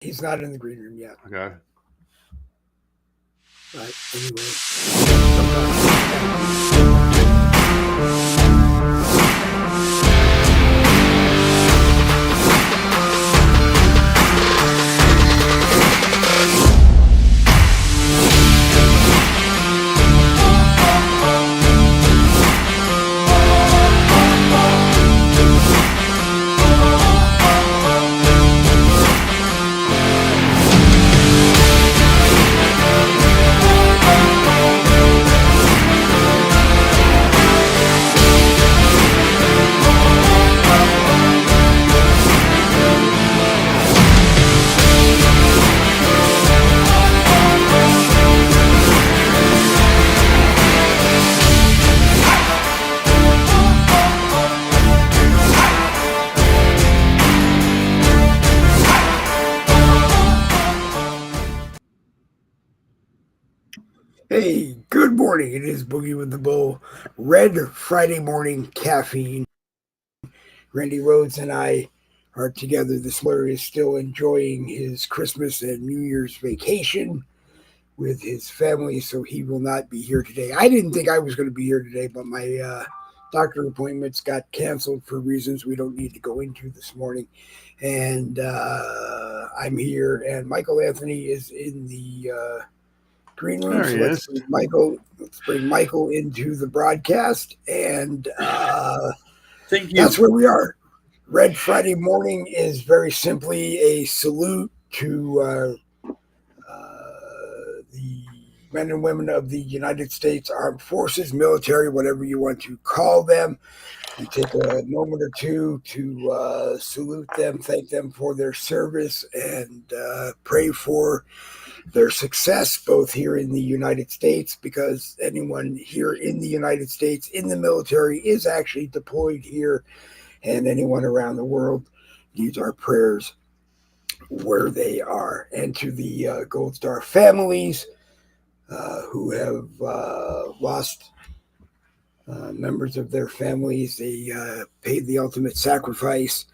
He's not in the green room yet. Okay. But anyway, sometimes. Hey, good morning. It is Boogie with the Bull. Red Friday morning caffeine. Randy Rhodes and I are together. This morning. Is still enjoying his Christmas and New Year's vacation with his family, so he will not be here today. I didn't think I was going to be here today, but my doctor appointments got canceled for reasons we don't need to go into this morning. And I'm here, and Michael Anthony is in the green room. There So he is. let's bring Michael into the broadcast, and Thank you. that's where we are. Red Friday morning is very simply a salute to the men and women of the United States Armed Forces, military, whatever you want to call them. We take a moment or two to salute them, thank them for their service, and pray for their success both here in the United States, because anyone here in the United States in the military is actually deployed here, and anyone around the world needs our prayers where they are. And to the Gold Star families who have lost members of their families, they paid the ultimate sacrifice.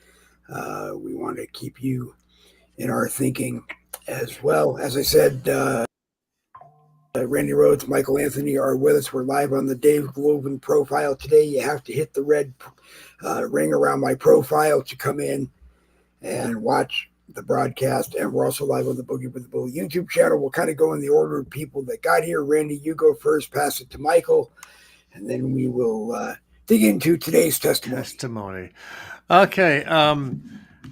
We want to keep you in our thinking as well. As I said, Randy Rhodes, Michael Anthony are with us. We're live on the Dave Glovin profile today. You have to hit the red ring around my profile to come in and watch the broadcast. And we're also live on the Boogie with the Bull YouTube channel. We'll kind of go in the order of people that got here. Randy, you go first, pass it to Michael, and then we will dig into today's testimony. Okay.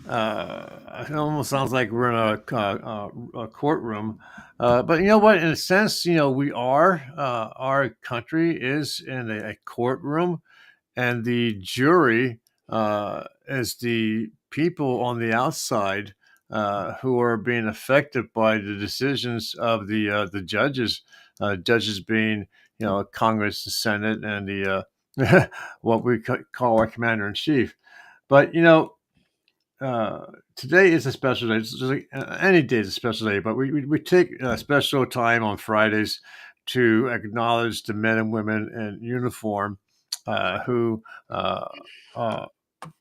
It almost sounds like we're in a courtroom. But you know what? In a sense, we are. Our country is in a courtroom, and the jury is the people on the outside who are being affected by the decisions of the judges. Judges being, Congress, the Senate, and the what we call our commander in chief. But today is a special day. It's just like any day is a special day, but we take a special time on Fridays to acknowledge the men and women in uniform who uh,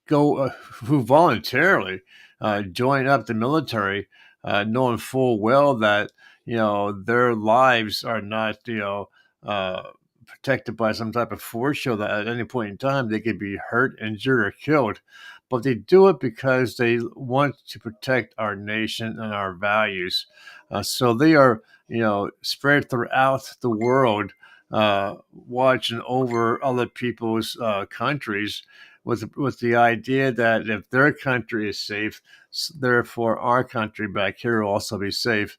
go who voluntarily join up the military, knowing full well that their lives are not uh, protected by some type of force show that at any point in time they could be hurt, injured, or killed. But they do it because they want to protect our nation and our values. So they are, spread throughout the world, watching over other people's countries with the idea that if their country is safe, therefore our country back here will also be safe.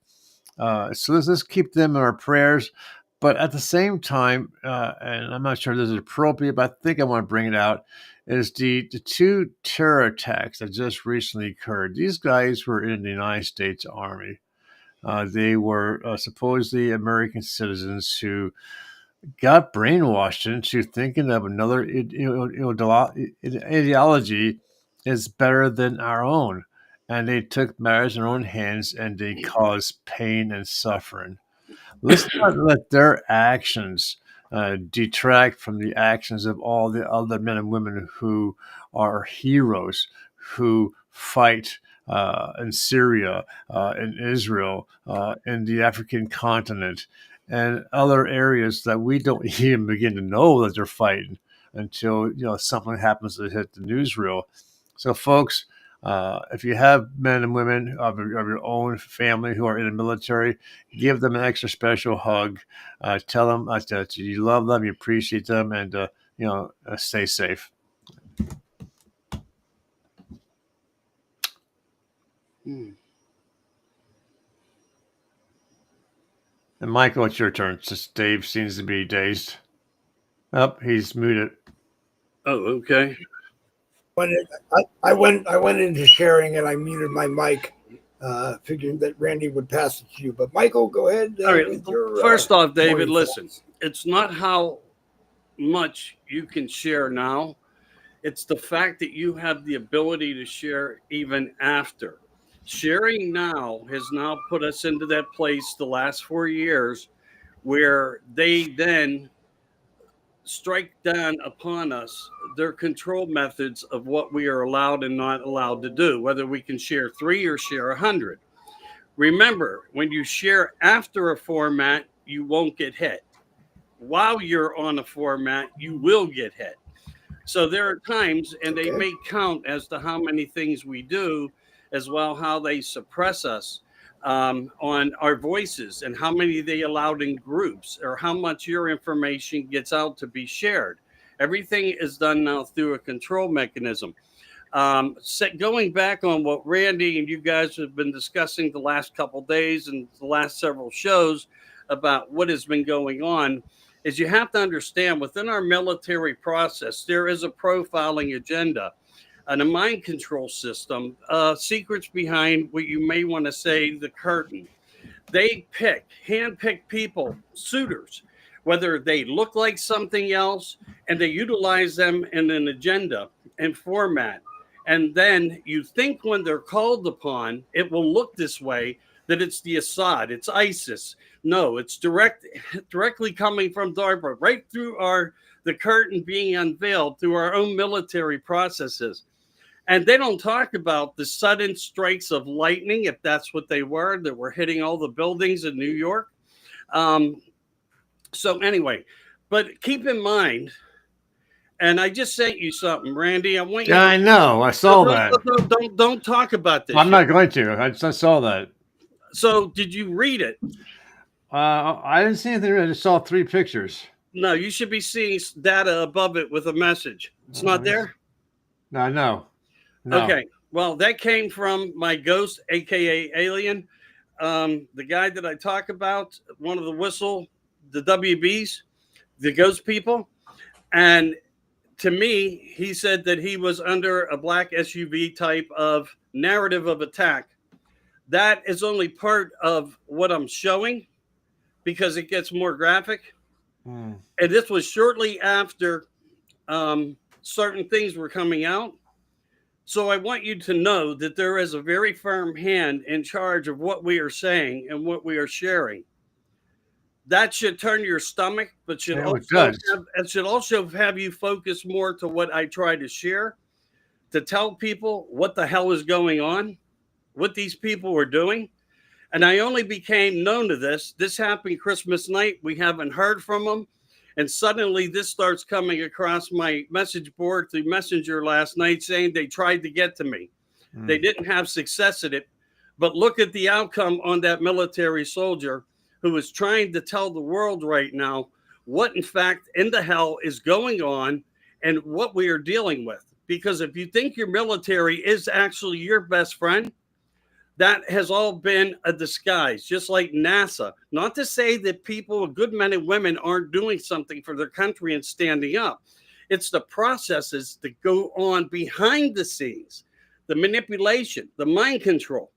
So let's keep them in our prayers. But at the same time, and I'm not sure this is appropriate, but I think I want to bring it out, is the two terror attacks that just recently occurred. These guys were in the United States Army. They were supposedly American citizens who got brainwashed into thinking of another ideology is better than our own. And they took matters in their own hands and they caused pain and suffering. Let's not let their actions detract from the actions of all the other men and women who are heroes, who fight in Syria, in Israel, in the African continent, and other areas that we don't even begin to know that they're fighting until something happens to hit the newsreel. So, folks, if you have men and women of your own family who are in the military, give them an extra special hug. Tell them that you love them, you appreciate them, and stay safe. And Michael, it's your turn. Just Dave seems to be dazed. Oh, he's muted. Oh, okay. I went into sharing and I muted my mic, figuring that Randy would pass it to you. But Michael, go ahead. All right. First off, David, morning listen. thoughts. It's not how much you can share now. It's the fact that you have the ability to share even after. Sharing now has now put us into that place the last 4 years where they then strike down upon us their control methods of what we are allowed and not allowed to do, whether we can share 3 or share 100. Remember, when you share after a format, you won't get hit. While you're on a format, you will get hit. So there are times, and they may count as to how many things we do, as well how they suppress us on our voices, and how many they allowed in groups, or how much your information gets out to be shared. Everything is done now through a control mechanism. Going back on what Randy and you guys have been discussing the last couple days and the last several shows about what has been going on, is you have to understand within our military process, there is a profiling agenda and a mind control system, secrets behind what you may want to say the curtain. They handpick people, suitors, whether they look like something else, and they utilize them in an agenda and format. And then you think when they're called upon, it will look this way, that it's the Assad, it's ISIS. No, it's directly coming from DARPA, right through the curtain being unveiled through our own military processes. And they don't talk about the sudden strikes of lightning, if that's what they were, that were hitting all the buildings in New York. So anyway, but keep in mind, and I just sent you something, Randy. I want you. Yeah, I know. I saw that. Don't talk about this. I'm not going to. I saw that. So did you read it? I didn't see anything. I just saw 3 pictures. No, you should be seeing data above it with a message. It's not there? No. Okay. Well, that came from my ghost, aka Alien. The guy that I talk about, one of the WBs, the ghost people. And to me, he said that he was under a black SUV type of narrative of attack. That is only part of what I'm showing because it gets more graphic. And this was shortly after certain things were coming out. So I want you to know that there is a very firm hand in charge of what we are saying and what we are sharing. That should turn your stomach, but it should also have you focus more to what I try to share, to tell people what the hell is going on, what these people were doing. And I only became known to this. This happened Christmas night. We haven't heard from them. And suddenly this starts coming across my message board through Messenger last night saying they tried to get to me. They didn't have success at it. But look at the outcome on that military soldier who is trying to tell the world right now what in fact in the hell is going on and what we are dealing with. Because if you think your military is actually your best friend, that has all been a disguise, just like NASA. Not to say that people, good men and women, aren't doing something for their country and standing up. It's the processes that go on behind the scenes, the manipulation, the mind control,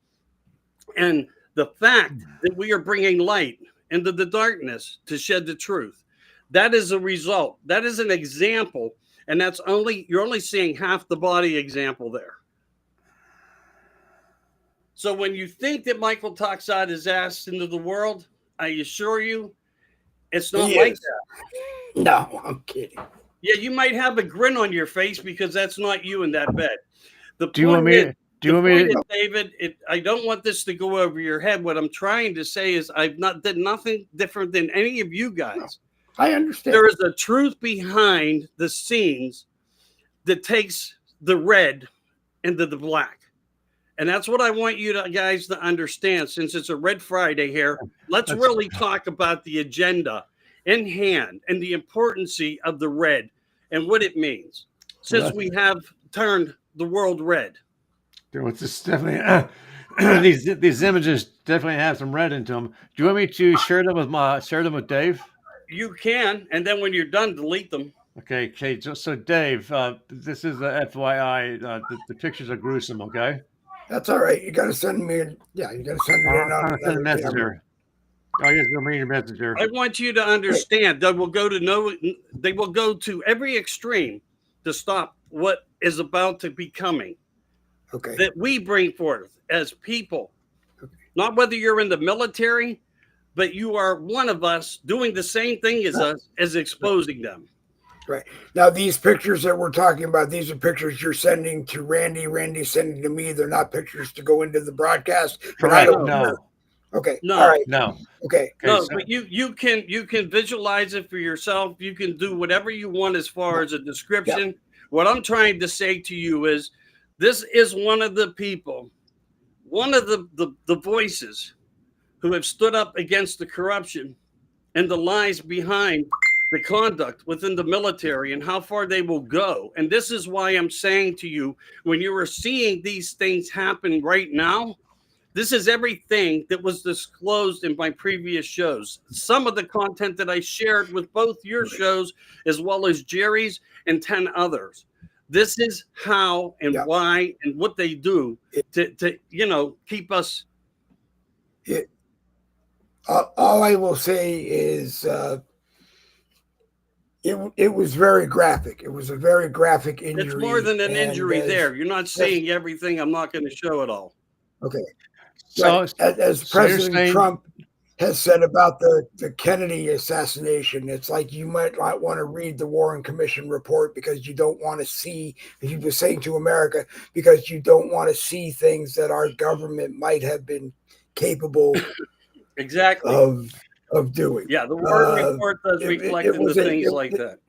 and the fact that we are bringing light into the darkness to shed the truth. That is a result. That is an example. And you're only seeing half the body example there. So when you think that Michael talks out his ass into the world, I assure you, it's not like that. No, I'm kidding. Yeah, you might have a grin on your face because that's not you in that bed. Do you want me Do you The want me point to? is, David, I don't want this to go over your head. What I'm trying to say is I've not did nothing different than any of you guys. I understand. There is a truth behind the scenes that takes the red into the black. And that's what I want you guys to understand. Since it's a Red Friday here, let's That's- really talk about the agenda in hand and the importance of the red and what it means. Since we have turned the world red. It's just definitely these images definitely have some red into them. Do you want me to share them with Dave? You can, and then when you're done, delete them. Okay. So Dave, this is the FYI. The pictures are gruesome. Okay. That's all right. You got to send me. You got to send it in I'm on trying to send a another message camera. here. Oh, yes, you'll mean your messenger. I want you to understand they will go to every extreme to stop what is about to be coming. Okay. That we bring forth as people. Okay. Not whether you're in the military, but you are one of us doing the same thing as us, as exposing them. Right. Now, these pictures that we're talking about, these are pictures you're sending to Randy. Randy's sending to me. They're not pictures to go into the broadcast. Correct. No. Okay. No. All right. No. Okay. No, so, but you can visualize it for yourself. You can do whatever you want as far as a description. Yep. What I'm trying to say to you is this is one of the people, one of the voices who have stood up against the corruption and the lies behind the conduct within the military and how far they will go. And this is why I'm saying to you, when you are seeing these things happen right now, this is everything that was disclosed in my previous shows. Some of the content that I shared with both your shows, as well as Jerry's and 10 others. This is how and why and what they do to keep us. All I will say is it was very graphic. It was a very graphic injury. It's more than an injury there. You're not seeing everything. I'm not going to show it all. Okay. So, as President Trump has said about the Kennedy assassination, it's like you might not want to read the Warren Commission report because you don't want to see, as you were saying to America, because you don't want to see things that our government might have been capable exactly of doing. Yeah, the Warren report does reflect the things like that.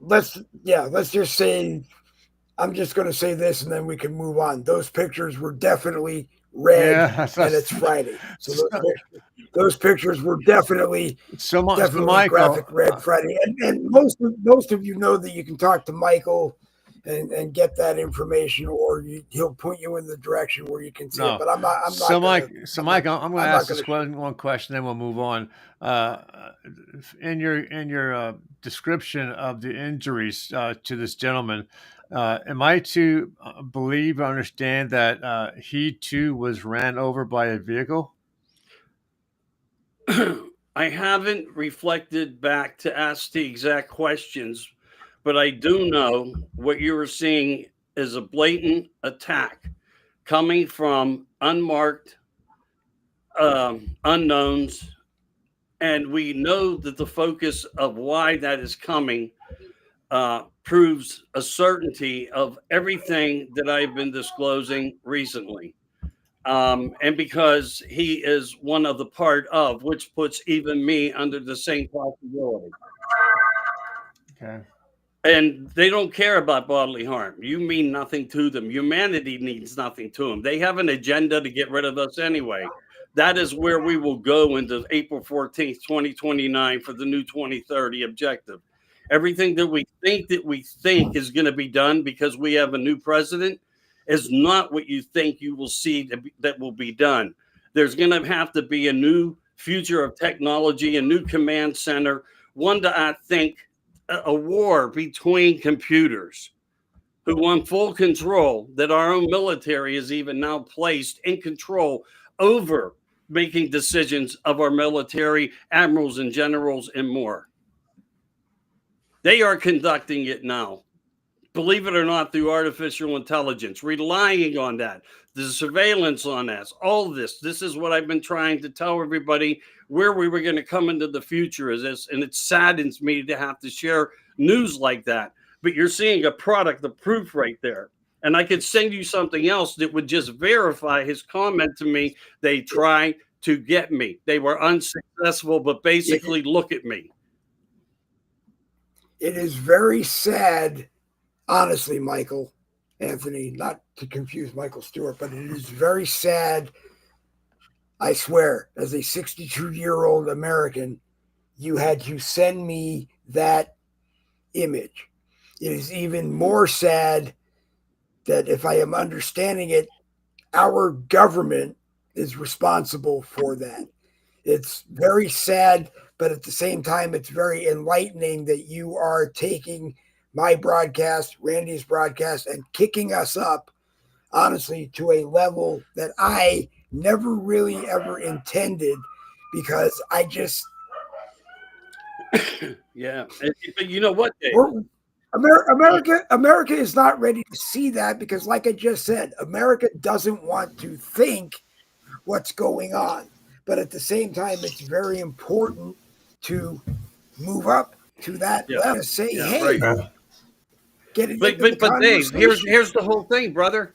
Let's just say, I'm just going to say this and then we can move on. Those pictures were definitely red, and it's Friday. So those pictures were definitely graphic red Friday. And most of you know that you can talk to Michael and get that information, or he'll point you in the direction where you can see it. But I'm not. Mike, I'm going to ask this one question, then we'll move on. In your description of the injuries to this gentleman, am I to believe or understand that he too was ran over by a vehicle? I haven't reflected back to ask the exact questions, but I do know what you were seeing is a blatant attack coming from unmarked unknowns. And we know that the focus of why that is coming proves a certainty of everything that I've been disclosing recently. And because he is one of the part of, which puts even me under the same possibility. Okay. And they don't care about bodily harm. You mean nothing to them. Humanity needs nothing to them. They have an agenda to get rid of us anyway. That is where we will go into April 14th, 2029 for the new 2030 objective. Everything that we think is going to be done because we have a new president is not what you think you will see that will be done. There's going to have to be a new future of technology, a new command center, one that I think a war between computers who want full control, that our own military is even now placed in control over making decisions of our military, admirals and generals and more. They are conducting it now. Believe it or not, through artificial intelligence, relying on that, the surveillance on us, all this. This is what I've been trying to tell everybody where we were going to come into the future is this. And it saddens me to have to share news like that. But you're seeing a product, the proof right there. And I could send you something else that would just verify his comment to me. They try to get me. They were unsuccessful, but basically, look at me. It is very sad, honestly, Michael, Anthony, not to confuse Michael Stewart, but it is very sad. I swear, as a 62-year-old American, you had to send me that image. It is even more sad that, if I am understanding it, our government is responsible for that. It's very sad, but at the same time, it's very enlightening that you are taking my broadcast, Randy's broadcast, and kicking us up, honestly, to a level that I never really ever intended, because I just Yeah, but you know what, Dave? America is not ready to see that, because, like I just said, America doesn't want to think what's going on. But at the same time, it's very important to move up to that level. Say, hey, right. Get it. But Dave, here's the whole thing, brother.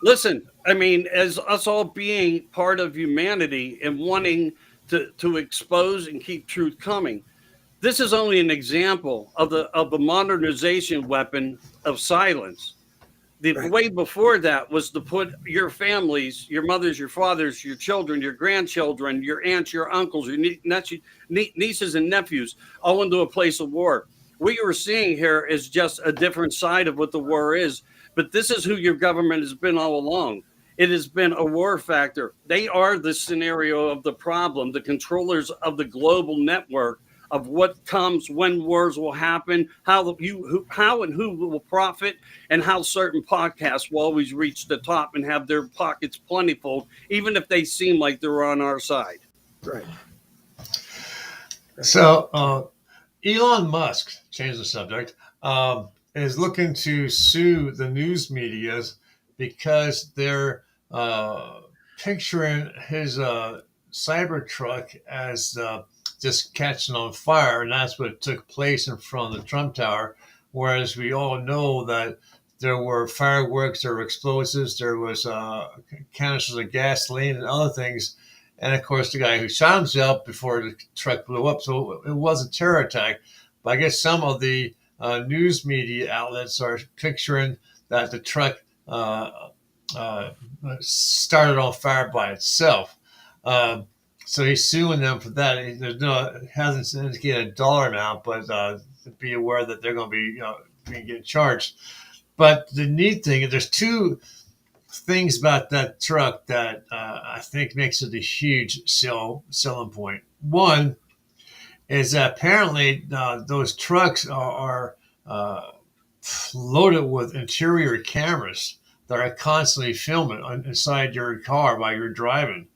Listen, I mean, as us all being part of humanity and wanting to expose and keep truth coming, this is only an example of the modernization weapon of silence. The way before that was to put your families, your mothers, your fathers, your children, your grandchildren, your aunts, your uncles, your nieces and nephews, all into a place of war. What you were seeing here is just a different side of what the war is. But this is who your government has been all along. It has been a war factor. They are the scenario of the problem, the controllers of the global network of what comes, when wars will happen, how and who will profit, and how certain podcasts will always reach the top and have their pockets plentiful, even if they seem like they're on our side. Right. So Elon Musk, change the subject, is looking to sue the news medias because they're picturing his Cybertruck as just catching on fire, and that's what took place in front of the Trump Tower. Whereas we all know that there were fireworks, there were explosives, there was canisters of gasoline and other things, and of course the guy who shot himself before the truck blew up. So it was a terror attack. But I guess some of the news media outlets are picturing that the truck started on fire by itself. So he's suing them for that. It hasn't indicated a dollar amount, but be aware that they're going to be getting charged. But the neat thing is there's two things about that truck that I think makes it a huge selling point. One is that apparently those trucks are loaded with interior cameras that are constantly filming inside your car while you're driving.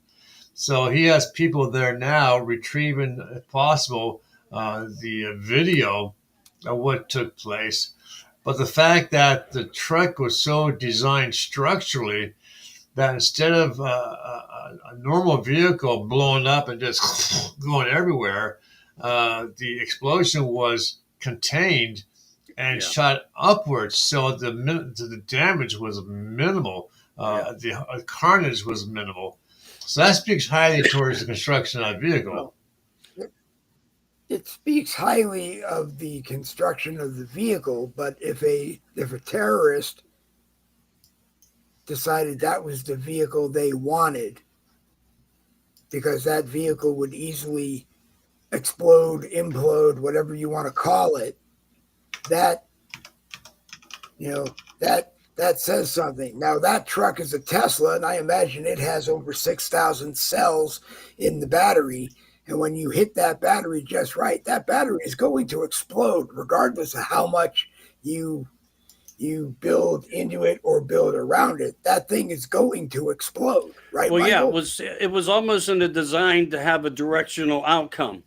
So he has people there now retrieving, if possible, the video of what took place. But the fact that the truck was so designed structurally that instead of a normal vehicle blowing up and just going everywhere, the explosion was contained and shot upwards. So the damage was minimal. The carnage was minimal. So that speaks highly towards the construction of that vehicle. It speaks highly of the construction of the vehicle, but if a terrorist decided that was the vehicle they wanted, because that vehicle would easily explode, implode, whatever you want to call it, that says something. Now, that truck is a Tesla, and I imagine it has over 6,000 cells in the battery. And when you hit that battery just right, that battery is going to explode, regardless of how much you build into it or build around it. That thing is going to explode, right? Well, Michael? yeah, it was almost in the design to have a directional outcome.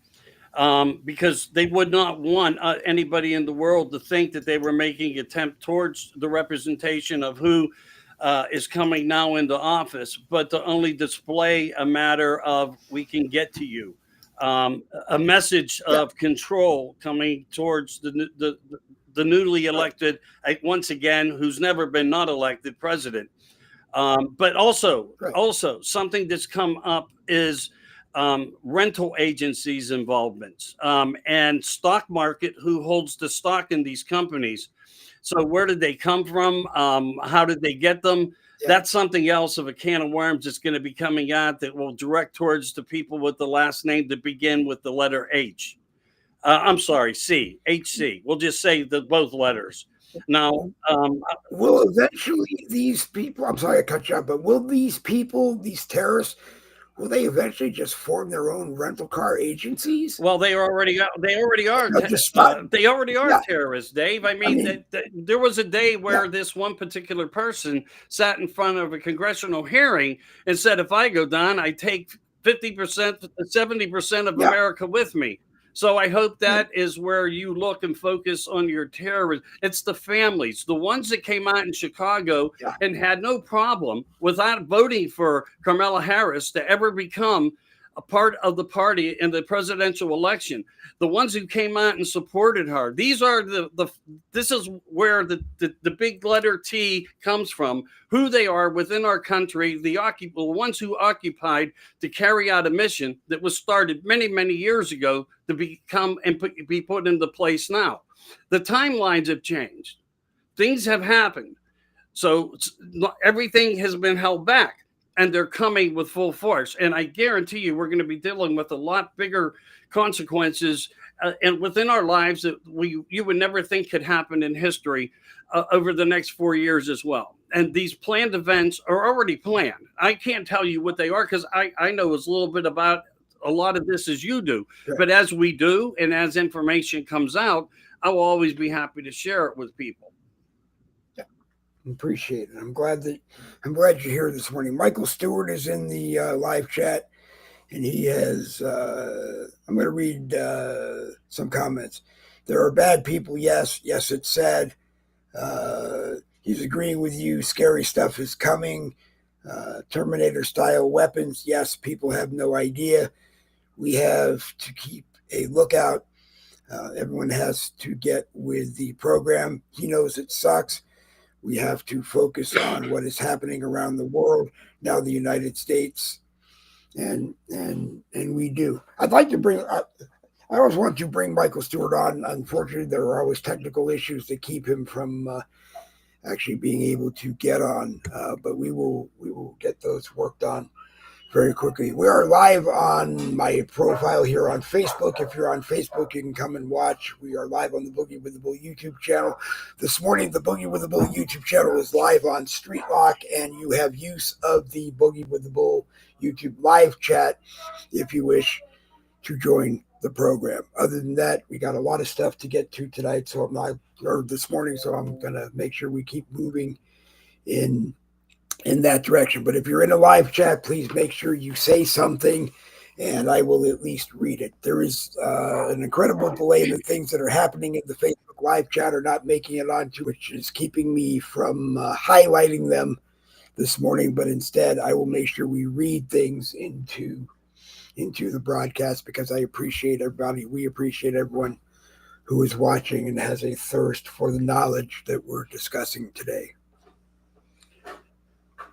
Because they would not want anybody in the world to think that they were making an attempt towards the representation of who is coming now into office, but to only display a matter of we can get to you, a message of control coming towards the newly elected, once again, who's never been not elected president. But also something that's come up is rental agencies' involvements and stock market, who holds the stock in these companies. So where did they come from? How did they get them? Yeah. That's something else of a can of worms that's going to be coming out that will direct towards the people with the last name that begin with the letter H. I'm sorry, C, HC. We'll just say both letters. Now, will eventually these people, I'm sorry I cut you off, but will these people, these terrorists, will they eventually just form their own rental car agencies? Well, they already are. They already are Yeah. terrorists, Dave. I mean, there was a day where this one particular person sat in front of a congressional hearing and said, if I go down, I take 50%, 70% of America with me. So I hope that is where you look and focus on your terrorists. It's the families, the ones that came out in Chicago and had no problem without voting for Kamala Harris to ever become a part of the party in the presidential election. The ones who came out and supported her. These are this is where the big letter T comes from, who they are within our country, the ones who occupied to carry out a mission that was started many, many years ago to become and be put into place now. The timelines have changed. Things have happened. So everything has been held back. And they're coming with full force. And I guarantee you, we're going to be dealing with a lot bigger consequences and within our lives that you would never think could happen in history over the next 4 years as well. And these planned events are already planned. I can't tell you what they are because I know as little bit about a lot of this as you do. Sure. But as we do and as information comes out, I will always be happy to share it with people. Appreciate it. I'm glad you're here this morning. Michael Stewart is in the live chat, and he has. I'm going to read some comments. There are bad people. Yes, it's sad. He's agreeing with you. Scary stuff is coming. Terminator-style weapons. Yes, people have no idea. We have to keep a lookout. Everyone has to get with the program. He knows it sucks. We have to focus on what is happening around the world, now the United States, and we do. I'd like to bring, I always want to bring Michael Stewart on. Unfortunately, there are always technical issues that keep him from actually being able to get on, but we will get those worked on very quickly. We are live on my profile here on Facebook. If you're on Facebook, you can come and watch. We are live on the Boogie with the Bull YouTube channel. This morning, the Boogie with the Bull YouTube channel is live on Street Lock, and you have use of the Boogie with the Bull YouTube live chat if you wish to join the program. Other than that, we got a lot of stuff to get to tonight, this morning, so I'm going to make sure we keep moving in that direction. But if you're in a live chat, please make sure you say something and I will at least read it. There is an incredible delay in the things that are happening in the Facebook live chat are not making it onto, which is keeping me from highlighting them this morning. But instead, I will make sure we read things into the broadcast because I appreciate everybody. We appreciate everyone who is watching and has a thirst for the knowledge that we're discussing today.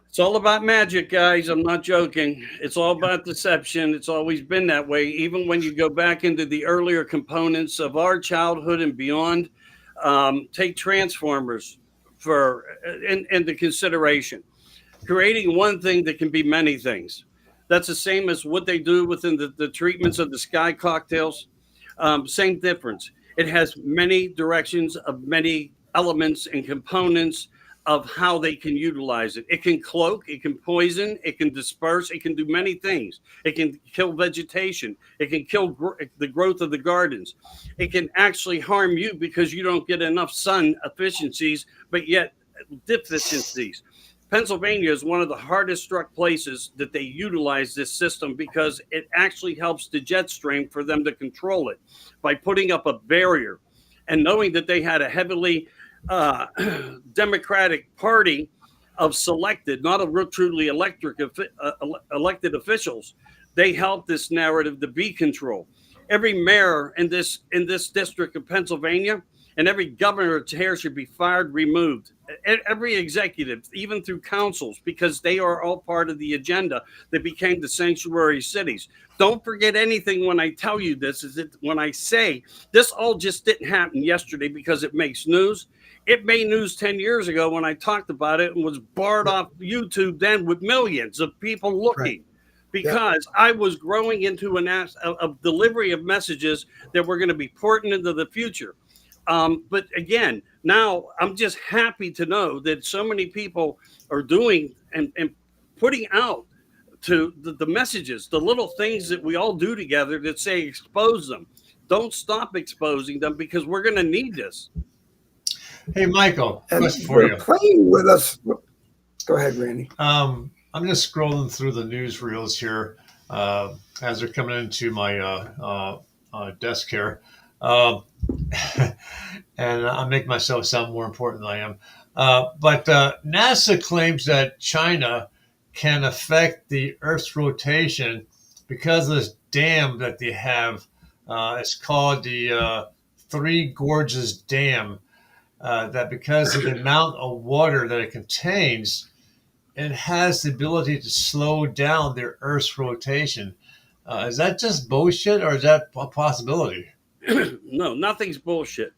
It's all about magic, guys. I'm not joking. It's all about deception. It's always been that way. Even when you go back into the earlier components of our childhood and beyond, take Transformers into consideration. Creating one thing that can be many things. That's the same as what they do within the treatments of the Sky cocktails. Same difference. It has many directions of many elements and components of how they can utilize it. It can cloak, it can poison, it can disperse, it can do many things. It can kill vegetation. It can kill the growth of the gardens. It can actually harm you because you don't get enough sun efficiencies, but yet deficiencies. Pennsylvania is one of the hardest struck places that they utilize this system because it actually helps the jet stream for them to control it by putting up a barrier and knowing that they had a heavily Democratic Party of selected, not a truly elected officials. They helped this narrative to be controlled. Every mayor in this district of Pennsylvania and every governor's hair should be fired, removed. Every executive, even through councils, because they are all part of the agenda that became the sanctuary cities. Don't forget anything when I tell you this, is that when I say this all just didn't happen yesterday because it makes news. It made news 10 years ago when I talked about it and was barred off YouTube then with millions of people looking. Right. Because I was growing into a delivery of messages that were going to be important into the future. But again, now I'm just happy to know that so many people are doing and putting out to the messages, the little things that we all do together that say expose them. Don't stop exposing them because we're going to need this. Hey, Michael, And question for they're you. playing with us. Go ahead, Randy. I'm just scrolling through the news reels here as they're coming into my desk here. And I make myself sound more important than I am. But NASA claims that China can affect the Earth's rotation because of this dam that they have. It's called the Three Gorges Dam. That because of the amount of water that it contains, it has the ability to slow down the Earth's rotation. Is that just bullshit, or is that a possibility? No, nothing's bullshit.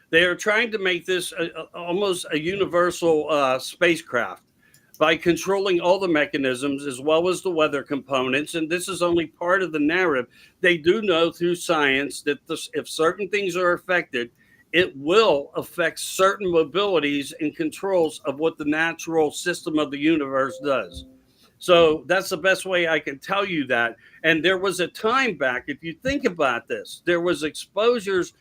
They are trying to make this almost a universal spacecraft by controlling all the mechanisms as well as the weather components. And this is only part of the narrative. They do know through science that if certain things are affected, it will affect certain mobilities and controls of what the natural system of the universe does. So that's the best way I can tell you that. And there was a time back, if you think about this, there was exposures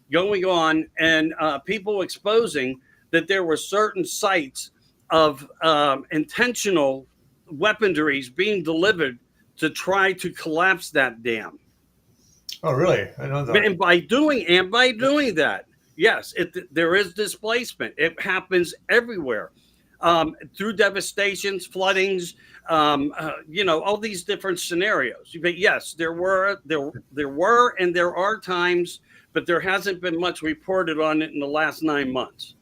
going on and people exposing that there were certain sites of intentional weaponries being delivered to try to collapse that dam. Oh, really? I know that. And by doing that, yes, there is displacement. It happens everywhere through devastations, floodings, all these different scenarios. But yes, there were, and there are times, but there hasn't been much reported on it in the last 9 months.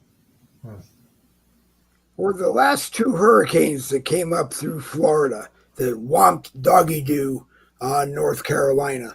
Or the last two hurricanes that came up through Florida that whomped doggy doo on North Carolina.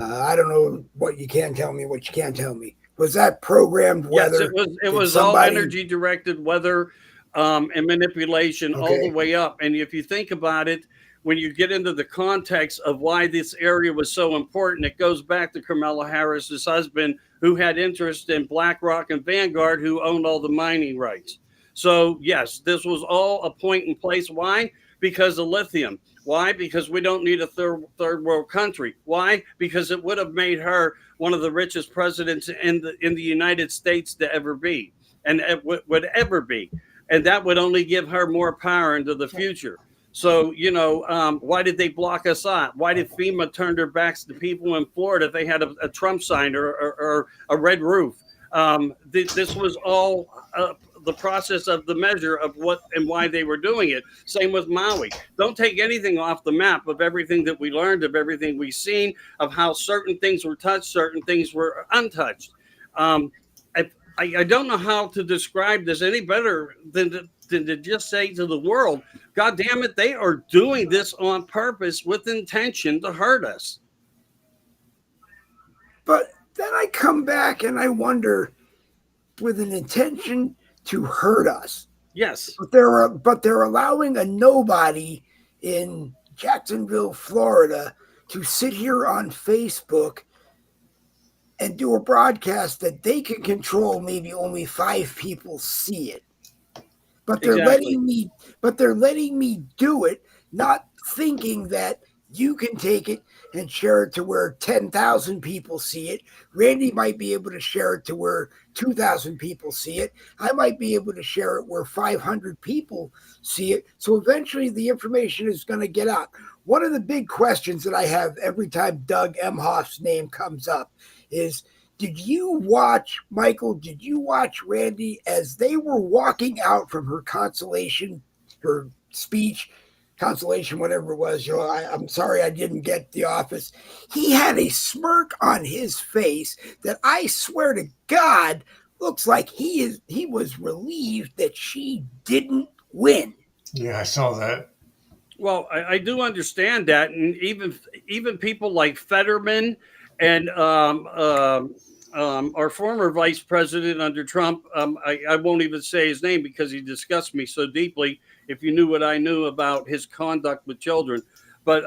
I don't know what you can tell me, what you can't tell me. Was that programmed weather? Yes, it was all energy directed weather and manipulation all the way up. And if you think about it, when you get into the context of why this area was so important, it goes back to Kamala Harris's husband, who had interest in BlackRock and Vanguard, who owned all the mining rights. So yes, this was all a point in place. Why? Because of lithium. Why? Because we don't need a third world country. Why? Because it would have made her one of the richest presidents in the United States to ever be, and it would ever be, and that would only give her more power into the future. So why did they block us out? Why did FEMA turn their backs to people in Florida if they had a Trump sign or a red roof? This was all the process of the measure of what and why they were doing it. Same with Maui. Don't take anything off the map of everything that we learned, of everything we've seen, of how certain things were touched, certain things were untouched. I don't know how to describe this any better than to just say to the world, God damn it, they are doing this on purpose with intention to hurt us. But then I come back and I wonder, with an intention to hurt us. Yes. But they're allowing a nobody in Jacksonville, Florida, to sit here on Facebook and do a broadcast that they can control. Maybe only 5 people see it. But they're letting me do it, not thinking that you can take it and share it to where 10,000 people see it. Randy might be able to share it to where 2,000 people see it. I might be able to share it where 500 people see it. So eventually the information is going to get out. One of the big questions that I have every time Doug Emhoff's name comes up is, did you watch, Michael, did you watch Randy as they were walking out from her consolation, her speech? consolation, whatever it was. I'm sorry I didn't get the office. He had a smirk on his face that I swear to God looks like he was relieved that she didn't win. Yeah, I saw that. Well, I do understand that, and even people like Fetterman and our former vice president under Trump. I won't even say his name because he disgusts me so deeply. If you knew what I knew about his conduct with children, but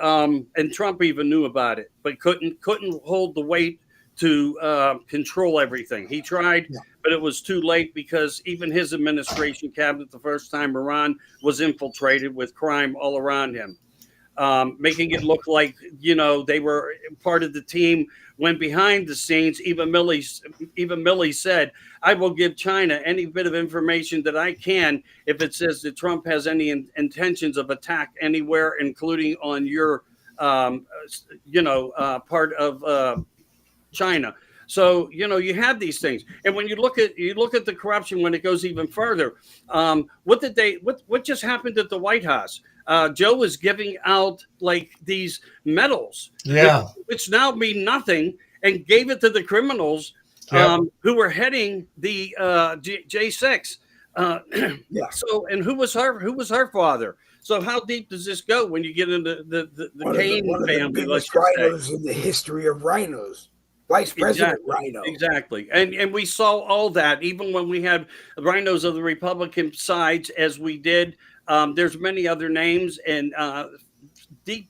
and Trump even knew about it, but couldn't hold the weight to control everything. He tried, Yeah. but it was too late because even his administration cabinet, the first time around, was infiltrated with crime all around him, making it look like they were part of the team. When behind the scenes, even Milley said, "I will give China any bit of information that I can if it says that Trump has any intentions of attack anywhere, including on your, part of China." So you have these things, and when you look at the corruption when it goes even further, what just happened at the White House? Joe was giving out like these medals, Yeah. which now mean nothing, and gave it to the criminals who were heading the J6. Yeah. So, and who was her father? So, how deep does this go when you get into the Cain One of the family? Let's biggest just say. rhinos in the history of rhinos. Vice President Rhino. Exactly. And we saw all that, even when we had rhinos of the Republican sides, as we did. There's many other names and deep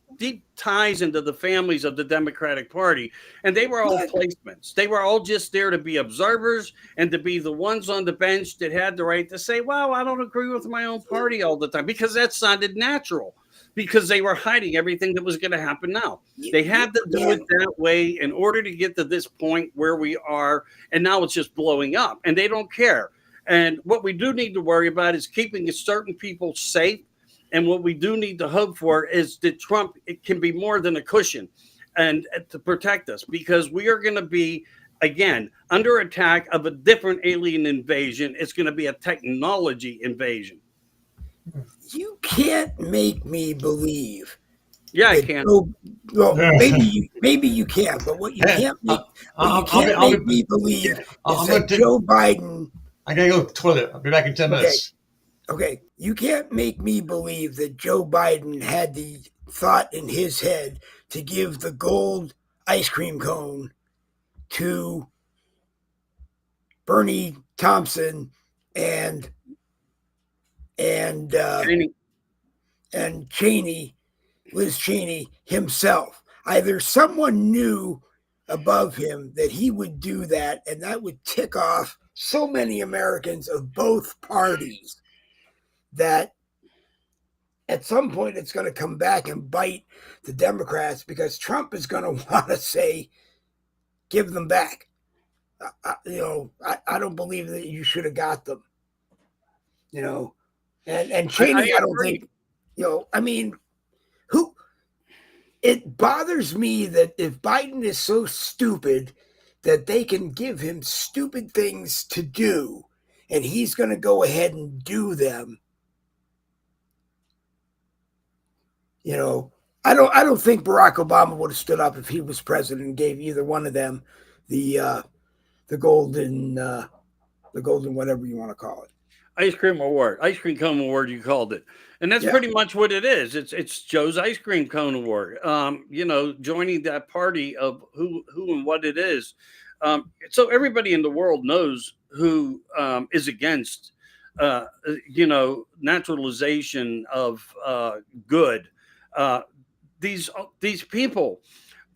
ties into the families of the Democratic Party. And they were all placements. They were all just there to be observers and to be the ones on the bench that had the right to say, well, I don't agree with my own party all the time, because that sounded natural, because they were hiding everything that was going to happen now. They had to do it that way in order to get to this point where we are. And now it's just blowing up and they don't care. And what we do need to worry about is keeping certain people safe. And what we do need to hope for is that Trump, it can be more than a cushion and to protect us, because we are going to be, again, under attack of a different alien invasion. It's going to be a technology invasion. You can't make me believe. Yeah, I can. Well, maybe you can, but what you can't make me believe is that Joe Biden. I gotta go to the toilet. I'll be back in 10 minutes. Okay, you can't make me believe that Joe Biden had the thought in his head to give the gold ice cream cone to Bernie Thompson and Cheney, Liz Cheney himself. Either someone knew above him that he would do that, and that would tick off so many Americans of both parties that at some point it's going to come back and bite the Democrats, because Trump is going to want to say, give them back. I don't believe that you should have got them. And Cheney, I don't think, I mean, it bothers me that if Biden is so stupid that they can give him stupid things to do and he's going to go ahead and do them. I don't think Barack Obama would have stood up if he was president and gave either one of them the golden whatever you want to call it. Ice cream cone award, you called it. And that's pretty much what it is. It's Joe's ice cream cone award. Joining that party of who and what it is. So everybody in the world knows who is against naturalization of good. These people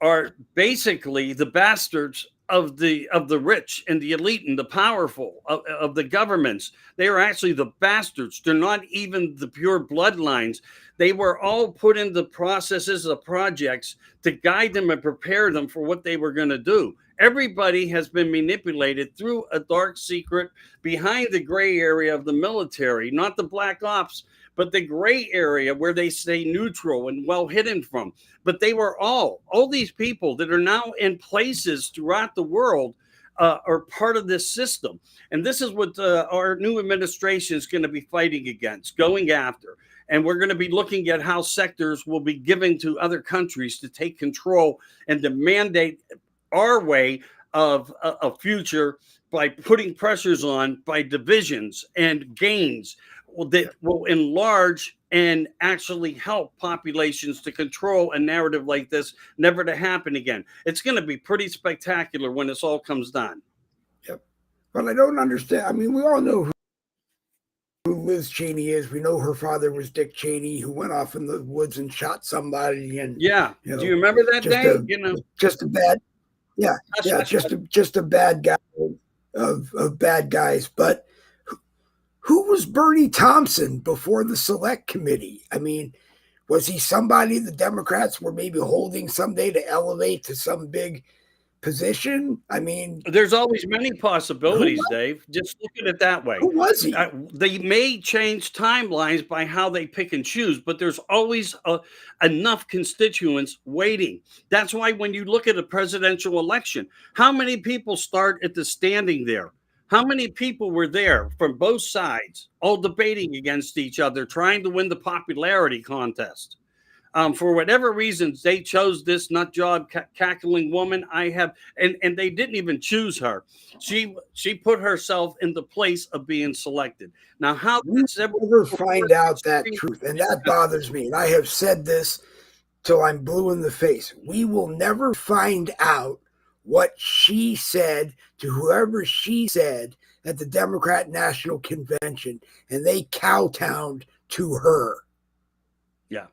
are basically the bastards of the rich and the elite and the powerful of the governments. They are actually the bastards. They're not even the pure bloodlines. They were all put into processes of projects to guide them and prepare them for what they were going to do. Everybody has been manipulated through a dark secret behind the gray area of the military, not the black ops, but the gray area where they stay neutral and well hidden from. But they were all these people that are now in places throughout the world are part of this system. And this is what our new administration is going to be fighting against, going after. And we're going to be looking at how sectors will be given to other countries to take control and to mandate our way of a future by putting pressures on by divisions and gains that will enlarge and actually help populations to control a narrative like this never to happen again. It's going to be pretty spectacular when this all comes down. Yep. But I don't understand. I mean, we all know who Liz Cheney is. We know her father was Dick Cheney, who went off in the woods and shot somebody. And yeah, do you remember that day? Just a bad, just a bad guy of bad guys. But who was Bernie Thompson before the Select Committee? I mean, was he somebody the Democrats were maybe holding someday to elevate to some big position? I mean, there's always many possibilities, Dave. Just look at it that way. Who was he? They may change timelines by how they pick and choose, but there's always enough constituents waiting. That's why when you look at a presidential election, how many people start at the standing there? How many people were there from both sides, all debating against each other, trying to win the popularity contest? For whatever reasons, they chose this nut job cackling woman. And they didn't even choose her. She put herself in the place of being selected. Now, how we never find out that truth, and that bothers me. And I have said this till I'm blue in the face. We will never find out what she said to whoever she said at the Democrat National Convention, and they kowtowed to her. Yeah.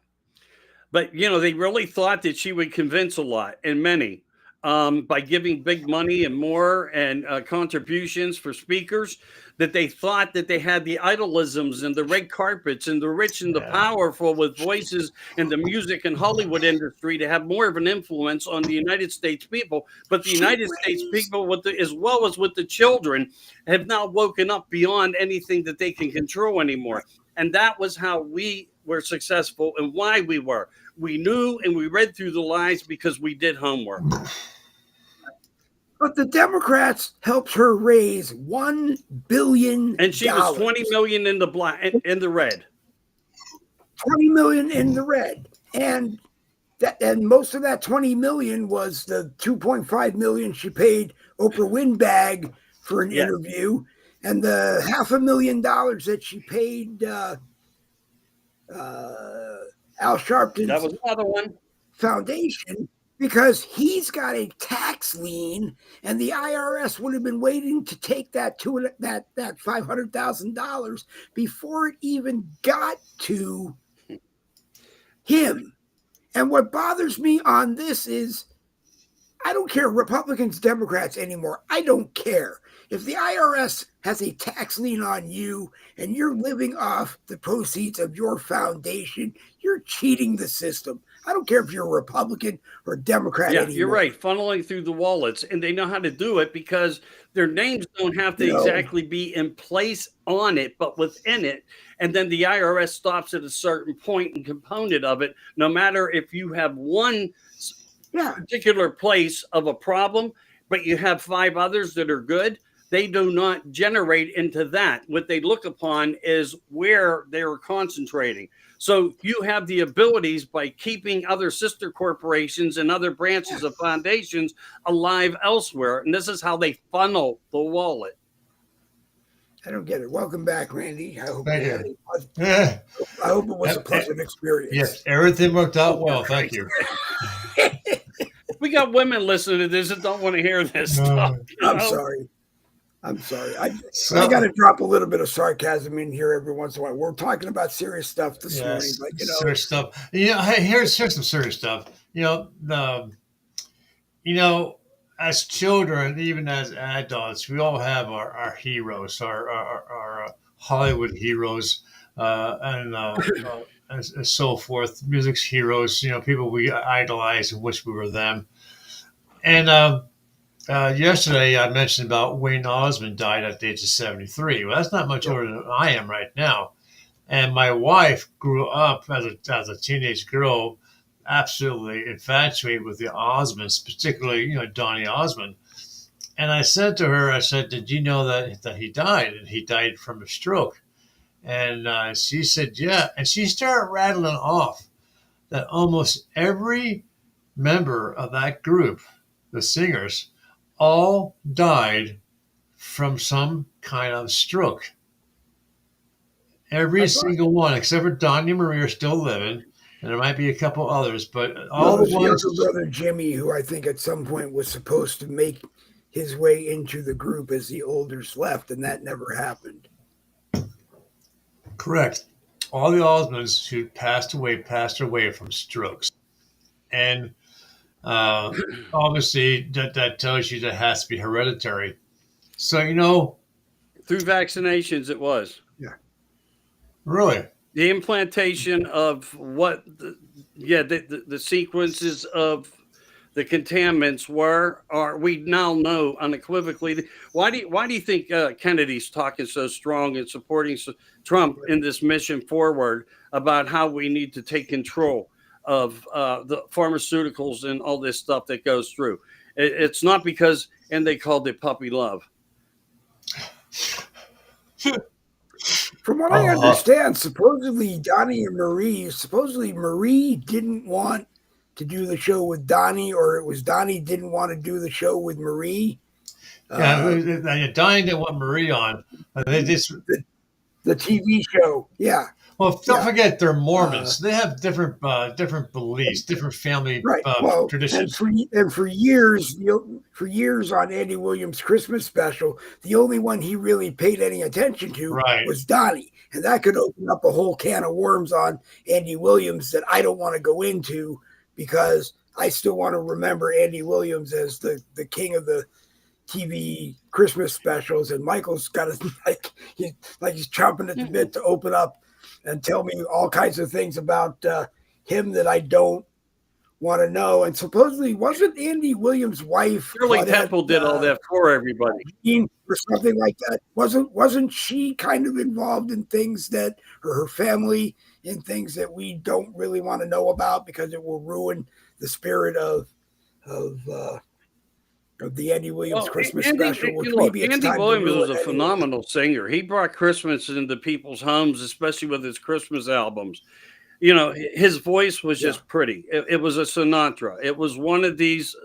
But, they really thought that she would convince a lot, and many, by giving big money and more and contributions for speakers, that they thought that they had the idolisms and the red carpets and the rich and the powerful with voices in the music and Hollywood industry to have more of an influence on the United States people. But the United States people, as well as with the children, have now woken up beyond anything that they can control anymore. And that was how we were successful and why we were. We knew and we read through the lies because we did homework. But the Democrats helped her raise $1 billion. And she was $20 million in the red. $20 million in the red. And most of that $20 million was the $2.5 million she paid Oprah Winbag for an interview, and the $500,000 that she paid Al Sharpton's that was another one foundation, because he's got a tax lien, and the IRS would have been waiting to take that $500,000 before it even got to him. And what bothers me on this is, I don't care Republicans, Democrats anymore. I don't care. If the IRS has a tax lien on you and you're living off the proceeds of your foundation, you're cheating the system. I don't care if you're a Republican or Democrat anymore. You're right. Funneling through the wallets. And they know how to do it because their names don't have to exactly be in place on it, but within it. And then the IRS stops at a certain point and component of it, no matter if you have one particular place of a problem, but you have 5 others that are good. They do not generate into that. What they look upon is where they are concentrating. So you have the abilities by keeping other sister corporations and other branches of foundations alive elsewhere. And this is how they funnel the wallet. I don't get it. Welcome back, Randy. I hope, Thank you. I hope it was a pleasant experience. Yes, everything worked out well. Thank you. We got women listening to this that don't want to hear this stuff. I'm sorry. I got to drop a little bit of sarcasm in here every once in a while. We're talking about serious stuff this morning, but serious stuff. Here's some serious stuff. As children, even as adults, we all have our heroes, our Hollywood heroes, and so forth. Music's heroes, people we idolize and wish we were them. And yesterday I mentioned about Wayne Osmond died at the age of 73. Well, that's not much older than I am right now. And my wife grew up as a teenage girl, absolutely infatuated with the Osmonds, particularly, Donny Osmond. And I said to her, did you know that he died? And he died from a stroke. And she said, yeah. And she started rattling off that almost every member of that group, the singers, all died from some kind of stroke. Every I thought single one, except for Donnie and Marie, are still living. And there might be a couple others, but well, all the there's younger ones. brother Jimmy, who I think at some point was supposed to make his way into the group as the olders left, and that never happened. Correct. All the Osmonds who passed away from strokes. And obviously, that tells you that has to be hereditary. So, Through vaccinations, it was. Yeah. really, The implantation of the sequences of the contaminants we now know unequivocally. Why do you think Kennedy's talking so strong and supporting Trump in this mission forward about how we need to take control of the pharmaceuticals and all this stuff that goes through? It's not because, and they called it puppy love. From what I understand, supposedly Marie didn't want to do the show with Donnie, or it was Donnie didn't want to do the show with Marie. Yeah, Donnie didn't want Marie on. They just the TV show. Yeah. Well, don't forget they're Mormons. They have different beliefs, different family traditions. And for years on Andy Williams' Christmas special, the only one he really paid any attention to was Donnie, and that could open up a whole can of worms on Andy Williams that I don't want to go into, because I still want to remember Andy Williams as the king of the TV Christmas specials, and Michael's got to he's chomping at the bit to open up and tell me all kinds of things about him that I don't want to know. And supposedly, wasn't Andy Williams' wife Shirley Temple did all that for everybody, or something like that? Wasn't she kind of involved in things that, or her family in things that we don't really want to know about, because it will ruin the spirit of the Andy Williams Christmas special? Andy Williams was a phenomenal singer. He brought Christmas into people's homes, especially with his Christmas albums. His voice was just pretty. It was a Sinatra. It was one of these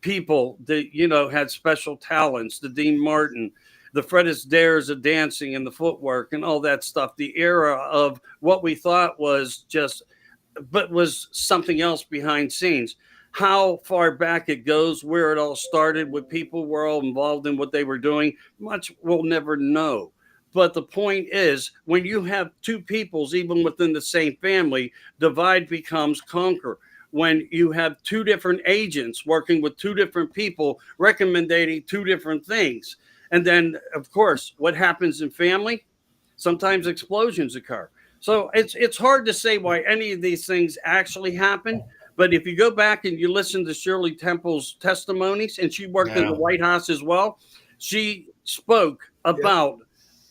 people that, had special talents, the Dean Martin, the Fred Astaire's of dancing and the footwork and all that stuff. The era of what we thought was but was something else behind scenes. How far back it goes, where it all started, what people were all involved in, what they were doing, much we'll never know. But the point is, when you have two peoples, even within the same family, divide becomes conquer. When you have two different agents working with two different people, recommending two different things. And then, of course, what happens in family? Sometimes explosions occur. So it's hard to say why any of these things actually happen. But if you go back and you listen to Shirley Temple's testimonies, and she worked in the White House as well, she spoke about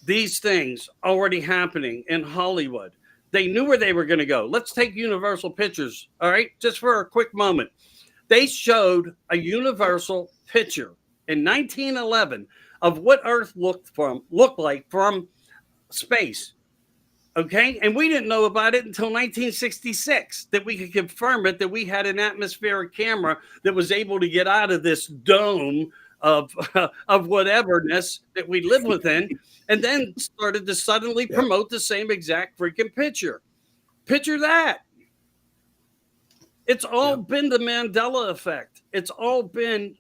these things already happening in Hollywood. They knew where they were going to go. Let's take Universal Pictures, all right, just for a quick moment. They showed a Universal picture in 1911 of what Earth looked like from space. Okay. And we didn't know about it until 1966, that we could confirm it, that we had an atmospheric camera that was able to get out of this dome of whateverness that we live within, and then started to suddenly promote the same exact freaking picture. Picture that. It's all been the Mandela effect. It's all been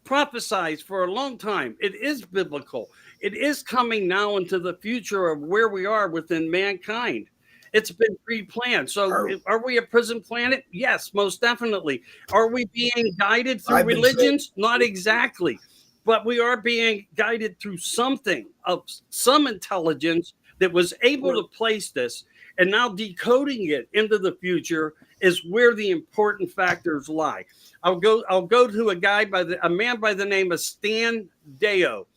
prophesized for a long time. It is biblical. It is coming now into the future of where we are within mankind. It's been pre-planned. So are we a prison planet? Yes, most definitely. Are we being guided through religions? Not exactly. But we are being guided through something of some intelligence that was able to place this, and now decoding it into the future is where the important factors lie. I'll go to a man by the name of Stan Deo,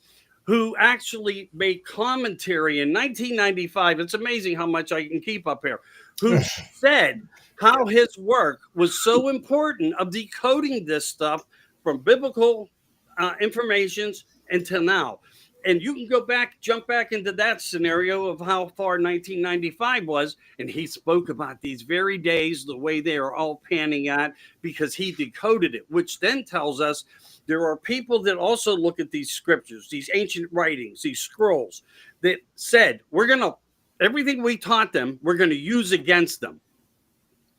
who actually made commentary in 1995. It's amazing how much I can keep up here. Who said how his work was so important of decoding this stuff from biblical informations until now. And you can jump back into that scenario of how far 1995 was. And he spoke about these very days, the way they are all panning out, because he decoded it, which then tells us there are people that also look at these scriptures, these ancient writings, these scrolls that said, everything we taught them, we're going to use against them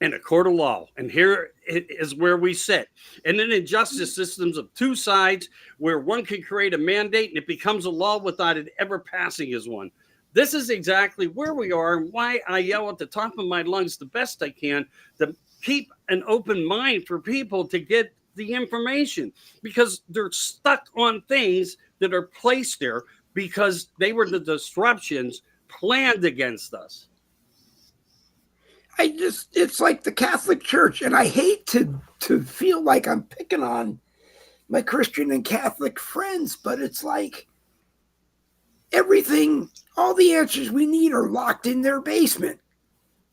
in a court of law. And here is where we sit. And then in justice systems of two sides, where one can create a mandate and it becomes a law without it ever passing as one. This is exactly where we are, and why I yell at the top of my lungs the best I can to keep an open mind for people to get the information, because they're stuck on things that are placed there because they were the disruptions planned against us. It's like the Catholic Church, and I hate to feel like I'm picking on my Christian and Catholic friends, but it's like everything, all the answers we need are locked in their basement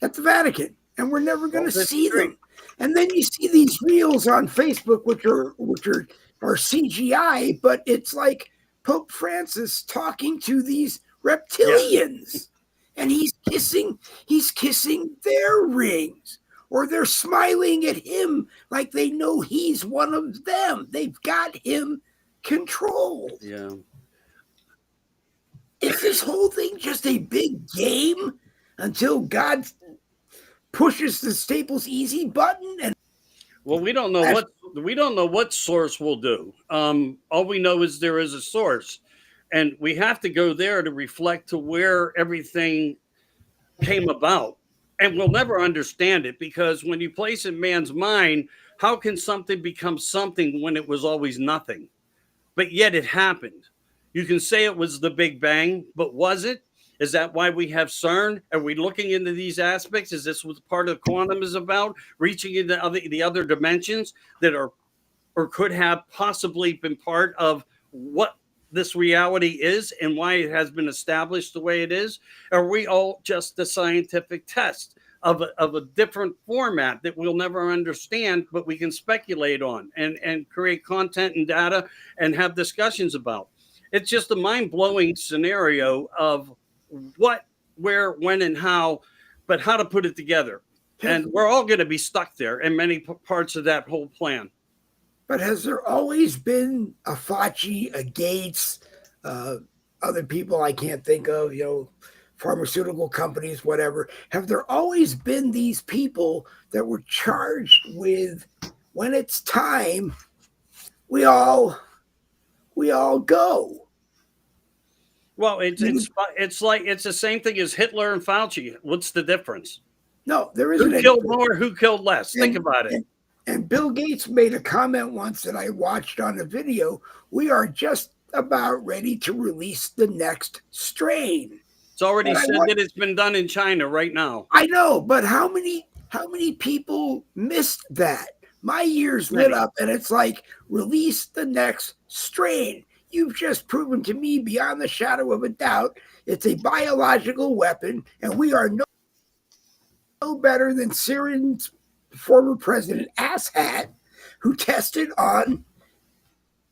at the Vatican, and we're never going to see them. And then you see these reels on Facebook, which are CGI, but it's like Pope Francis talking to these reptilians. Yeah. And he's kissing their rings, or they're smiling at him like they know he's one of them. They've got him controlled. Yeah. Is this whole thing just a big game until God pushes the Staples Easy button? And well, we don't know what source will do. All we know is there is a source. And we have to go there to reflect to where everything came about. And we'll never understand it, because when you place in man's mind, how can something become something when it was always nothing? But yet it happened. You can say it was the Big Bang, but was it? Is that why we have CERN? Are we looking into these aspects? Is this what part of quantum is about? Reaching into the other dimensions that are, or could have possibly been part of what this reality is and why it has been established the way it is? Are we all just a scientific test of a different format that we'll never understand, but we can speculate on and create content and data and have discussions about? It's just a mind-blowing scenario of what, where, when, and how, but how to put it together. And we're all going to be stuck there in many parts of that whole plan. But has there always been a Fauci, a Gates, other people I can't think of, pharmaceutical companies, whatever? Have there always been these people that were charged with, when it's time, we all go? Well, it's like it's the same thing as Hitler and Fauci. What's the difference? No, there isn't. Who killed more? Who killed less? Think about it. And Bill Gates made a comment once that I watched on a video. We are just about ready to release the next strain. It's already said that it's been done in China right now. I know, but how many people missed that? My ears lit up, and it's like, release the next strain. You've just proven to me beyond the shadow of a doubt it's a biological weapon, and we are no better than Syrian's former president, Assad, who tested on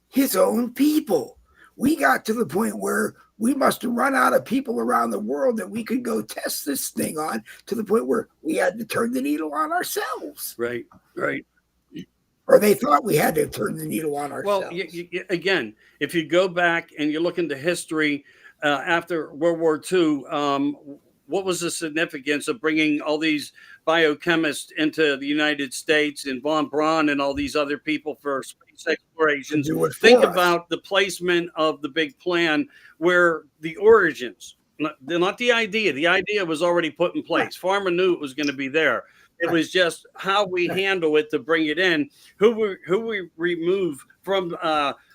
his own people. We got to the point where we must have run out of people around the world that we could go test this thing on, to the point where we had to turn the needle on ourselves. Right. Or they thought we had to turn the needle on ourselves. Well, again, if you go back and you look into history after World War II, what was the significance of bringing all these biochemists into the United States, and von Braun and all these other people for space explorations? Think about the placement of the big plan, where the origins, not the idea was already put in place. Pharma knew it was going to be there. It was just how we handle it to bring it in, who we remove from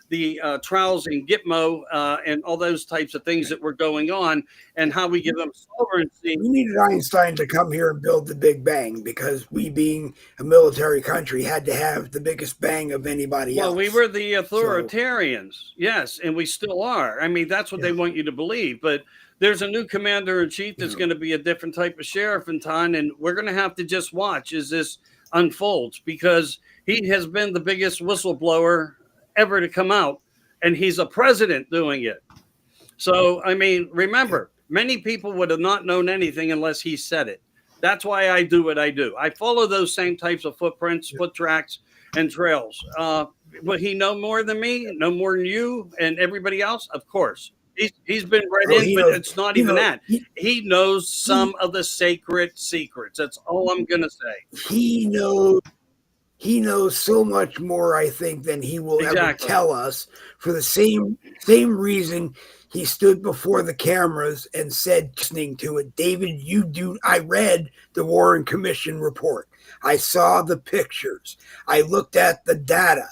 the trials in Gitmo and all those types of things that were going on, and how we give them sovereignty. We needed Einstein to come here and build the Big Bang, because we, being a military country, had to have the biggest bang of anybody else. Well, we were the authoritarians, yes, and we still are. I mean, that's what they want you to believe. But there's a new commander-in-chief that's going to be a different type of sheriff in town, and we're going to have to just watch as this unfolds, because he has been the biggest whistleblower ever to come out, and he's a president doing it. So, I mean, remember, many people would have not known anything unless he said it. That's why I do what I do. I follow those same types of footprints, foot tracks, and trails. Will he know more than me? Know more than you and everybody else? Of course. He's been read Well, in, but it's not even that. he, He knows he, some of the sacred secrets. That's all I'm going to say. he knows he knows so much more, I think, than he will ever Exactly. tell us, for the same reason he stood before the cameras and said, listening to it, David, I read the Warren Commission report. I saw the pictures. I looked at the data.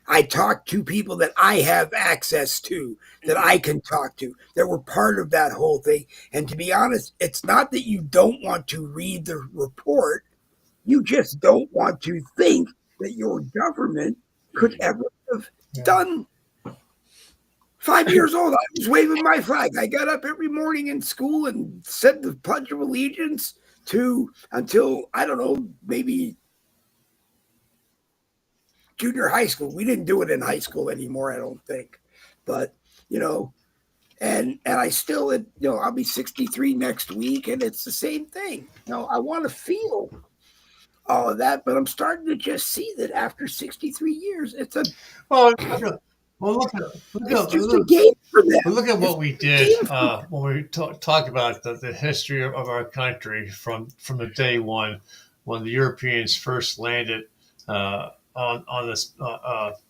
I talked to people that I have access to, that I can talk to, that were part of that whole thing. And to be honest, it's not that you don't want to read the report. You just don't want to think that your government could ever have done. 5 years old, I was waving my flag. I got up every morning in school and said the Pledge of Allegiance until, I don't know, maybe junior high school. We didn't do it in high school anymore, I don't think. But, and I still, I'll be 63 next week, and it's the same thing. I want to feel all of that, but I'm starting to just see that after 63 years, it's just a game for them. Well, look at what we did when we talk about the history of our country from the day one, when the Europeans first landed on this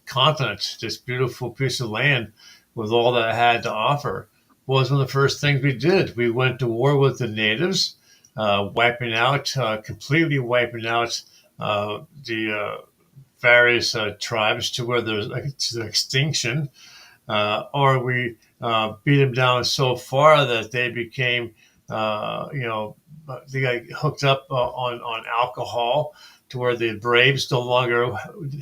continent, this beautiful piece of land with all that it had to offer. Was one of the first things we did. We went to war with the natives, completely wiping out the various tribes to where there's to extinction, or we beat them down so far that they became, they got hooked up on alcohol to where the braves no longer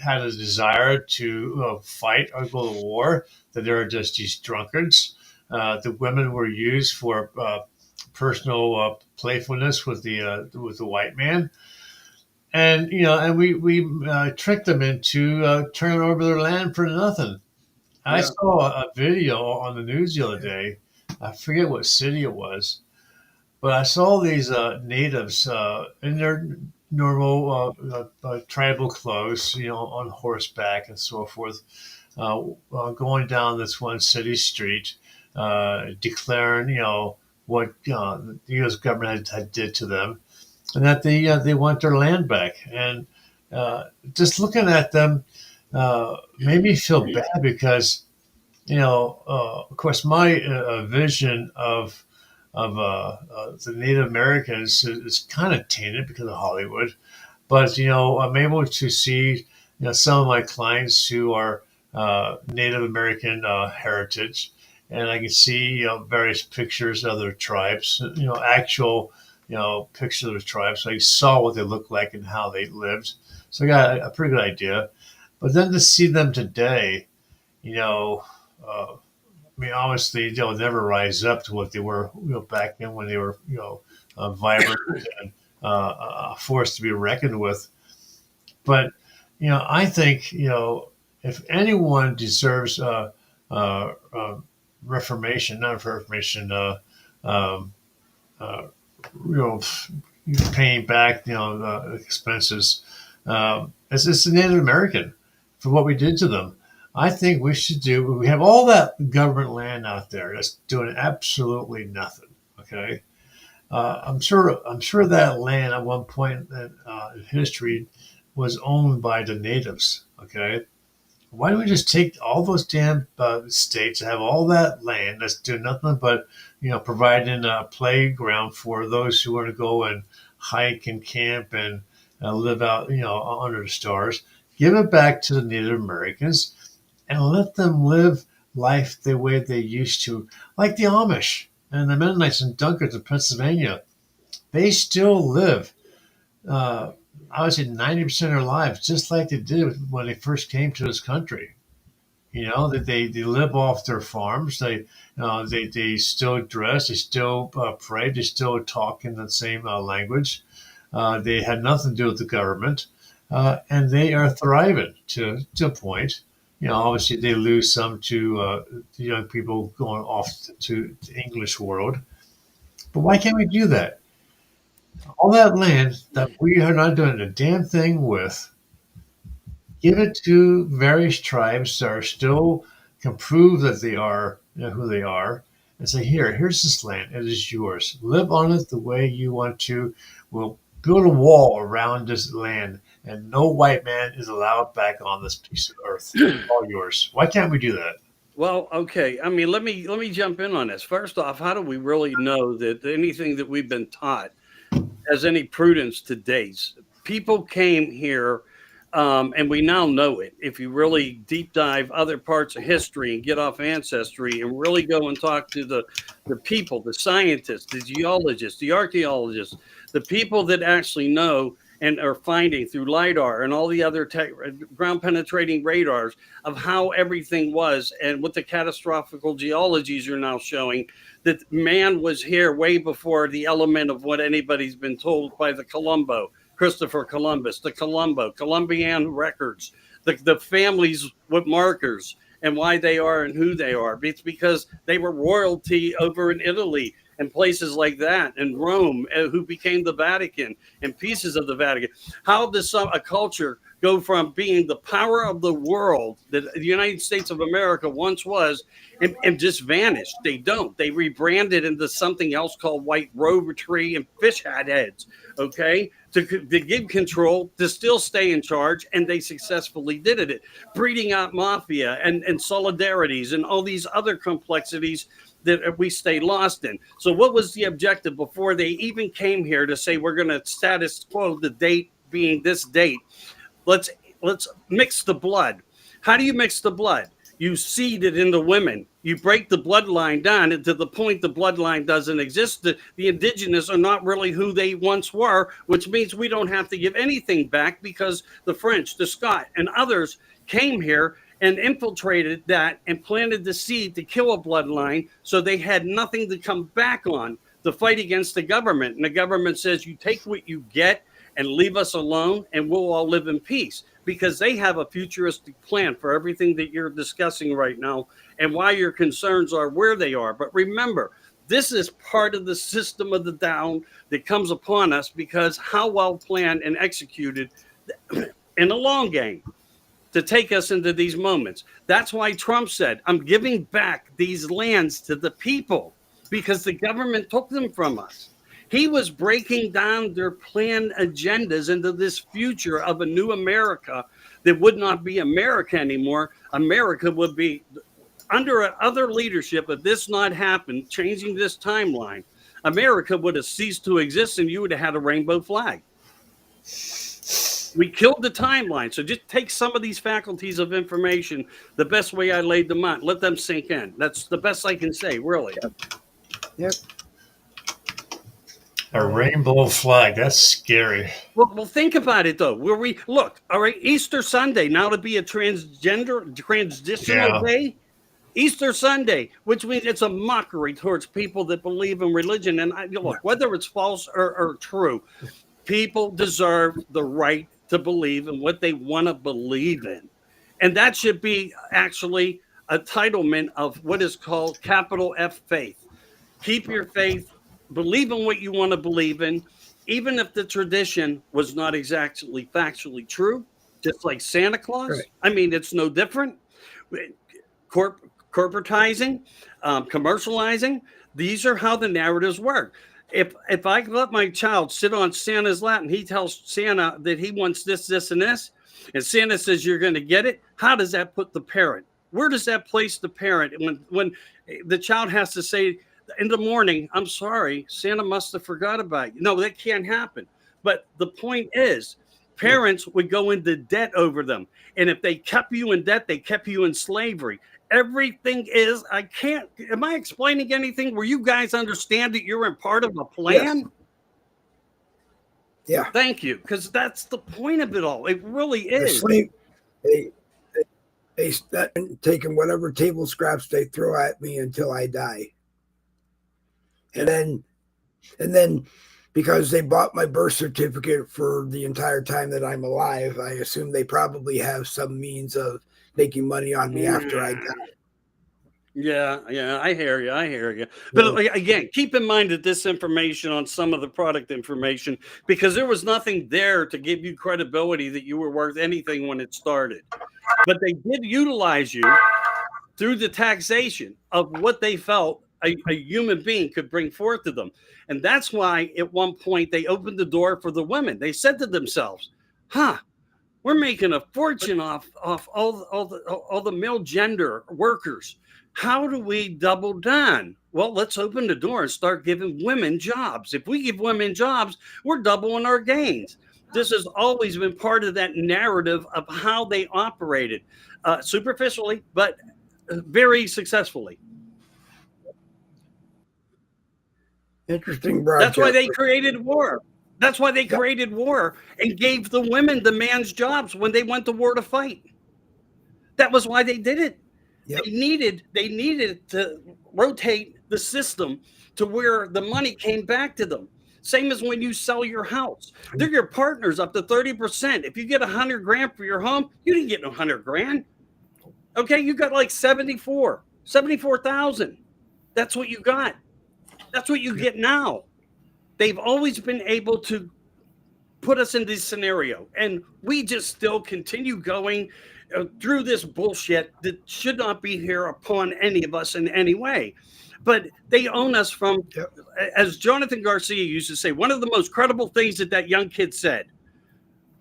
had a desire to fight or go to war, that they were just these drunkards. The women were used for personal playfulness with the white man, and we tricked them into turning over their land for nothing. I saw a video on the news the other day. I forget what city it was, but I saw these natives in their normal tribal clothes, on horseback and so forth, going down this one city street, declaring, what the U.S. government had did to them, and that they want their land back. And just looking at them made me feel bad because, of course, my vision of the Native Americans is kind of tainted because of Hollywood. But I'm able to see some of my clients who are Native American heritage, and I can see various pictures of their tribes, actual pictures of the tribes. So I saw what they looked like and how they lived. So I got a pretty good idea. But then to see them today, obviously they'll never rise up to what they were back then when they were vibrant and a force to be reckoned with. But I think if anyone deserves reformation, not reformation, um, paying back the expenses, it's the Native American for what we did to them. I think we have all that government land out there that's doing absolutely nothing. Okay. I'm sure that land at one point in history was owned by the natives. Okay. Why don't we just take all those damn states that have all that land that's doing nothing but, providing a playground for those who want to go and hike and camp and live out, under the stars, give it back to the Native Americans and let them live life the way they used to, like the Amish and the Mennonites and Dunkers of Pennsylvania. They still live, I would say 90% of their lives, just like they did when they first came to this country. That they live off their farms. They still dress. They still pray. They still talk in the same language. They had nothing to do with the government, and they are thriving to a point. obviously they lose some to young people going off to the English world. But why can't we do that? All that land that we are not doing a damn thing with, give it to various tribes that are still can prove that they are who they are, and say, here's this land. It is yours. Live on it the way you want to. We'll build a wall around this land, and no white man is allowed back on this piece of earth. It's all yours. Why can't we do that? Well, okay. I mean, let me jump in on this. First off, how do we really know that anything that we've been taught has any prudence to date? People came here, and we now know it. If you really deep dive other parts of history and get off ancestry and really go and talk to the people, the scientists, the geologists, the archaeologists, the people that actually know and are finding through LIDAR and all the other ground penetrating radars of how everything was, and what the catastrophic geologies are now showing, that man was here way before the element of what anybody's been told by the Christopher Columbus, the Columbian records, the families with markers and why they are and who they are. It's because they were royalty over in Italy and places like that, and Rome, who became the Vatican and pieces of the Vatican. How does a culture go from being the power of the world that the United States of America once was and just vanished? They don't. They rebranded into something else called white rovertree and fish hat heads, okay, to give control, to still stay in charge, and they successfully did it, breeding out mafia and solidarities and all these other complexities that we stay lost in. So what was the objective before they even came here to say we're going to status quo the date being this date? Let's mix the blood. How do you mix the blood? You seed it into women. You break the bloodline down, and to the point the bloodline doesn't exist. The indigenous are not really who they once were, which means we don't have to give anything back, because the French, the Scott, and others came here and infiltrated that and planted the seed to kill a bloodline, so they had nothing to come back on to fight against the government. And the government says, you take what you get and leave us alone, and we'll all live in peace, because they have a futuristic plan for everything that you're discussing right now and why your concerns are where they are. But remember, this is part of the system of the down that comes upon us, because how well planned and executed in the long game to take us into these moments. That's why Trump said, I'm giving back these lands to the people, because the government took them from us. He was breaking down their planned agendas into this future of a new America that would not be America anymore. America would be under other leadership. If this not happened, changing this timeline, America would have ceased to exist, and you would have had a rainbow flag. We killed the timeline. So just take some of these faculties of information, the best way I laid them out, let them sink in. That's the best I can say, really. Yep. A rainbow flag. That's scary. Well, think about it, though. Where we look, all right, Easter Sunday, now to be a transitional day. Easter Sunday, which means it's a mockery towards people that believe in religion. And look, whether it's false or true, people deserve the right to believe in what they want to believe in. And that should be actually a titlement of what is called capital F faith. Keep your faith, believe in what you want to believe in, even if the tradition was not exactly factually true, just like Santa Claus. Right. I mean, it's no different. Corporatizing, commercializing, these are how the narratives work. If I let my child sit on Santa's lap and he tells Santa that he wants this, this, and this, and Santa says you're going to get it, how does that put the parent? Where does that place the parent when the child has to say in the morning, I'm sorry, Santa must have forgot about you? No, that can't happen. But the point is, parents would go into debt over them. And if they kept you in debt, they kept you in slavery. Everything is, am I explaining anything where you guys understand that you're in part of a plan? Yes. Yeah. Thank you. Because that's the point of it all. It really is. They start taking whatever table scraps they throw at me until I die. And then because they bought my birth certificate for the entire time that I'm alive, I assume they probably have some means of making money on me after I got. Yeah, I hear you. But again, keep in mind that this information on some of the product information, because there was nothing there to give you credibility that you were worth anything when it started. But they did utilize you through the taxation of what they felt a human being could bring forth to them. And that's why at one point they opened the door for the women. They said to themselves, huh, we're making a fortune off all the male gender workers. How do we double down? Well, let's open the door and start giving women jobs. If we give women jobs, we're doubling our gains. This has always been part of that narrative of how they operated, superficially, but very successfully. Interesting broadcast. That's why they created war. That's why they created war and gave the women the man's jobs when they went to war to fight. That was why they did it. Yep. They needed to rotate the system to where the money came back to them. Same as when you sell your house. They're your partners up to 30%. If you get $100,000 for your home, you didn't get no $100,000. Okay, you got like 74,000. That's what you got. That's what you get now. They've always been able to put us in this scenario, and we just still continue going through this bullshit that should not be here upon any of us in any way. But they own us from, as Jonathan Garcia used to say, one of the most credible things that young kid said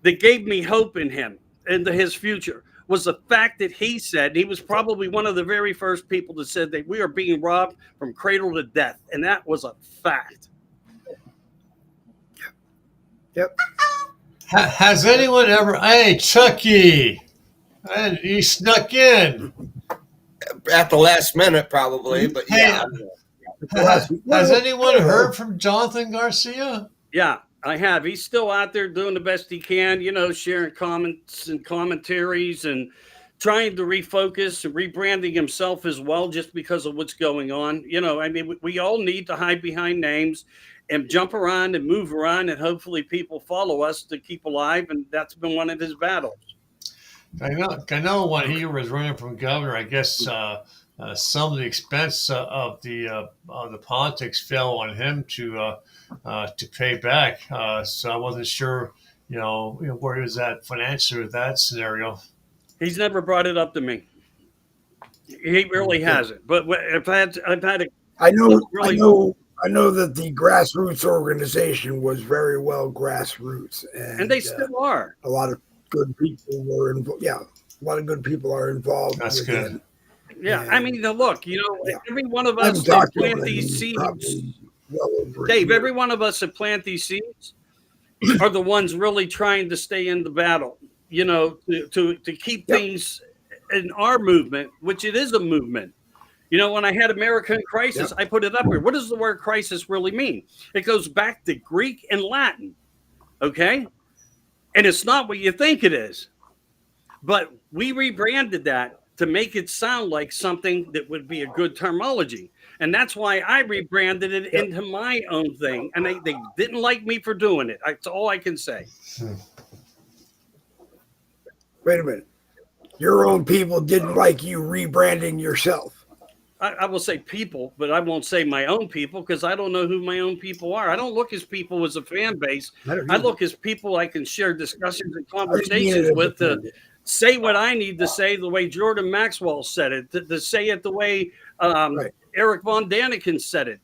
that gave me hope in him and his future was the fact that he said, he was probably one of the very first people that said that we are being robbed from cradle to death. And that was a fact. Yep. Has anyone ever, hey, Chucky, and he snuck in at the last minute, probably, but yeah. Has anyone heard from Jonathan Garcia? Yeah, I have. He's still out there doing the best he can, sharing comments and commentaries and trying to refocus and rebranding himself as well, just because of what's going on. We all need to hide behind names and jump around and move around, and hopefully people follow us to keep alive. And that's been one of his battles. I know when he was running for governor, I guess some of the expense of the politics fell on him to pay back. So I wasn't sure, where he was at financially with that scenario. He's never brought it up to me. He really hasn't. But I know that the grassroots organization was very well grassroots, and they still are. A lot of good people were involved. Yeah, a lot of good people are involved. That's good. Yeah, I mean, look, every one of us that plant these seeds, Dave, every one of us that plant these seeds are the ones really trying to stay in the battle, to keep things in our movement, which it is a movement. When I had American Crisis, I put it up here. What does the word crisis really mean? It goes back to Greek and Latin, okay? And it's not what you think it is. But we rebranded that to make it sound like something that would be a good terminology. And that's why I rebranded it into my own thing. And they didn't like me for doing it. That's all I can say. Wait a minute. Your own people didn't like you rebranding yourself. I will say people, but I won't say my own people, because I don't know who my own people are. I don't look as people as a fan base. I look as people I can share discussions and conversations with to say what I need to say the way Jordan Maxwell said it, to say it the way Eric Von Daniken said it.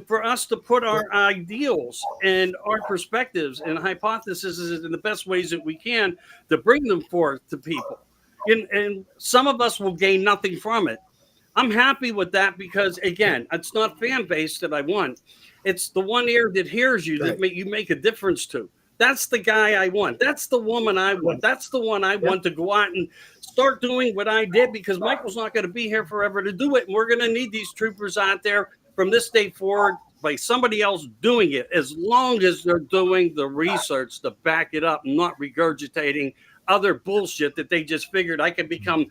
For us to put our ideals and our perspectives and hypotheses in the best ways that we can to bring them forth to people. And some of us will gain nothing from it. I'm happy with that because, again, it's not fan base that I want. It's the one ear that hears you that you make a difference to. That's the guy I want. That's the woman I want. That's the one I want to go out and start doing what I did, because Michael's not going to be here forever to do it. And we're going to need these troopers out there from this day forward by somebody else doing it, as long as they're doing the research to back it up, not regurgitating other bullshit that they just figured I could become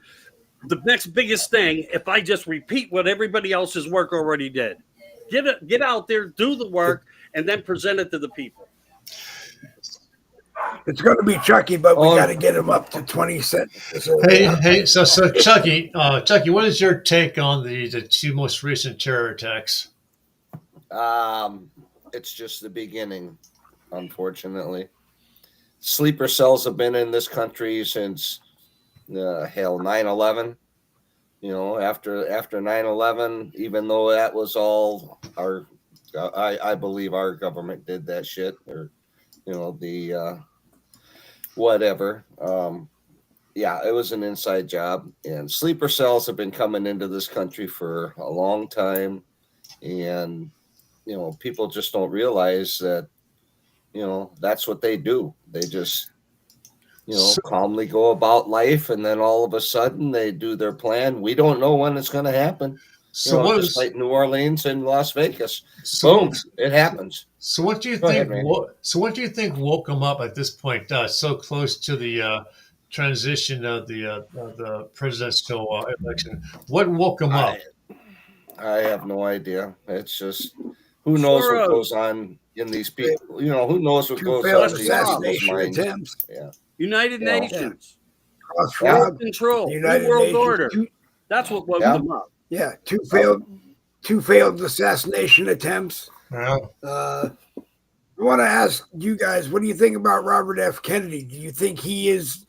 the next biggest thing if I just repeat what everybody else's work already did. Get out there, do the work, and then present it to the people. It's going to be Chucky, but we Oh. got to get him up to 20 cents. So, Hey, so Chucky, what is your take on the two most recent terror attacks? It's just the beginning, unfortunately. Sleeper cells have been in this country since 9/11. After 9/11, even though that was all I believe our government did that shit, or the whatever. Yeah, it was an inside job, and sleeper cells have been coming into this country for a long time, and people just don't realize that that's what they do. They just calmly go about life, and then all of a sudden they do their plan. We don't know when it's going to happen. Just like New Orleans and Las Vegas. Boom, it happens. So what do you Go think? ahead, Randy. What do you think woke them up at this point? So close to the transition of the presidential election. What woke them up? I have no idea. It's just who knows what goes on in these people. Who knows what goes on in these people's minds. Attempts. Yeah. United Nations. World control. United New World Nations. Order. That's what woke them up. Yeah, two failed assassination attempts. Yeah. I want to ask you guys, what do you think about Robert F. Kennedy? Do you think he's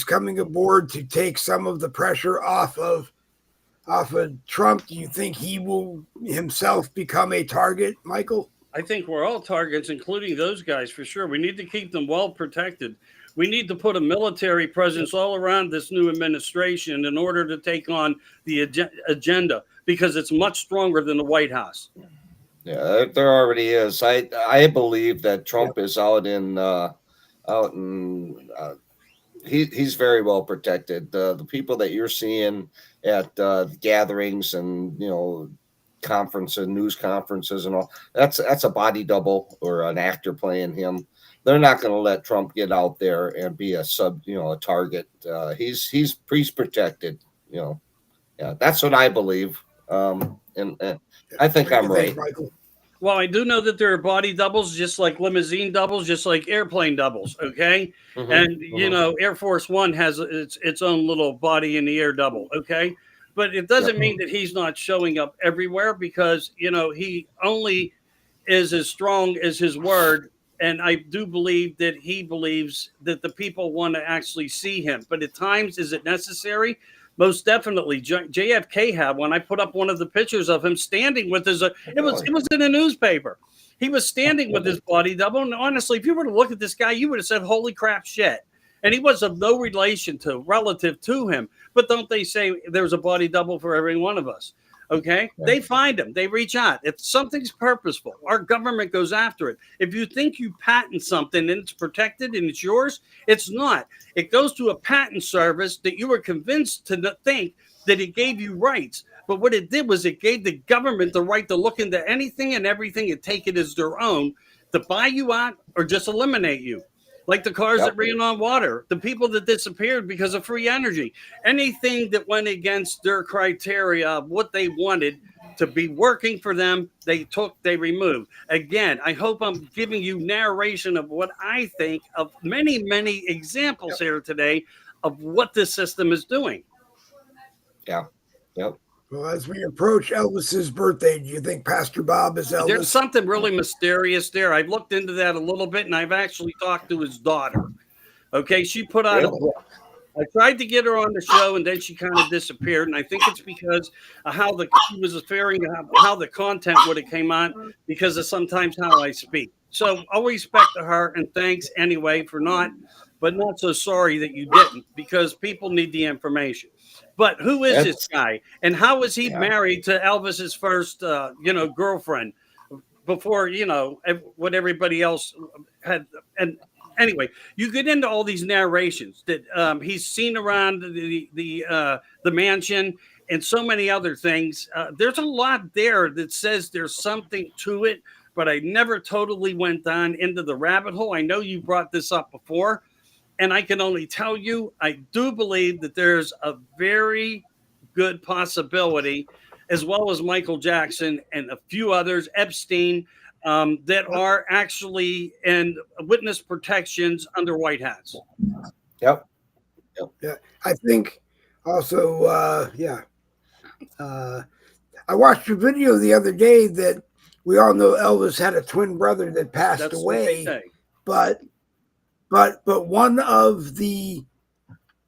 coming aboard to take some of the pressure off of Trump? Do you think he will himself become a target, Michael? I think we're all targets, including those guys, for sure. We need to keep them well protected. We need to put a military presence all around this new administration in order to take on the agenda, because it's much stronger than the White House. Yeah, there already is. I believe that Trump is out in he's very well protected. The people that you're seeing at gatherings and conferences, news conferences, and all that's a body double or an actor playing him. They're not going to let Trump get out there and be a target. He's protected. Yeah, that's what I believe. And I think I'm right. Michael? Well, I do know that there are body doubles, just like limousine doubles, just like airplane doubles. Okay. Mm-hmm. And, Air Force One has its own little body in the air double. Okay. But it doesn't mean that he's not showing up everywhere, because, he only is as strong as his word. And I do believe that he believes that the people want to actually see him. But at times, is it necessary? Most definitely. JFK had one. I put up one of the pictures of him standing with his, it was in a newspaper. He was standing with his body double. And honestly, if you were to look at this guy, you would have said, holy crap, shit. And he was of no relative to him. But don't they say there's a body double for every one of us? Okay. Yeah. They find him. They reach out. If something's purposeful, our government goes after it. If you think you patent something and it's protected and it's yours, it's not. It goes to a patent service that you were convinced to think that it gave you rights. But what it did was it gave the government the right to look into anything and everything and take it as their own, to buy you out or just eliminate you. Like the cars that ran on water, the people that disappeared because of free energy, anything that went against their criteria of what they wanted to be working for them, they removed. Again, I hope I'm giving you narration of what I think of many, many examples here today of what this system is doing. Yeah. Yep. Well, as we approach Elvis's birthday, do you think Pastor Bob is Elvis? There's something really mysterious there. I've looked into that a little bit, and I've actually talked to his daughter. Okay, she put out a book. I tried to get her on the show, and then she kind of disappeared. And I think it's because of how she was referring to how the content would have came on, because of sometimes how I speak. So I'll respect to her, and thanks anyway for not so sorry that you didn't, because people need the information. But who is this guy, and how was he married to Elvis's first, girlfriend before, what everybody else had? And anyway, you get into all these narrations that he's seen around the mansion and so many other things. There's a lot there that says there's something to it, but I never totally went down into the rabbit hole. I know you brought this up before. And I can only tell you, I do believe that there's a very good possibility, as well as Michael Jackson and a few others, Epstein, that are actually in witness protections under white hats. Yep. Yeah, I think also, I watched a video the other day that we all know Elvis had a twin brother that passed That's what they away, say. but one of the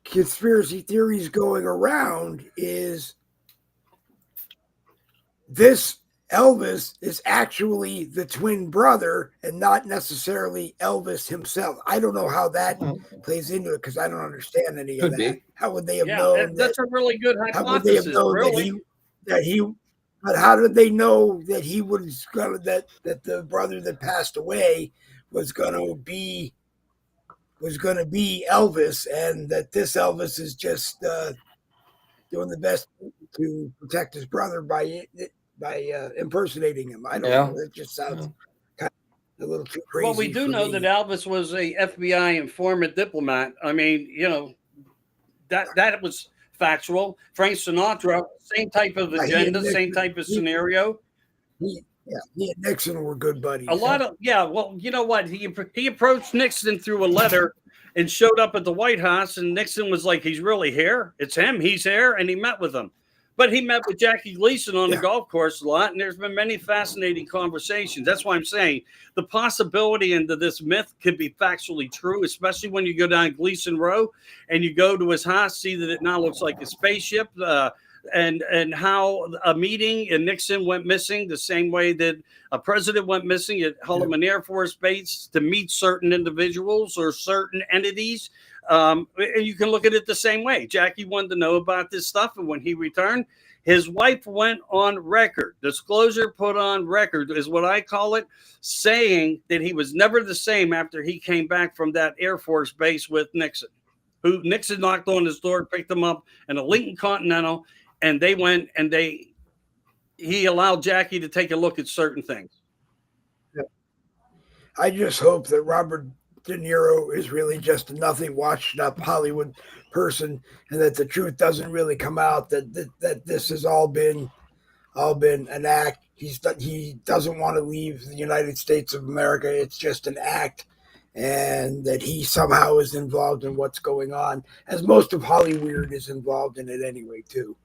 conspiracy theories going around is this Elvis is actually the twin brother and not necessarily Elvis himself. I don't know how that plays into it because I don't understand any of Could that. be. How would they have Yeah, known that's a really good how would they have hypothesis. known Really, that he but how did they know that he was gonna that the brother that passed away was gonna be Elvis, and that this Elvis is just doing the best to protect his brother by impersonating him? I don't know. It just sounds kind of a little too crazy. well, we do know that Elvis was a FBI informant diplomat. I mean, that was factual. Frank Sinatra, same type of agenda, same type of scenario. He and Nixon were good buddies. A lot of well, you know what? He approached Nixon through a letter and showed up at the White House, and Nixon was like, "He's really here. It's him. He's here," and he met with him. But he met with Jackie Gleason on the golf course a lot, and there's been many fascinating conversations. That's why I'm saying the possibility into this myth could be factually true, especially when you go down Gleason Row and you go to his house, see that it now looks like a spaceship, and how a meeting in Nixon went missing the same way that a president went missing at Holloman Air Force Base to meet certain individuals or certain entities. And you can look at it the same way. Jackie wanted to know about this stuff, and when he returned, his wife went on record, disclosure put on record is what I call it, saying that he was never the same after he came back from that Air Force base with Nixon. Who Nixon knocked on his door, picked him up in a Lincoln Continental, and they went and he allowed Jackie to take a look at certain things. I just hope that Robert De Niro is really just a nothing washed up Hollywood person, and that the truth doesn't really come out, that this has all been an act. He doesn't want to leave the United States of America. It's just an act, and that he somehow is involved in what's going on, as most of Hollywood is involved in it anyway too.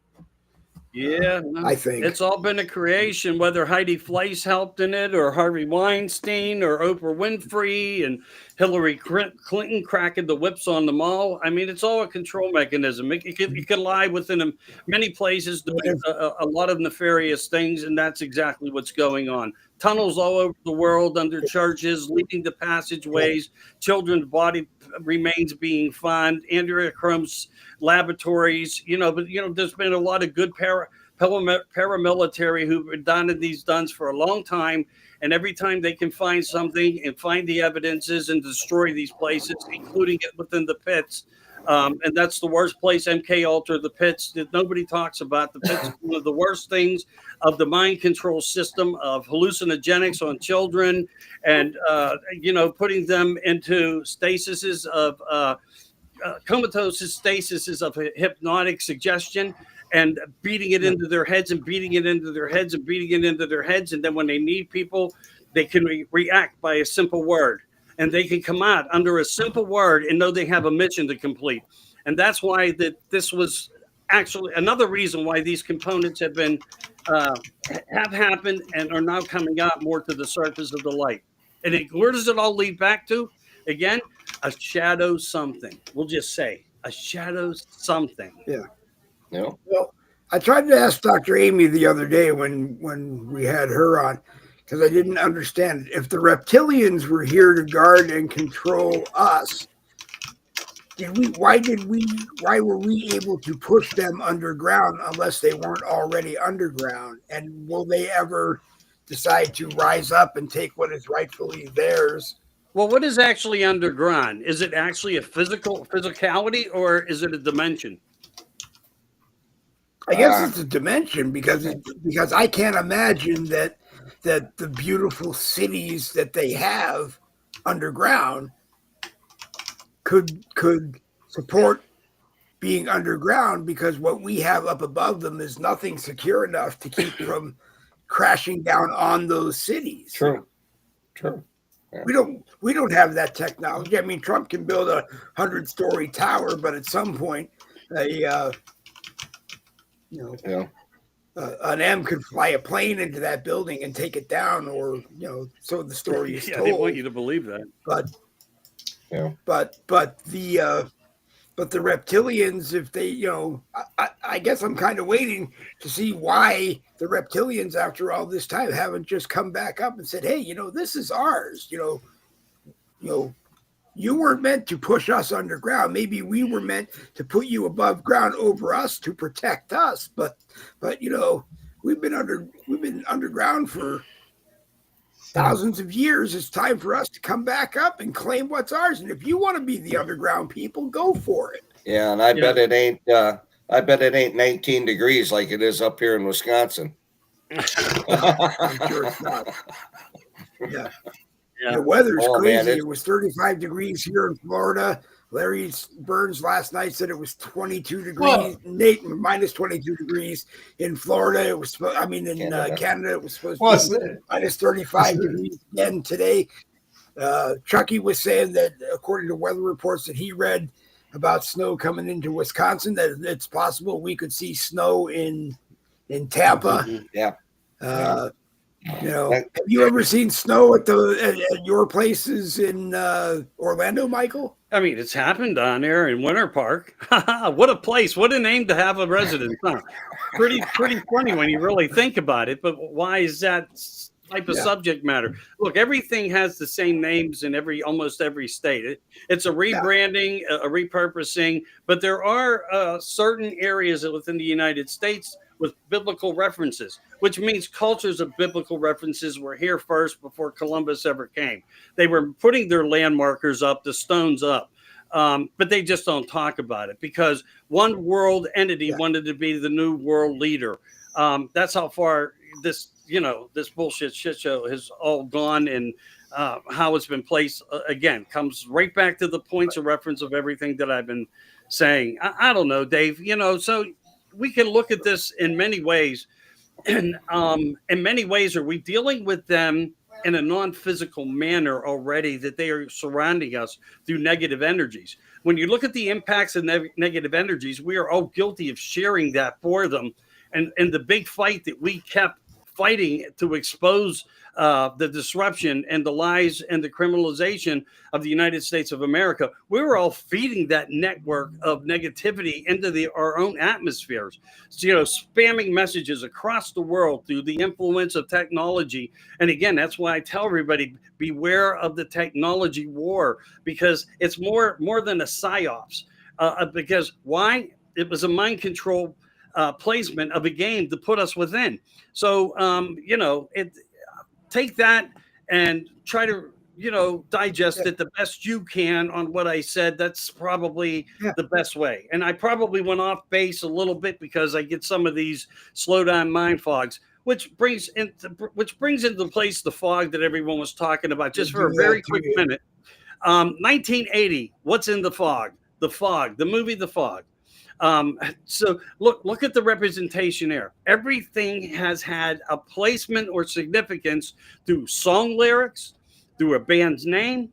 Yeah, I think it's all been a creation, whether Heidi Fleiss helped in it, or Harvey Weinstein, or Oprah Winfrey, and Hillary Clinton cracking the whips on them all. I mean, it's all a control mechanism. It could lie within many places, doing a lot of nefarious things, and that's exactly what's going on. Tunnels all over the world under churches, leading to passageways, children's body remains being found, adrenochrome laboratories, but there's been a lot of good paramilitary who've done these stunts for a long time, and every time they can find something and find the evidences and destroy these places, including it within the pits. And that's the worst place, MK Ultra, the pits that nobody talks about. The pits are one of the worst things of the mind control system of hallucinogenics on children, and putting them into stasises of comatose stasises of hypnotic suggestion, and beating it into their heads and beating it into their heads and beating it into their heads. And then when they need people, they can react by a simple word, and they can come out under a simple word and know they have a mission to complete. And that's why this was actually another reason why these components have happened and are now coming out more to the surface of the light. And where does it all lead back to? Again, a shadow something. We'll just say a shadow something. Yeah. No. Well, I tried to ask Dr. Amy the other day when we had her on, because I didn't understand if the reptilians were here to guard and control us. Why were we able to push them underground unless they weren't already underground? And will they ever decide to rise up and take what is rightfully theirs? Well, what is actually underground? Is it actually a physicality, or is it a dimension? I guess it's a dimension, because I can't imagine that the beautiful cities that they have underground could support being underground, because what we have up above them is nothing secure enough to keep from crashing down on those cities. True. Sure. We don't have that technology. I mean, Trump can build a 100-story tower, but at some point, a Yeah. an M could fly a plane into that building and take it down, or so the story is Yeah, told. they want you to believe that. But Yeah. but the reptilians, if they, I guess I'm kind of waiting to see why the reptilians, after all this time, haven't just come back up and said, "Hey, this is ours." You weren't meant to push us underground. Maybe we were meant to put you above ground over us to protect us. But we've been underground for thousands of years. It's time for us to come back up and claim what's ours. And if you want to be the underground people, go for it. Yeah, and I bet it ain't. I bet it ain't 19 degrees like it is up here in Wisconsin. I'm sure it's not. Yeah. Yeah. The weather's Oh, crazy. man, It was 35 degrees here in Florida. Larry Burns last night said it was 22 degrees. Whoa. Nate, minus 22 degrees in Florida. It was, Canada, it was supposed to be minus 35 degrees again today. Chucky was saying that, according to weather reports that he read about snow coming into Wisconsin, that it's possible we could see snow in Tampa. Yeah. Have you ever seen snow at your places in Orlando, Michael? I mean, it's happened down there in Winter Park. What a place! What a name to have a residence. Huh? Pretty funny when you really think about it. But why is that type of subject matter? Look, everything has the same names in almost every state. It's a rebranding, a repurposing. But there are certain areas within the United States with biblical references, which means cultures of biblical references were here first before Columbus ever came. They were putting their landmarkers up, the stones up, but they just don't talk about it because one world entity wanted to be the new world leader. That's how far this bullshit shit show has all gone, and how it's been placed again comes right back to the points of reference of everything that I've been saying. I don't know, Dave. So we can look at this in many ways, and in many ways, are we dealing with them in a non-physical manner already, that they are surrounding us through negative energies? When you look at the impacts of negative energies, we are all guilty of sharing that for them, and the big fight that we kept fighting to expose the disruption and the lies and the criminalization of the United States of America, we were all feeding that network of negativity into our own atmospheres. So, spamming messages across the world through the influence of technology. And again, that's why I tell everybody, beware of the technology war, because it's more than a psyops. Because why? It was a mind control placement of a game to put us within. So, take that and try to, digest it the best you can on what I said. That's probably the best way. And I probably went off base a little bit because I get some of these slow down mind fogs, which brings into place the fog that everyone was talking about. Just for a very quick minute. 1980, what's in the fog? The Fog, the movie The Fog. So look at the representation there. Everything has had a placement or significance through song lyrics, through a band's name,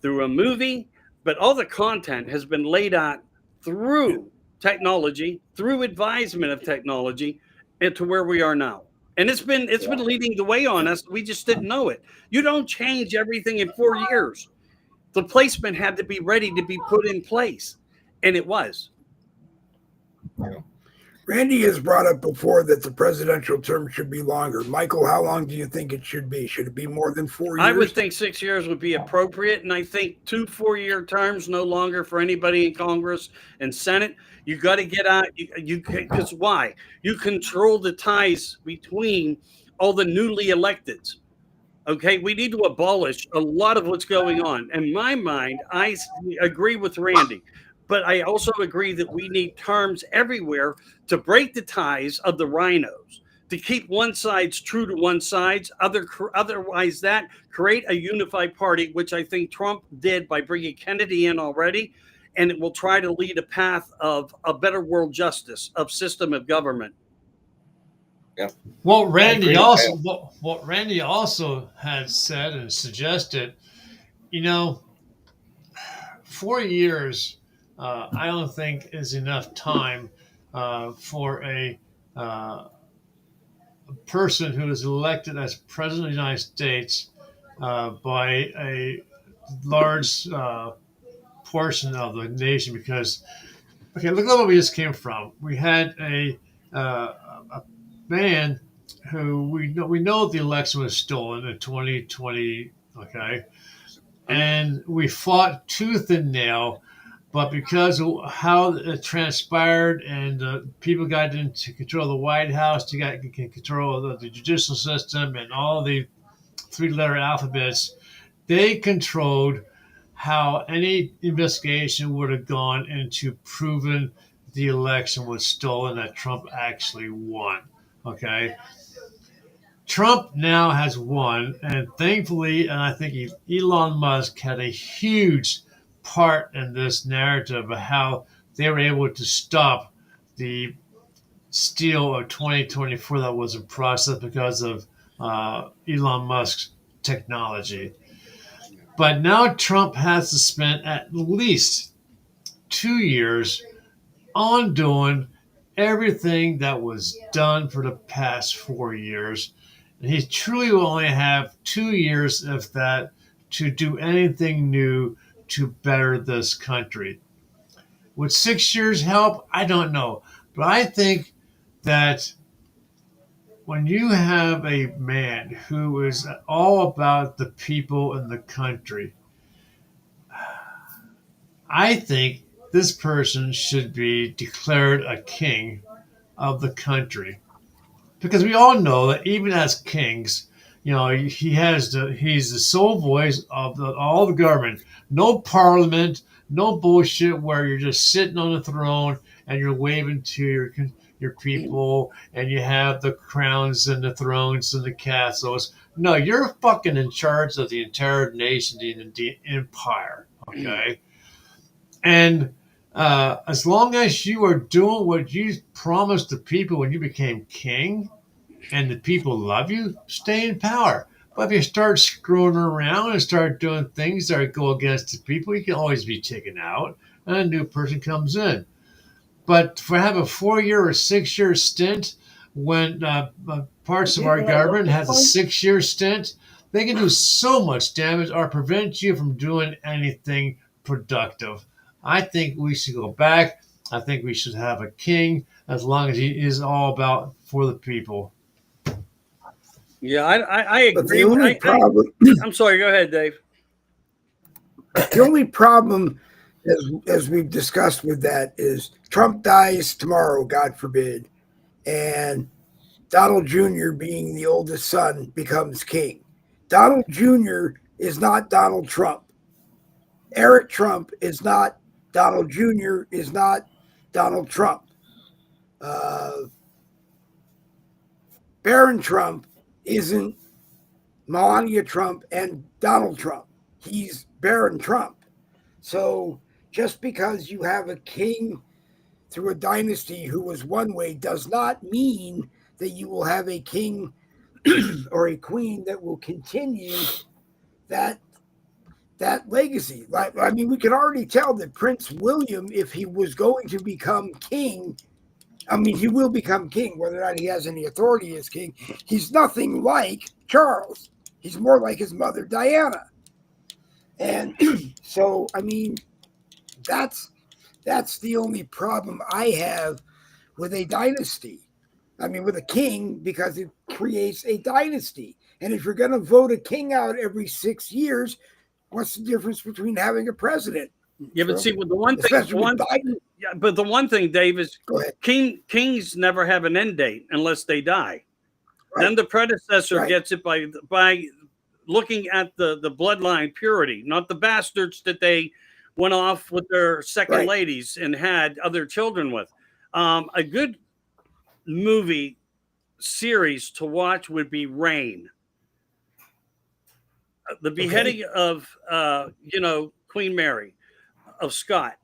through a movie, but all the content has been laid out through technology, through advisement of technology, and to where we are now. And it's been leading the way on us. We just didn't know it. You don't change everything in 4 years. The placement had to be ready to be put in place, and it was. Randy has brought up before that the presidential term should be longer. Michael, how long do you think it should be? Should it be more than 4 years? I would think 6 years would be appropriate, and I think 2 4-year terms no longer for anybody in Congress and Senate. You got to get out. Because why? You control the ties between all the newly electeds. Okay, we need to abolish a lot of what's going on. In my mind, I agree with Randy, but I also agree that we need terms everywhere to break the ties of the rhinos, to keep one side's true to one side's, otherwise that create a unified party, which I think Trump did by bringing Kennedy in already, and it will try to lead a path of a better world justice, of system of government. What Randy agree. also what Randy also had said and suggested, you know, 4 years, I don't think is enough time for a person who is elected as president of the United States by a large portion of the nation. Because, okay, look at where we just came from. We had a man who we know the election was stolen in 2020. Okay, and we fought tooth and nail, but because of how it transpired and people got into control of the White House, you got control of the judicial system and all the three-letter alphabets, they controlled how any investigation would have gone into proving the election was stolen, that Trump actually won. Okay. Trump now has won, and thankfully, and I think Elon Musk had a huge part in this narrative of how they were able to stop the steal of 2024 that was in process because of Elon Musk's technology. But now Trump has to spend at least 2 years on doing everything that was done for the past 4 years. And he truly will only have 2 years of that to do anything new to better this country. Would 6 years help? I don't know. But I think that when you have a man who is all about the people in the country, I think this person should be declared a king of the country. Because we all know that even as kings, he's the sole voice of all the government. No parliament, no bullshit where you're just sitting on the throne and you're waving to your people and you have the crowns and the thrones and the castles. No, you're fucking in charge of the entire nation, the empire. Okay, and as long as you are doing what you promised the people when you became king, and the people love you, stay in power. But if you start screwing around and start doing things that go against the people, you can always be taken out, and a new person comes in. But for have a 4 year or 6 year stint, when parts of our government has a 6 year stint, they can do so much damage or prevent you from doing anything productive. I think we should go back. I think we should have a king as long as he is all about for the people. Yeah, I But agree. the only problem, I'm sorry. Go ahead, Dave. the only problem, as we've discussed with that, is Trump dies tomorrow, God forbid, and Donald Jr., being the oldest son, becomes king. Donald Jr. is not Donald Trump. Eric Trump is not Donald Jr., is not Donald Trump. Uh, Barron Trump isn't Melania Trump and Donald Trump. He's Barron Trump. So just because you have a king through a dynasty who was one way does not mean that you will have a king or a queen that will continue that legacy. Like, I mean, we can already tell that Prince William, if he was going to become king, I mean, he will become king, whether or not he has any authority as king. He's nothing like Charles. He's more like his mother, Diana. And so, I mean, that's the only problem I have with a dynasty. I mean, with a king, because it creates a dynasty. And if you're going to vote a king out every 6 years, what's the difference between having a president? Yeah, but see, well, the one thing, Especially with Biden. yeah, but the one thing, Dave, is Go ahead. kings never have an end date unless they die. Right. Then the predecessor Right. gets it by looking at the bloodline purity, not the bastards that they went off with their second Right. ladies and had other children with. A good movie series to watch would be Reign. The beheading of Queen Mary of Scott.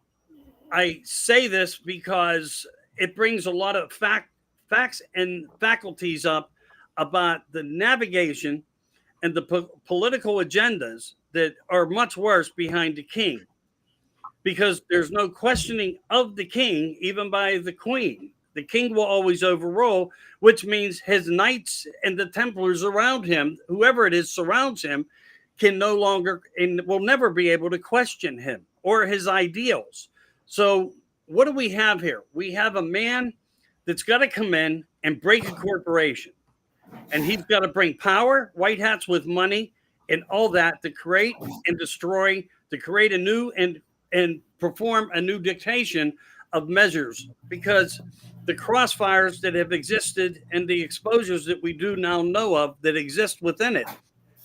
I say this because it brings a lot of facts and faculties up about the navigation and the political agendas that are much worse behind the king, because there's no questioning of the king, even by the queen. The king will always overrule, which means his knights and the Templars around him, whoever it is surrounds him, can no longer and will never be able to question him or his ideals. So, what do we have here? We have a man that's got to come in and break a corporation, and he's got to bring power, white hats with money, and all that to create and destroy, to create a new and perform a new dictation of measures, because the crossfires that have existed and the exposures that we do now know of that exist within it.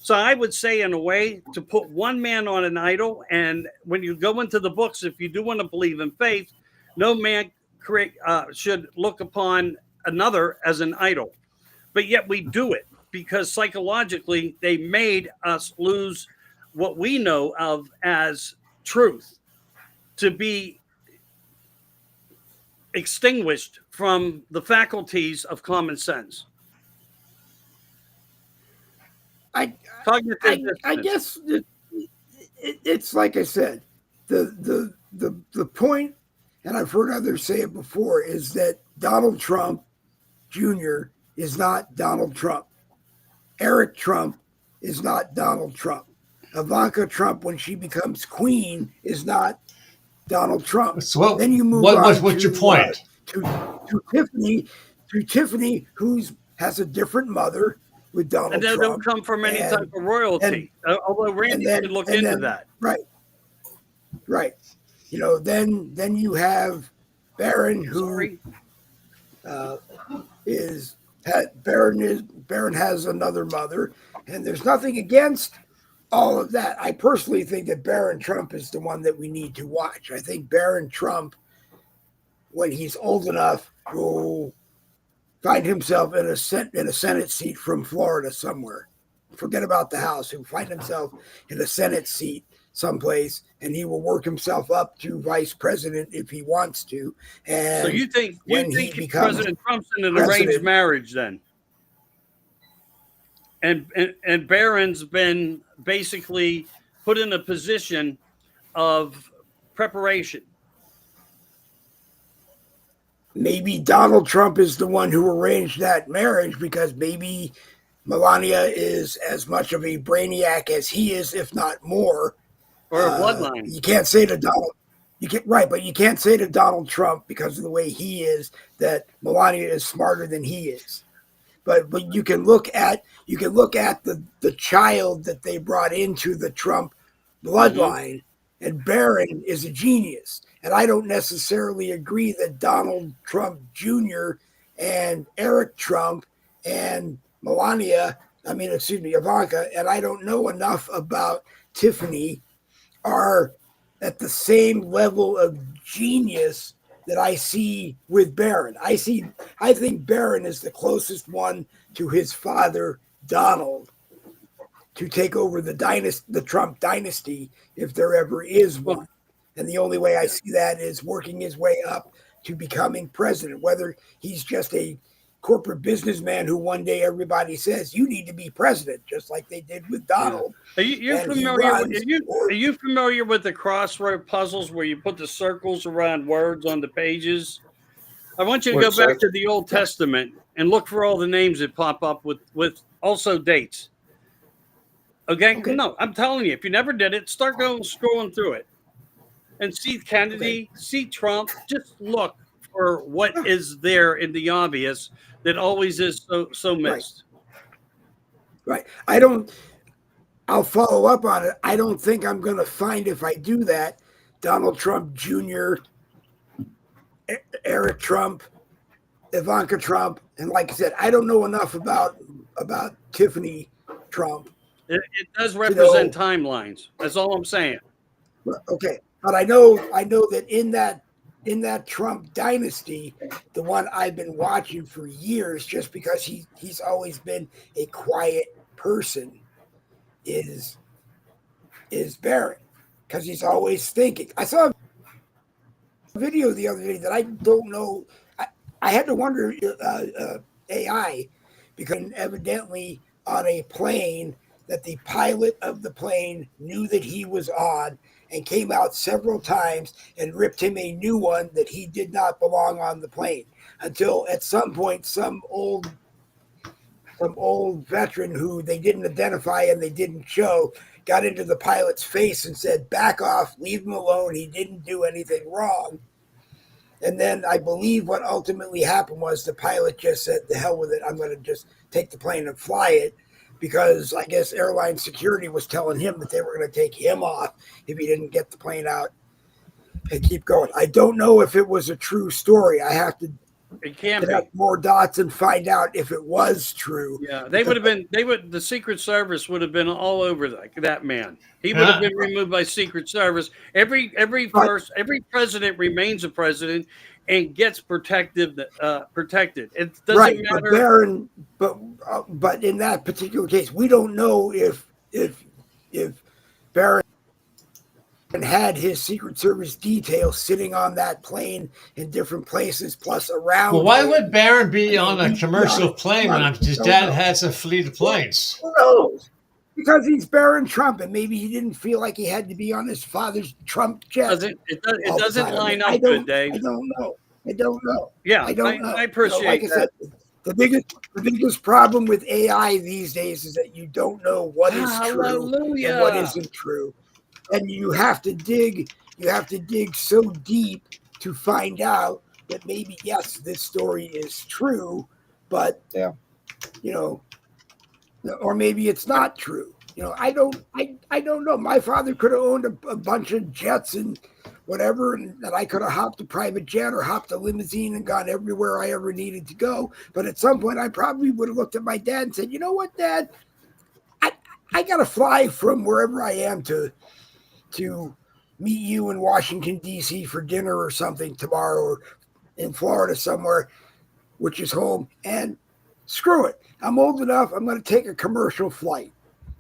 So I would say, in a way, to put one man on an idol, and when you go into the books, if you do want to believe in faith, no man should look upon another as an idol. But yet we do it because psychologically they made us lose what we know of as truth, to be extinguished from the faculties of common sense. I Cognitive I dissonance. guess it's like I said, the point, and I've heard others say it before, is that Donald Trump Jr. is not Donald Trump. Eric Trump is not Donald Trump. Ivanka Trump, when she becomes queen, is not Donald Trump. So then you move on what's to, your point? To Tiffany, who has a different mother with Donald And they Trump. don't come from any type of royalty. Although Randy should look into that. Right. You know, then you have Barron, who Barron has another mother, and there's nothing against all of that. I personally think that Barron Trump is the one that we need to watch. I think Barron Trump, when he's old enough, will find himself in a Senate seat from Florida somewhere. Forget about the House. He'll find himself in a Senate seat someplace, and he will work himself up to vice president if he wants to. And so you think President Trump's in an arranged marriage then? And Barron's been basically put in a position of preparation. Maybe Donald Trump is the one who arranged that marriage, because maybe Melania is as much of a brainiac as he is, if not more. Or a bloodline. You can't say to Donald, but you can't say to Donald Trump, because of the way he is, that Melania is smarter than he is. But you can look at the child that they brought into the Trump bloodline, and Barron is a genius. And I don't necessarily agree that Donald Trump Jr. and Eric Trump and Ivanka, and I don't know enough about Tiffany, are at the same level of genius that I see with Barron. I think Barron is the closest one to his father, Donald, to take over the Trump dynasty, if there ever is one. And the only way I see that is working his way up to becoming president, whether he's just a corporate businessman who one day everybody says, you need to be president, just like they did with Donald. Are you familiar with the crossword puzzles where you put the circles around words on the bages? I want you to go back to the Old Testament and look for all the names that pop up with also dates. Okay? No, I'm telling you, if you never did it, start scrolling through it and see Kennedy, see Trump. Just look for what is there in the obvious that always is so missed. Right. I'll follow up on it. I don't think I'm going to find, if I do that, Donald Trump Jr., Eric Trump, Ivanka Trump, and like I said, I don't know enough about Tiffany Trump. It does represent timelines. That's all I'm saying. Okay, but I know that in that Trump dynasty, the one I've been watching for years, just because he's always been a quiet person, is Barron, because he's always thinking. I saw a video the other day that I don't know. I had to wonder AI because evidently on a plane that the pilot of the plane knew that he was on and came out several times and ripped him a new one that he did not belong on the plane until at some point some old veteran who they didn't identify and they didn't show got into the pilot's face and said, "Back off, leave him alone. He didn't do anything wrong." And then I believe what ultimately happened was the pilot just said, "The hell with it. I'm going to just take the plane and fly it," because I guess airline security was telling him that they were going to take him off if he didn't get the plane out and keep going. I don't know if it was a true story. I have to It can be. connect more dots and find out if it was true. Yeah, they would have been. The Secret Service would have been all over that man. He would have been removed by Secret Service. Every president remains a president and gets protected. It doesn't matter. But Barron, but in that particular case, we don't know if Barron had his Secret Service detail sitting on that plane in different places, plus around. Well, why would Barron be on a commercial plane when his dad has a fleet of planes? Who knows? Because he's Barron Trump, and maybe he didn't feel like he had to be on his father's Trump jet. It doesn't line up good, Dave. I don't know. Yeah, I don't know. I appreciate like that. I said, the biggest problem with AI these days is that you don't know what is true and what isn't true. And you have to dig so deep to find out that maybe, yes, this story is true, but or maybe it's not true. I don't know. My father could have owned a bunch of jets and whatever, and I could have hopped a private jet or hopped a limousine and gone everywhere I ever needed to go. But at some point, I probably would have looked at my dad and said, "You know what, Dad? I got to fly from wherever I am to meet you in Washington, D.C. for dinner or something tomorrow, or in Florida somewhere, which is home. And screw it. I'm old enough. I'm going to take a commercial flight.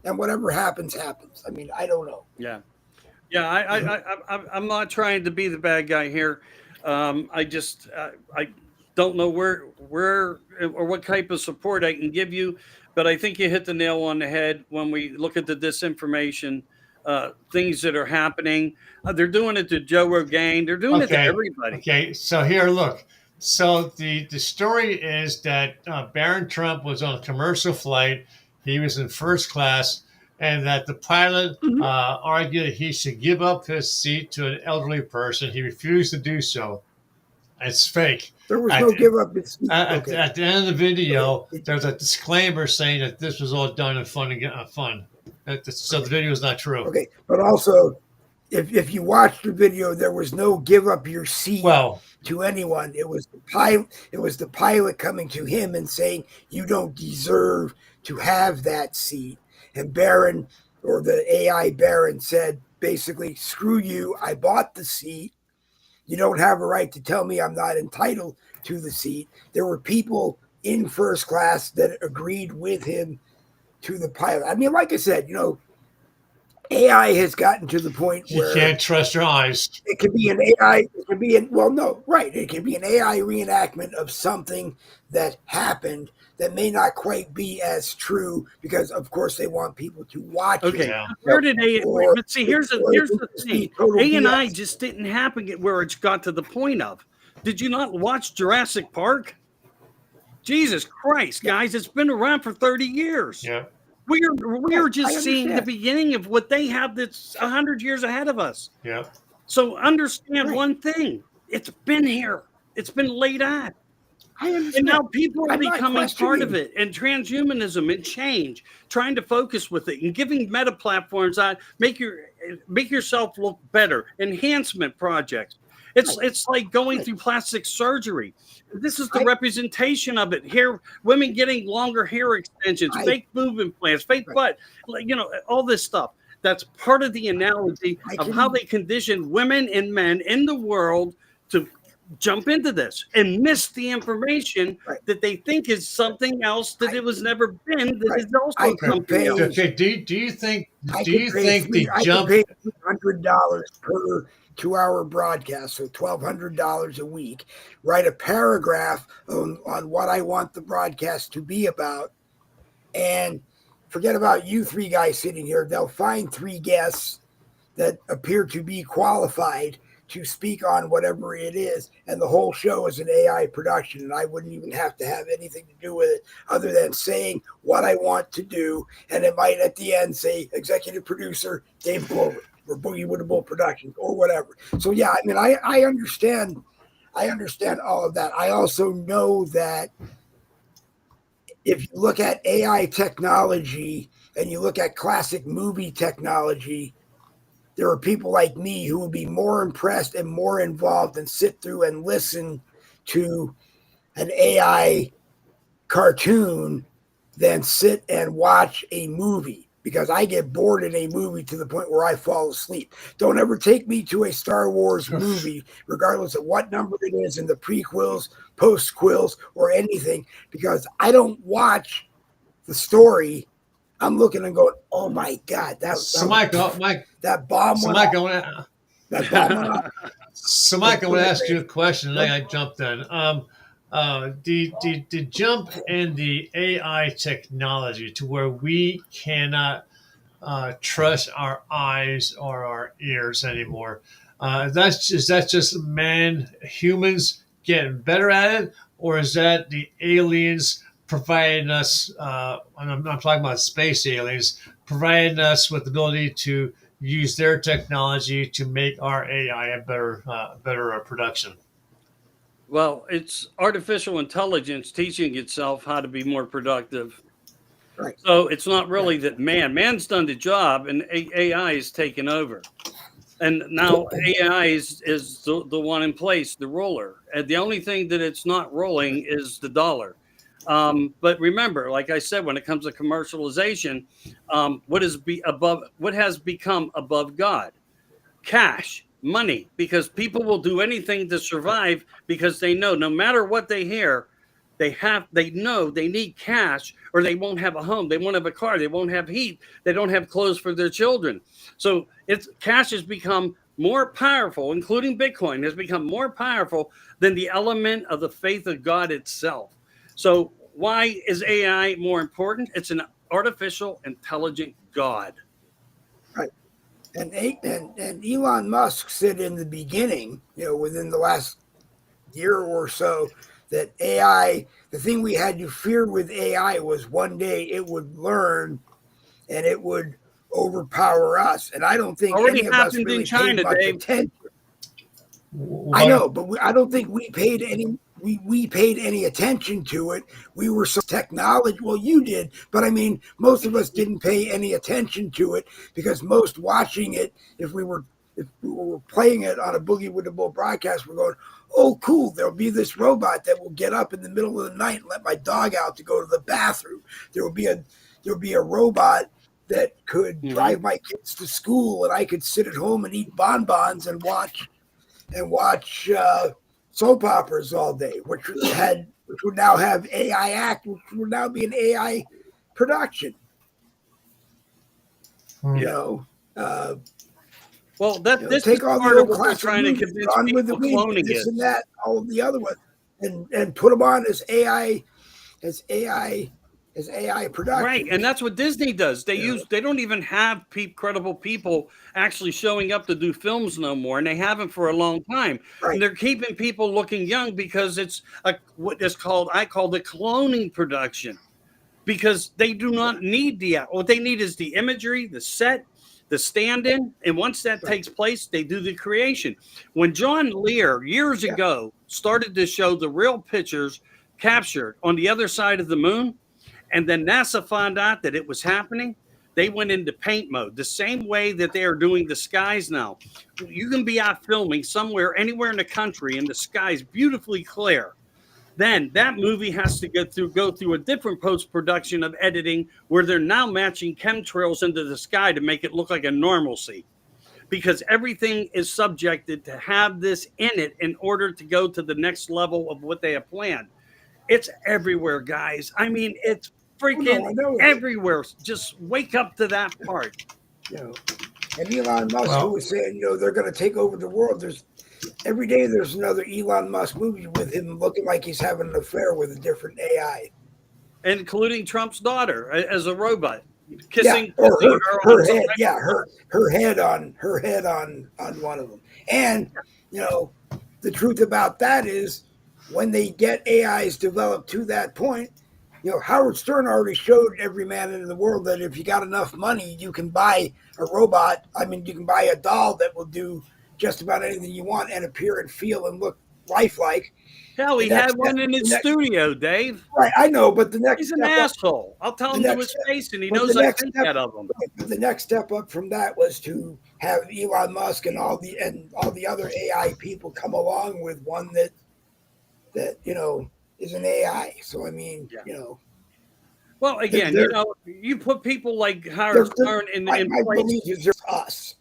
And whatever happens, happens." I mean, I don't know. Yeah. I'm not trying to be the bad guy here. I don't know where or what type of support I can give you, but I think you hit the nail on the head when we look at the disinformation. Things that are happening. They're doing it to Joe Rogan. They're doing it to everybody. Okay, so here, look. So the story is that Barron Trump was on a commercial flight. He was in first class, and that the pilot argued he should give up his seat to an elderly person. He refused to do so. It's fake. There was no give up. At the end of the video, there's a disclaimer saying that this was all done in fun. So the video is not true. Okay, but also, if you watch the video, there was no give up your seat to anyone. It was the pilot. It was the pilot coming to him and saying, "You don't deserve to have that seat." And Barron, or the AI Barron, said basically, "Screw you. I bought the seat. You don't have a right to tell me I'm not entitled to the seat." There were people in first class that agreed with him to the pilot. I mean, like I said, AI has gotten to the point where you can't trust your eyes. It could be an AI. It could be It could be an AI reenactment of something that happened that may not quite be as true because, of course, they want people to watch it. Okay, where did AI? But see, here's the thing. AI just didn't happen where it's got to the point of. Did you not watch Jurassic Park? Jesus Christ, guys! It's been around for 30 years. Yeah. We are just seeing the beginning of what they have that's 100 years ahead of us. Yeah. So understand one thing. It's been here. It's been laid out. I understand. And now people are becoming part of it. And transhumanism and change, trying to focus with it and giving meta platforms on make yourself look better. Enhancement projects. It's like going through plastic surgery. This is the representation of it. Here, women getting longer hair extensions, fake boob implants, fake butt, all this stuff. That's part of the analogy of how they condition women and men in the world to jump into this and miss the information that they think is something else that it was never been. That is also something else. Okay. Do you think? I could pay $100 per 2-hour broadcast, so $1,200 a week, write a paragraph on what I want the broadcast to be about, and forget about you three guys sitting here. They'll find 3 guests that appear to be qualified to speak on whatever it is, and the whole show is an AI production, and I wouldn't even have to have anything to do with it other than saying what I want to do, and it might at the end say executive producer Dave Glover or Boogie with the Bull Productions or whatever. So yeah, I mean, I understand all of that. I also know that if you look at AI technology and you look at classic movie technology, there are people like me who would be more impressed and more involved and sit through and listen to an AI cartoon than sit and watch a movie, because I get bored in a movie to the point where I fall asleep. Don't ever take me to a Star Wars movie, regardless of what number it is in the prequels, postquels, or anything, because I don't watch the story. I'm looking and going, "Oh my God, that Mike, that bomb so went Mike, off. That bomb went off." So, Mike, I want to ask you a question, and then I jumped in. The jump in the AI technology to where we cannot trust our eyes or our ears anymore. Is that just humans getting better at it, or is that the aliens providing us? And I'm talking about space aliens providing us with the ability to use their technology to make our AI a better production. Well, it's artificial intelligence teaching itself how to be more productive. Right. So it's not really that man's done the job and AI is taken over. And now AI is the one in place, the ruler. And the only thing that it's not rolling is the dollar. But remember, like I said, when it comes to commercialization, what has become above God? Cash, money, because people will do anything to survive, because they know no matter what they hear, they know they need cash, or they won't have a home, they won't have a car, they won't have heat, they don't have clothes for their children. So it's cash has become more powerful, including Bitcoin has become more powerful than the element of the faith of God itself. So why is AI more important? It's an artificial intelligent God. Right. And Elon Musk said in the beginning, within the last year or so, that AI, the thing we had to fear with AI was one day it would learn and it would overpower us. And I don't think Already any of us happened in really China, paid much Dave. attention. I know, but I don't think we paid any attention to it. We were so technology. Well, you did, but I mean, most of us didn't pay any attention to it, because most watching it, if we were playing it on a Boogie with the Bull broadcast, we're going, "Oh, cool! There'll be this robot that will get up in the middle of the night and let my dog out to go to the bathroom. There will be a robot that could drive my kids to school, and I could sit at home and eat bonbons and watch soap operas all day," which would now have AI act, which would now be an AI production. Well, this take is all the part of old what they're classic trying to movies, convince Gone with the people Wind, cloning this is. and that, all of the other ones, and put them on as AI production. Right, and that's what Disney does. They don't even have credible people actually showing up to do films no more, and they haven't for a long time. Right. And they're keeping people looking young because it's what is called, I call the cloning production, because they do not need what they need is the imagery, the set, the stand-in, and once that takes place, they do the creation. When John Lear years ago started to show the real pictures captured on the other side of the moon, and then NASA found out that it was happening, they went into paint mode, the same way that they are doing the skies now. You can be out filming somewhere, anywhere in the country, and the sky's beautifully clear. Then that movie has to go through a different post-production of editing, where they're now matching chemtrails into the sky to make it look like a normalcy, because everything is subjected to have this in it in order to go to the next level of what they have planned. It's everywhere, guys. I mean, it's freaking everywhere. Just wake up to that part. And Elon Musk, who Well, was saying, they're going to take over the world. Every day there's another Elon Musk movie with him looking like he's having an affair with a different AI. including Trump's daughter as a robot, Yeah, kissing or her on her some head. type Yeah, of- her head on one of them. And the truth about that is, when they get AIs developed to that point, Howard Stern already showed every man in the world that if you got enough money, you can buy a robot. I mean, you can buy a doll that will do just about anything you want and appear and feel and look lifelike. Hell, he had one in his studio, Dave. Right, I know, but the next He's an asshole. I'll tell him to his face, and he knows I think that of him. The next step up from that was to have Elon Musk and all the other AI people come along with one that is an AI. So I mean, Well, again, you put people like Howard Stern in my place. belief is just us.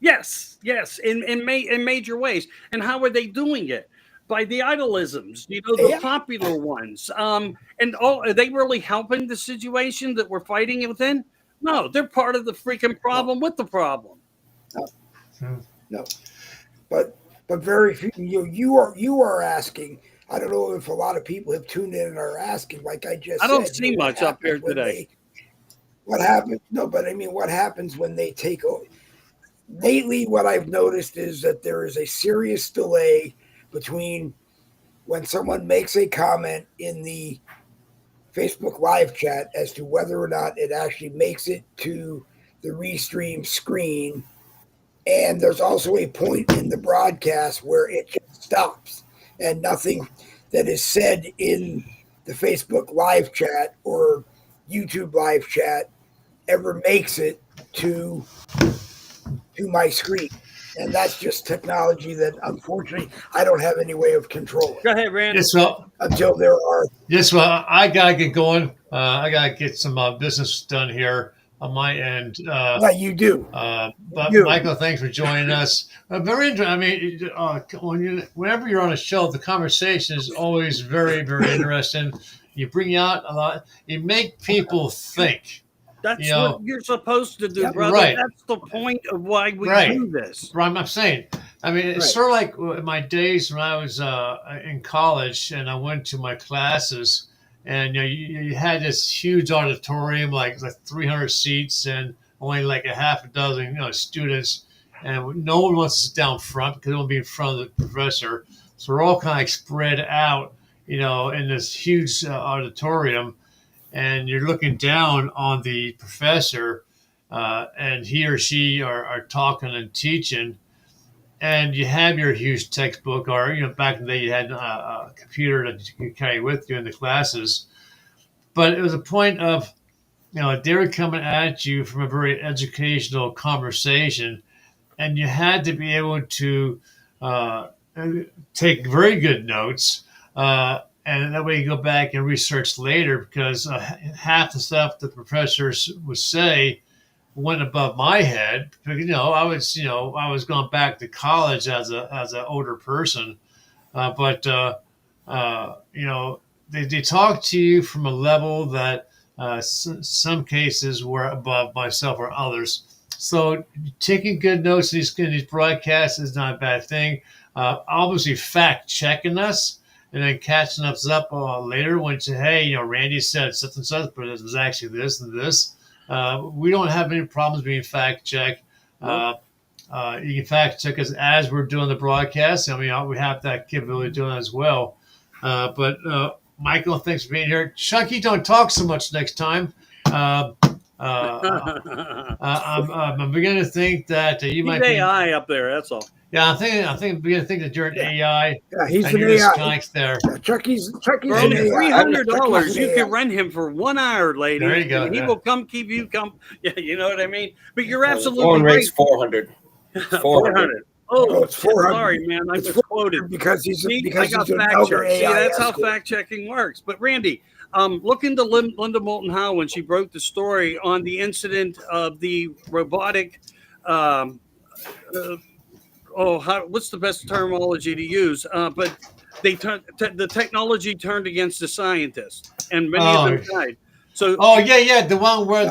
Yes, in major ways. And how are they doing it? By the idolisms, the popular ones. And are they really helping the situation that we're fighting within? No, they're part of the freaking problem with the problem. No. But very few. You are asking. I don't know if a lot of people have tuned in and are asking. Like I just said, I don't see much up here today. What happens? No, but I mean, what happens when they take over? Lately, what I've noticed is that there is a serious delay between when someone makes a comment in the Facebook live chat as to whether or not it actually makes it to the restream screen. And there's also a point in the broadcast where it just stops and nothing that is said in the Facebook live chat or YouTube live chat ever makes it to my screen. And that's just technology that, unfortunately, I don't have any way of controlling. Go ahead, Rand. Yes, well, until there are. Yes, well, I gotta get going. I gotta get some business done here on my end. Yeah, you do. But Michael, thanks for joining us. Very interesting. I mean, whenever you're on a show, the conversation is always very, very interesting. You bring out a lot. You make people think. That's what you're supposed to do, brother. Right. That's the point of why we do this. Right. I'm saying. I mean, it's sort of like in my days when I was in college and I went to my classes, and you had this huge auditorium, like 300 seats, and only like a half a dozen students, and no one wants to sit down front because they want to be in front of the professor. So we're all kind of spread out, in this huge auditorium. And you're looking down on the professor, and he or she are talking and teaching, and you have your huge textbook, or back in the day you had a computer that you could carry with you in the classes. But it was a point of, they were coming at you from a very educational conversation, and you had to be able to take very good notes. And that way you go back and research later, because half the stuff that the professors would say went above my head. Because, I was going back to college as an older person, but they talk to you from a level that some cases were above myself or others. So taking good notes in these broadcasts is not a bad thing. Obviously, fact checking us. And then catching us up later when you say, hey, Randy said such and such, but it was actually this and this. We don't have any problems being fact checked. Nope. You can fact check us as we're doing the broadcast. I mean, we have that capability of doing it as well. But Michael, thanks for being here. Chucky, don't talk so much next time. I'm beginning to think that you might be AI up there. That's all. Yeah, I'm beginning to think that you're an AI. Yeah, he's an AI. There. Chucky's for an AI. $300, you can rent him for 1 hour, lady. There you go. And he will come keep you come. Yeah, you know what I mean. But you're Phone absolutely right. rate's 400. 400. Oh, it's 400. Sorry, man. I was quoted because he's I because got he's an fact elder check. See, AI. that's how fact checking works. But Randy, look into Linda Moulton Howe when she broke the story on the incident of the robotic. What's the best terminology to use? But they the technology turned against the scientists, and many of them died. So, the one where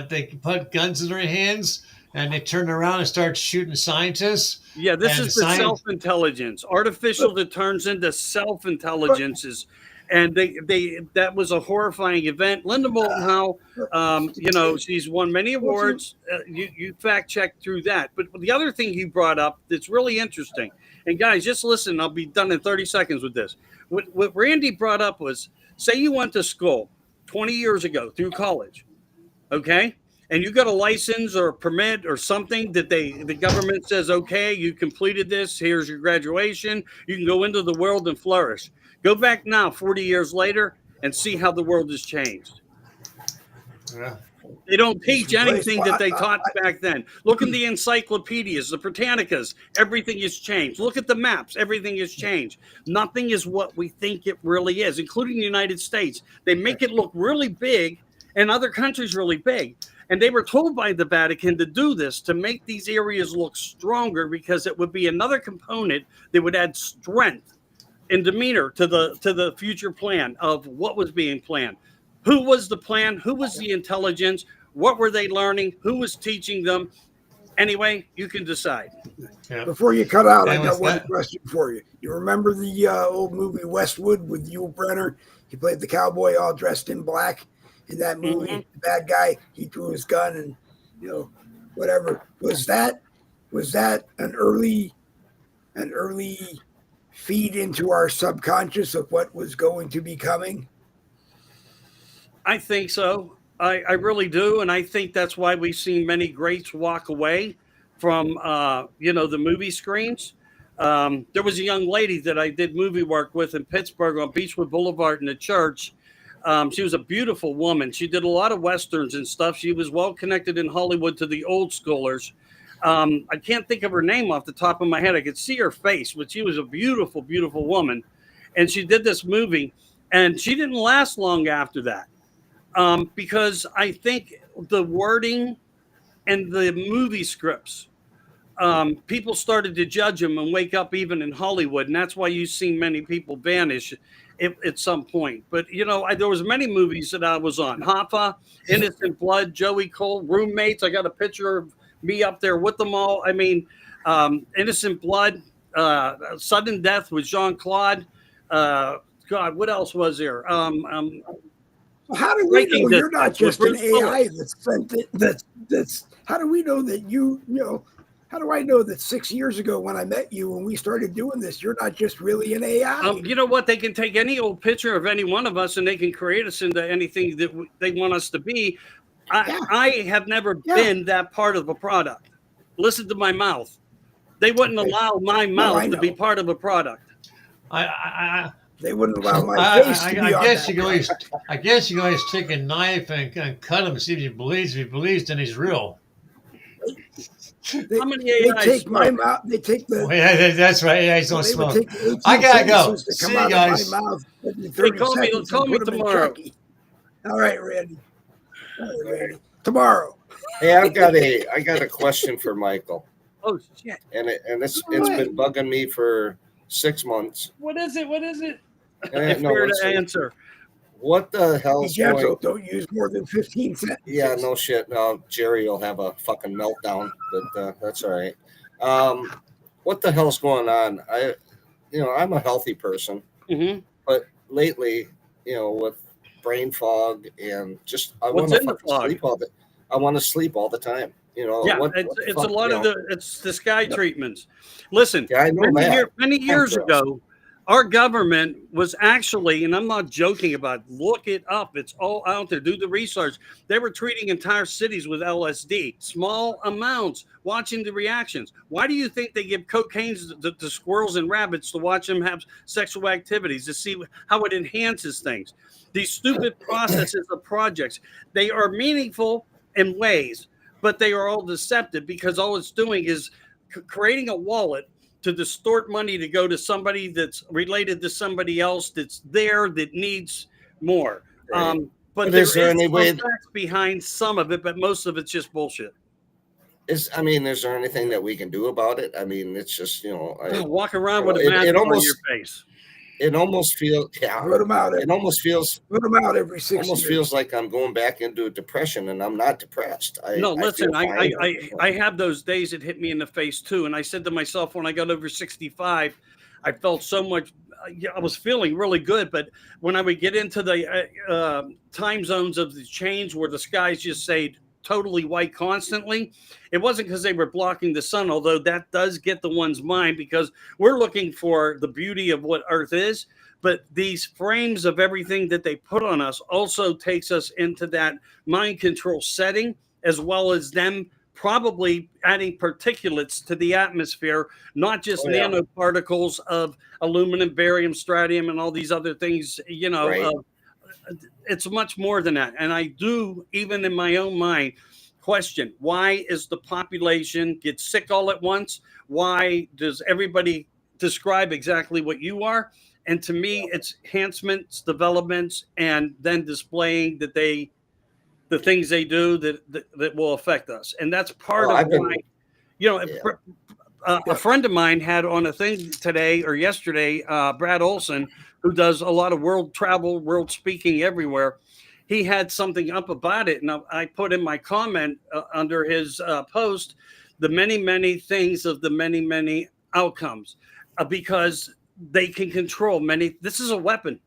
they put guns in their hands and they turned around and started shooting scientists. Yeah, this And is the self-intelligence, artificial that turns into self-intelligences, and they that was a horrifying event. Linda Moulton Howe, she's won many awards. You fact check through that, but the other thing you brought up that's really interesting, and guys, just listen. I'll be done in 30 seconds with this. What Randy brought up was, say you went to school 20 years ago through college, okay? And you got a license or a permit or something that the government says, okay, you completed this, here's your graduation, you can go into the world and flourish. Go back now, 40 years later, and see how the world has changed. Yeah. They don't teach anything that they taught back then. Look in the encyclopedias, the Britannicas, everything has changed. Look at the maps, everything has changed. Nothing is what we think it really is, including the United States. They make it look really big and other countries really big. And they were told by the Vatican to do this to make these areas look stronger, because it would be another component that would add strength and demeanor to the future plan of what was being planned. Who was the plan? Who was the intelligence? What were they learning? Who was teaching them? Anyway, you can decide. Yeah. Before you cut out, And I got with one that- question for you. You remember the old movie Westwood with Yul Brynner? He played the cowboy all dressed in black in that movie. Mhm. The bad guy, he drew his gun and whatever. Was that an early feed into our subconscious of what was going to be coming? I think so. I really do. And I think that's why we've seen many greats walk away from, the movie screens. There was a young lady that I did movie work with in Pittsburgh on Beechwood Boulevard in the church. She was a beautiful woman. She did a lot of Westerns and stuff. She was well connected in Hollywood to the old schoolers. I can't think of her name off the top of my head. I could see her face, but she was a beautiful, beautiful woman. And she did this movie, and she didn't last long after that. Because I think the wording and the movie scripts, people started to judge them and wake up even in Hollywood, and that's why you've seen many people vanish at some point. But there was many movies that I was on: Hoffa, Innocent Blood, Joey Cole, Roommates. I got a picture of me up there with them all. I mean, Innocent Blood, Sudden Death with Jean Claude. God, what else was there? How do we Breaking know you're Distance not with just an Bruce Willis. AI that's sent it? That's how do we know that how do I know that 6 years ago when I met you, when we started doing this, you're not just really an AI? You know what? They can take any old picture of any one of us and they can create us into anything that they want us to be. I have never been that part of a product. Listen to my mouth. They wouldn't allow my mouth to be part of a product. They wouldn't allow my face to be on that. I guess you can always take a knife and cut him and see if he believes. If he believes, then he's real. They, How many they AIs take my smoke? mouth. They take the. Oh, yeah, that's right. Yeah, he's don't They would smoke. take the 18 I gotta go. sentences that See come you out guys. of my mouth every Hey, 30 call me seconds and put them in tomorrow. Chucky. All right, Randy. Tomorrow. Hey, I got a question for Michael, Oh shit! and it's been bugging me for 6 months. What is it? Eh, I no, fear it's- to answer. What the Be hell's gentle. going? Don't use more than 15 sentences. Yeah, no shit. No, Jerry will have a fucking meltdown, but that's all right. What the hell's going on? I'm a healthy person, Mm-hmm. but lately, with brain fog and just I want What's to in the fucking fog? sleep all the. I want to sleep all the time. Yeah, what it's the a fuck, lot of it's the sky treatments. Listen, Yeah, I know that. many years Chemtrails. ago, our government was actually, and I'm not joking about it, look it up. It's all out there. Do the research. They were treating entire cities with LSD, small amounts, watching the reactions. Why do you think they give cocaine to squirrels and rabbits to watch them have sexual activities, to see how it enhances things? These stupid processes of projects, they are meaningful in ways, but they are all deceptive, because all it's doing is creating a wallet to distort money to go to somebody that's related to somebody else that's there that needs more. Right. But But there is there any some way- facts behind some of it, but most of it's just bullshit. Is there anything that we can do about it? I mean, it's just Walk around with It- a mask it on almost- your face. it almost feels, yeah, Put them out. it almost feels, Put them out every 6 almost years. feels like I'm going back into a depression, and I'm not depressed. No, I feel listen, fine. I have those days that hit me in the face too. And I said to myself, when I got over 65, I felt so much, yeah, I was feeling really good. But when I would get into the time zones of the change where the skies just stayed totally white constantly, it wasn't because they were blocking the sun, although that does get the one's mind because we're looking for the beauty of what Earth is. But these frames of everything that they put on us also takes us into that mind control setting, as well as them probably adding particulates to the atmosphere, not just Oh, yeah. nanoparticles of aluminum, barium, strontium, and all these other things. Right. It's much more than that. And I do, even in my own mind, question why is the population get sick all at once? Why does everybody describe exactly what you are? And to me, it's enhancements, developments, and then displaying that the things they do that will affect us. And that's part Well, of I've been, why, yeah. a friend of mine had on a thing today or yesterday, Brad Olson, who does a lot of world travel, world speaking everywhere. He had something up about it. And I put in my comment under his post, the many, many things of the many, many outcomes, because they can control many. This is a weapon.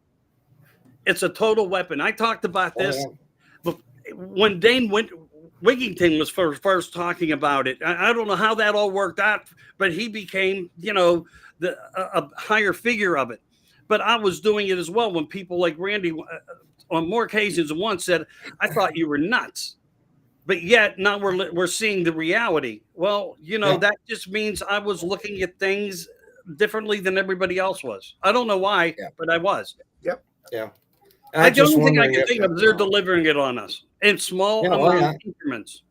It's a total weapon. I talked about Oh, this yeah. when Wigington was first talking about it. I don't know how that all worked out, but he became, a higher figure of it. But I was doing it as well when people like Randy, on more occasions than once, said, "I thought you were nuts." But yet now we're seeing the reality. Well, Yeah. that just means I was looking at things differently than everybody else was. I don't know why, Yeah. but I was. Yep. Yeah. The just only thing I wondering can if think of is they're delivering it on us in small Yeah, oh, yeah. increments.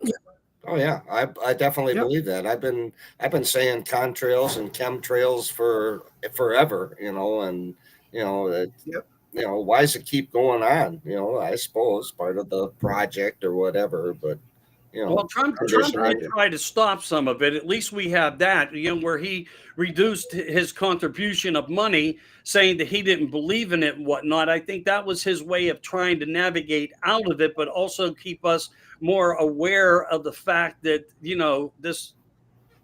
Oh yeah, I definitely Yep. believe that. I've been saying contrails and chemtrails for forever, and that Yep. why does it keep going on? I suppose part of the project or whatever, but Well, Trump I'm just did not. try to stop some of it. At least we have that, where he reduced his contribution of money, saying that he didn't believe in it and whatnot. I think that was his way of trying to navigate out of it, but also keep us more aware of the fact that, this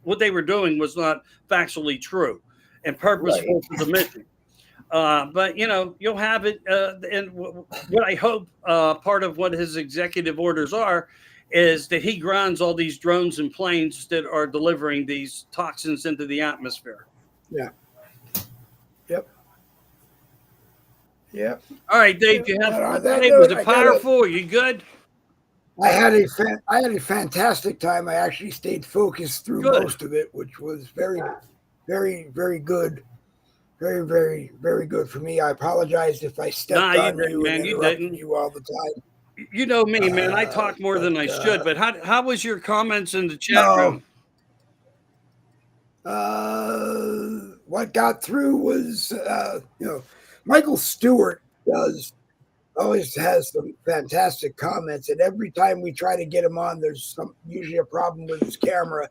what they were doing was not factually true and Right. purposeful to the mission. But you'll have it, and what I hope part of what his executive orders are is that he grounds all these drones and planes that are delivering these toxins into the atmosphere. Yeah. Yep. Yep. All right, Dave, Yep. you have And on fun that today? note, Was it powerful? Are you good? I had a fantastic time. I actually stayed focused through Good. most of it, which was very, very, very good. Very, very, very good for me. I apologize if I stepped Nah, on you man, and you interrupted didn't. you all the time. You know me, man. I talk more than I should. But how was your comments in the chat room? What got through was, Michael Stewart always has some fantastic comments, and every time we try to get him on, there's usually a problem with his camera,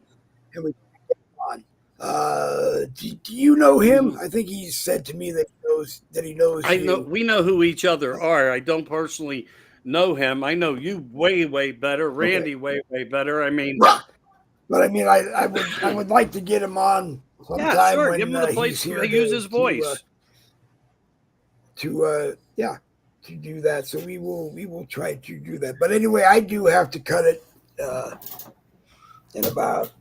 and we can't get him on. Do you know him? I think he said to me that he knows I know you. we know who each other are. I don't personally know him. I know you way, way better. Randy way, way better. I mean, but I mean, I would like to get him on sometime yeah, sure. when Give him the he's place here to use his voice. To do that. So we will try to do that. But anyway, I do have to cut it in about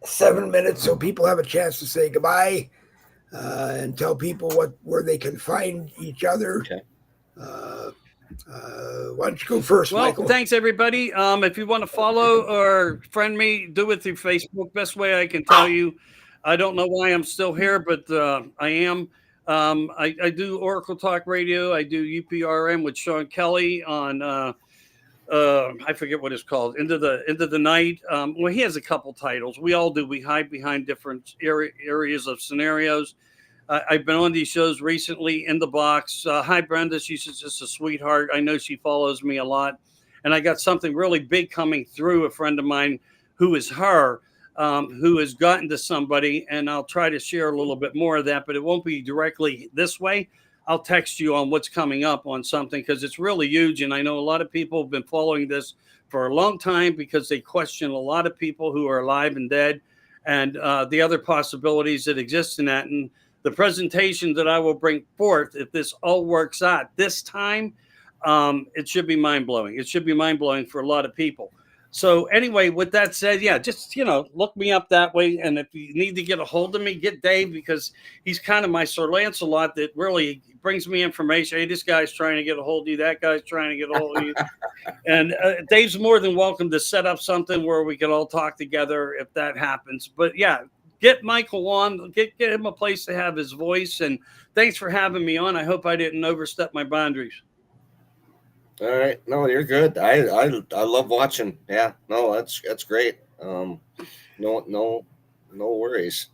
7 minutes, so people have a chance to say goodbye and tell people where they can find each other. Okay. Why don't you go first, Well, Michael? thanks everybody. If you want to follow or friend me, do it through Facebook. Best way I can tell you. I don't know why I'm still here, but I am. I do Oracle Talk Radio. I do UPRM with Sean Kelly on I forget what it's called. Into the night. Well, he has a couple titles. We all do. We hide behind different areas of scenarios. I've been on these shows recently. In the Box. Hi, Brenda. She's just a sweetheart. I know she follows me a lot. And I got something really big coming through. A friend of mine who is her. who has gotten to somebody, and I'll try to share a little bit more of that, but it won't be directly this way. I'll text you on what's coming up on something because it's really huge. And I know a lot of people have been following this for a long time because they question a lot of people who are alive and dead and the other possibilities that exist in that. And the presentation that I will bring forth, if this all works out this time, it should be mind blowing. It should be mind blowing for a lot of people. So anyway, with that said, yeah, just, look me up that way. And if you need to get a hold of me, get Dave, because he's kind of my Sir Lancelot that really brings me information. Hey, this guy's trying to get a hold of you. That guy's trying to get a hold of you. And Dave's more than welcome to set up something where we can all talk together if that happens. But yeah, get Michael on, get him a place to have his voice. And thanks for having me on. I hope I didn't overstep my boundaries. All right, no, you're good. I love watching. Yeah, no, that's great. No worries.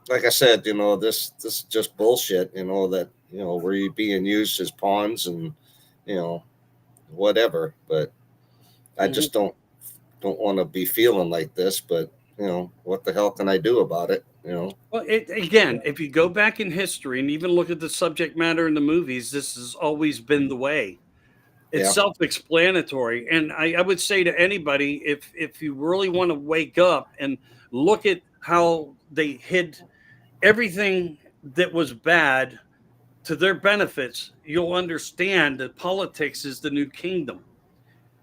Like I said, this is just bullshit. That we're being used as pawns and whatever. But I just don't want to be feeling like this. But what the hell can I do about it? Well, again, if you go back in history and even look at the subject matter in the movies, this has always been the way. It's self-explanatory. And I would say to anybody, if you really want to wake up and look at how they hid everything that was bad to their benefits, you'll understand that politics is the new kingdom.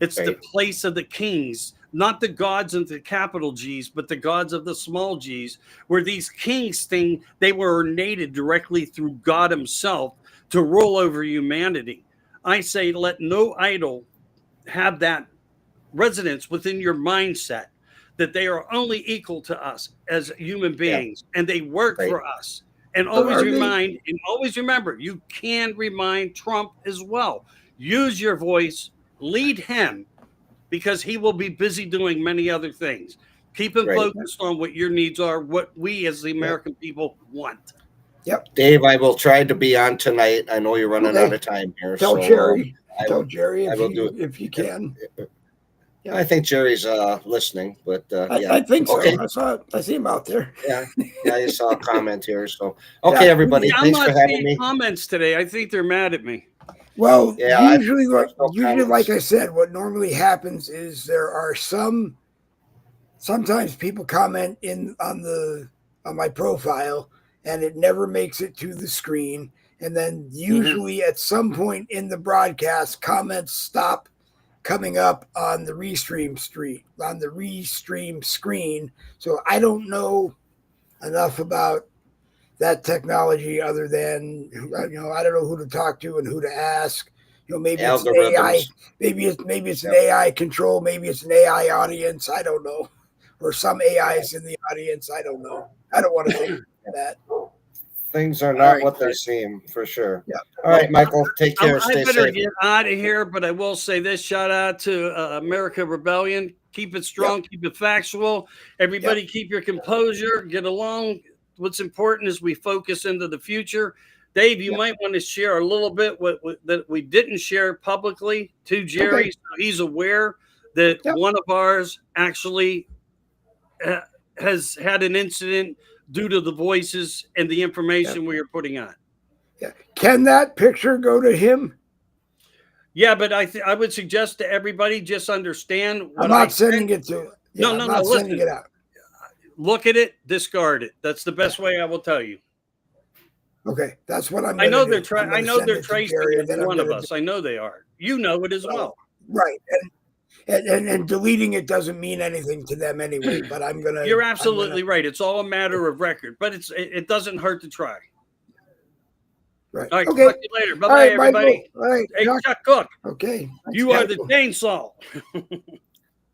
It's the place of the kings, not the gods of the capital G's, but the gods of the small G's, where these kings they were ornated directly through God himself to rule over humanity. I say, let no idol have that residence within your mindset, that they are only equal to us as human beings and they work for us. And always remember, you can remind Trump as well. Use your voice, lead him, because he will be busy doing many other things. Keep him focused on what your needs are, what we as the American people want. Yep. Dave, I will try to be on tonight. I know you're running out of time here. Tell Jerry if you can. Yeah, I think Jerry's listening, but I think so. Okay. I see him out there. Yeah, I saw a comment here. So okay, everybody, thanks for having me. Comments today. I think they're mad at me. Well, usually, like I said, what normally happens is there are sometimes people comment on my profile, and it never makes it to the screen. And then usually at some point in the broadcast, comments stop coming up on the restream screen. So I don't know enough about that technology other than I don't know who to talk to and who to ask. Maybe it's an AI, maybe it's an AI control, maybe it's an AI audience. I don't know, or some AIs in the audience. I don't know. I don't want to think that. Things are not what they seem, for sure. Yeah. All right, Michael, take care. Stay safe. I better get out of here, but I will say this: shout out to America Rebellion. Keep it strong, keep it factual. Everybody, keep your composure. Get along. What's important is we focus into the future. Dave, you might want to share a little bit that we didn't share publicly to Jerry, so he's aware that one of ours actually has had an incident due to the voices and the information we are putting on. Yeah. Can that picture go to him? Yeah, but I would suggest to everybody just understand what I'm not sending it to. Yeah, no, sending it out. Look at it, discard it. That's the best way I will tell you. Okay, that's what I'm. I know they're tracing one of us. I know they are. You know it as well. Right, and deleting it doesn't mean anything to them anyway. But I'm gonna. You're absolutely right. It's all a matter of record, but it doesn't hurt to try. Right. All right. Okay. Talk to you later. Bye, bye, everybody. All right. Hey, Chuck Cook. Okay. You are the chainsaw.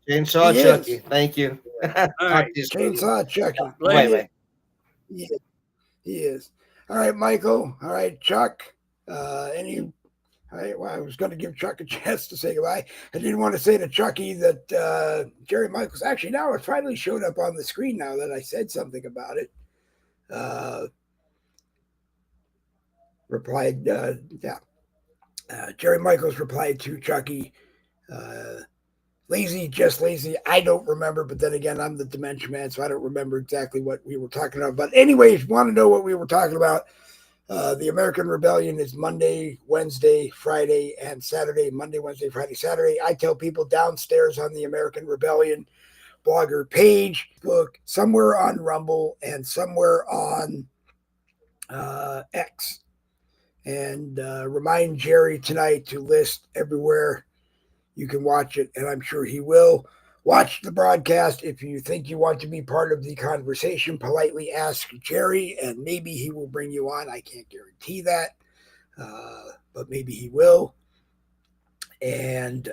Chainsaw Chucky. Thank you. All right. Chainsaw Chucky. Bye. He is. All right, Michael. All right, Chuck. All right, well, I was going to give Chuck a chance to say goodbye. I didn't want to say to Chucky that Jerry Michaels, actually now it finally showed up on the screen now that I said something about it. Replied, Jerry Michaels replied to Chucky Lazy, just lazy. I don't remember, but then again, I'm the dementia man, so I don't remember exactly what we were talking about. But anyway, if you want to know what we were talking about, the American Rebellion is Monday, Wednesday, Friday, and Saturday. Monday, Wednesday, Friday, Saturday. I tell people downstairs on the American Rebellion blogger page, book, somewhere on Rumble, and somewhere on X. And remind Jerry tonight to list everywhere you can watch it, and I'm sure he will. Watch the broadcast. If you think you want to be part of the conversation, politely ask Jerry, and maybe he will bring you on. I can't guarantee that, but maybe he will. And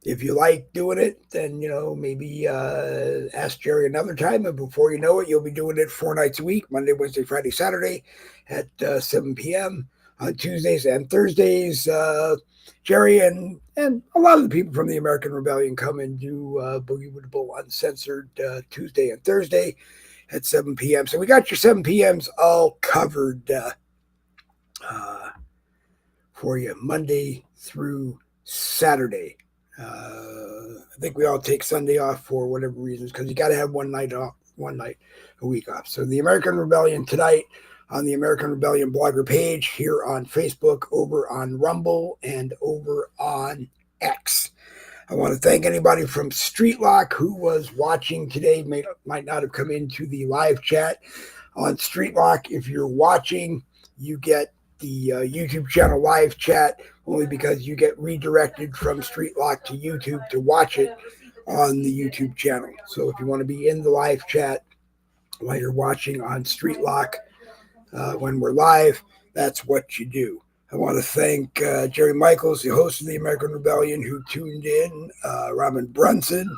if you like doing it, then maybe ask Jerry another time, and before you know it, you'll be doing it 4 nights a week: Monday, Wednesday, Friday, Saturday, at 7 p.m. on Tuesdays and Thursdays. Jerry and a lot of the people from the American Rebellion come and do Boogie with the Bull Uncensored Tuesday and Thursday at 7 p.m. So we got your 7 p.m.s all covered for you, Monday through Saturday. I think we all take Sunday off for whatever reasons, because you got to have one night a week off. So the American Rebellion tonight on the American Rebellion blogger page, here on Facebook, over on Rumble, and over on X. I want to thank anybody from Streetlock who was watching today, might not have come into the live chat on Streetlock. If you're watching, you get the YouTube channel live chat, only because you get redirected from Streetlock to YouTube to watch it on the YouTube channel. So if you want to be in the live chat while you're watching on Streetlock when we're live, that's what you do. I want to thank Jerry Michaels, the host of the American Rebellion, who tuned in, Robin Brunson,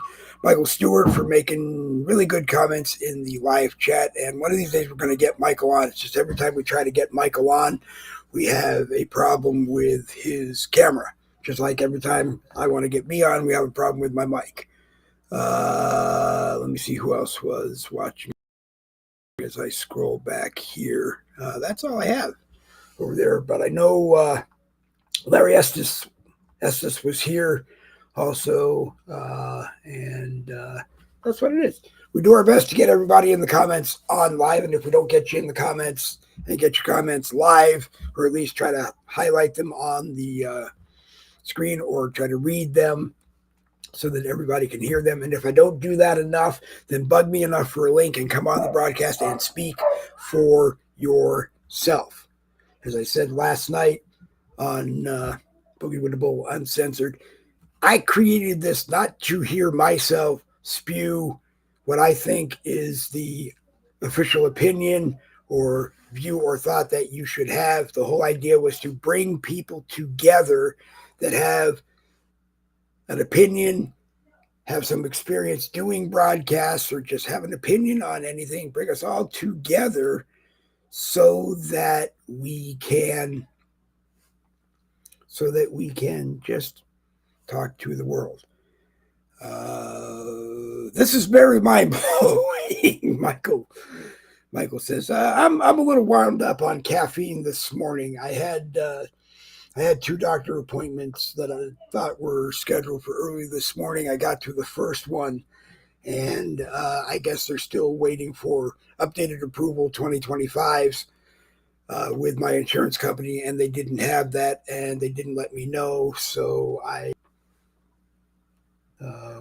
Michael Stewart for making really good comments in the live chat. And one of these days we're going to get Michael on. It's just every time we try to get Michael on, we have a problem with his camera. Just like every time I want to get me on, we have a problem with my mic. Let me see who else was watching as I scroll back here. That's all I have over there. But I know Larry Estes was here also, and that's what it is. We do our best to get everybody in the comments on live, and if we don't get you in the comments, and get your comments live, or at least try to highlight them on the screen, or try to read them so that everybody can hear them. And if I don't do that enough, then bug me enough for a link and come on the broadcast and speak for yourself. As I said last night on Boogie with the Bull Uncensored, I created this not to hear myself spew what I think is the official opinion or view or thought that you should have. The whole idea was to bring people together that have an opinion, have some experience doing broadcasts, or just have an opinion on anything. Bring us all together so that we can just talk to the world. This is very mind-blowing. Michael says, I'm a little wound up on caffeine this morning. I had 2 doctor appointments that I thought were scheduled for early this morning. I got to the first one, and I guess they're still waiting for updated approval 2025s with my insurance company, and they didn't have that, and they didn't let me know. So I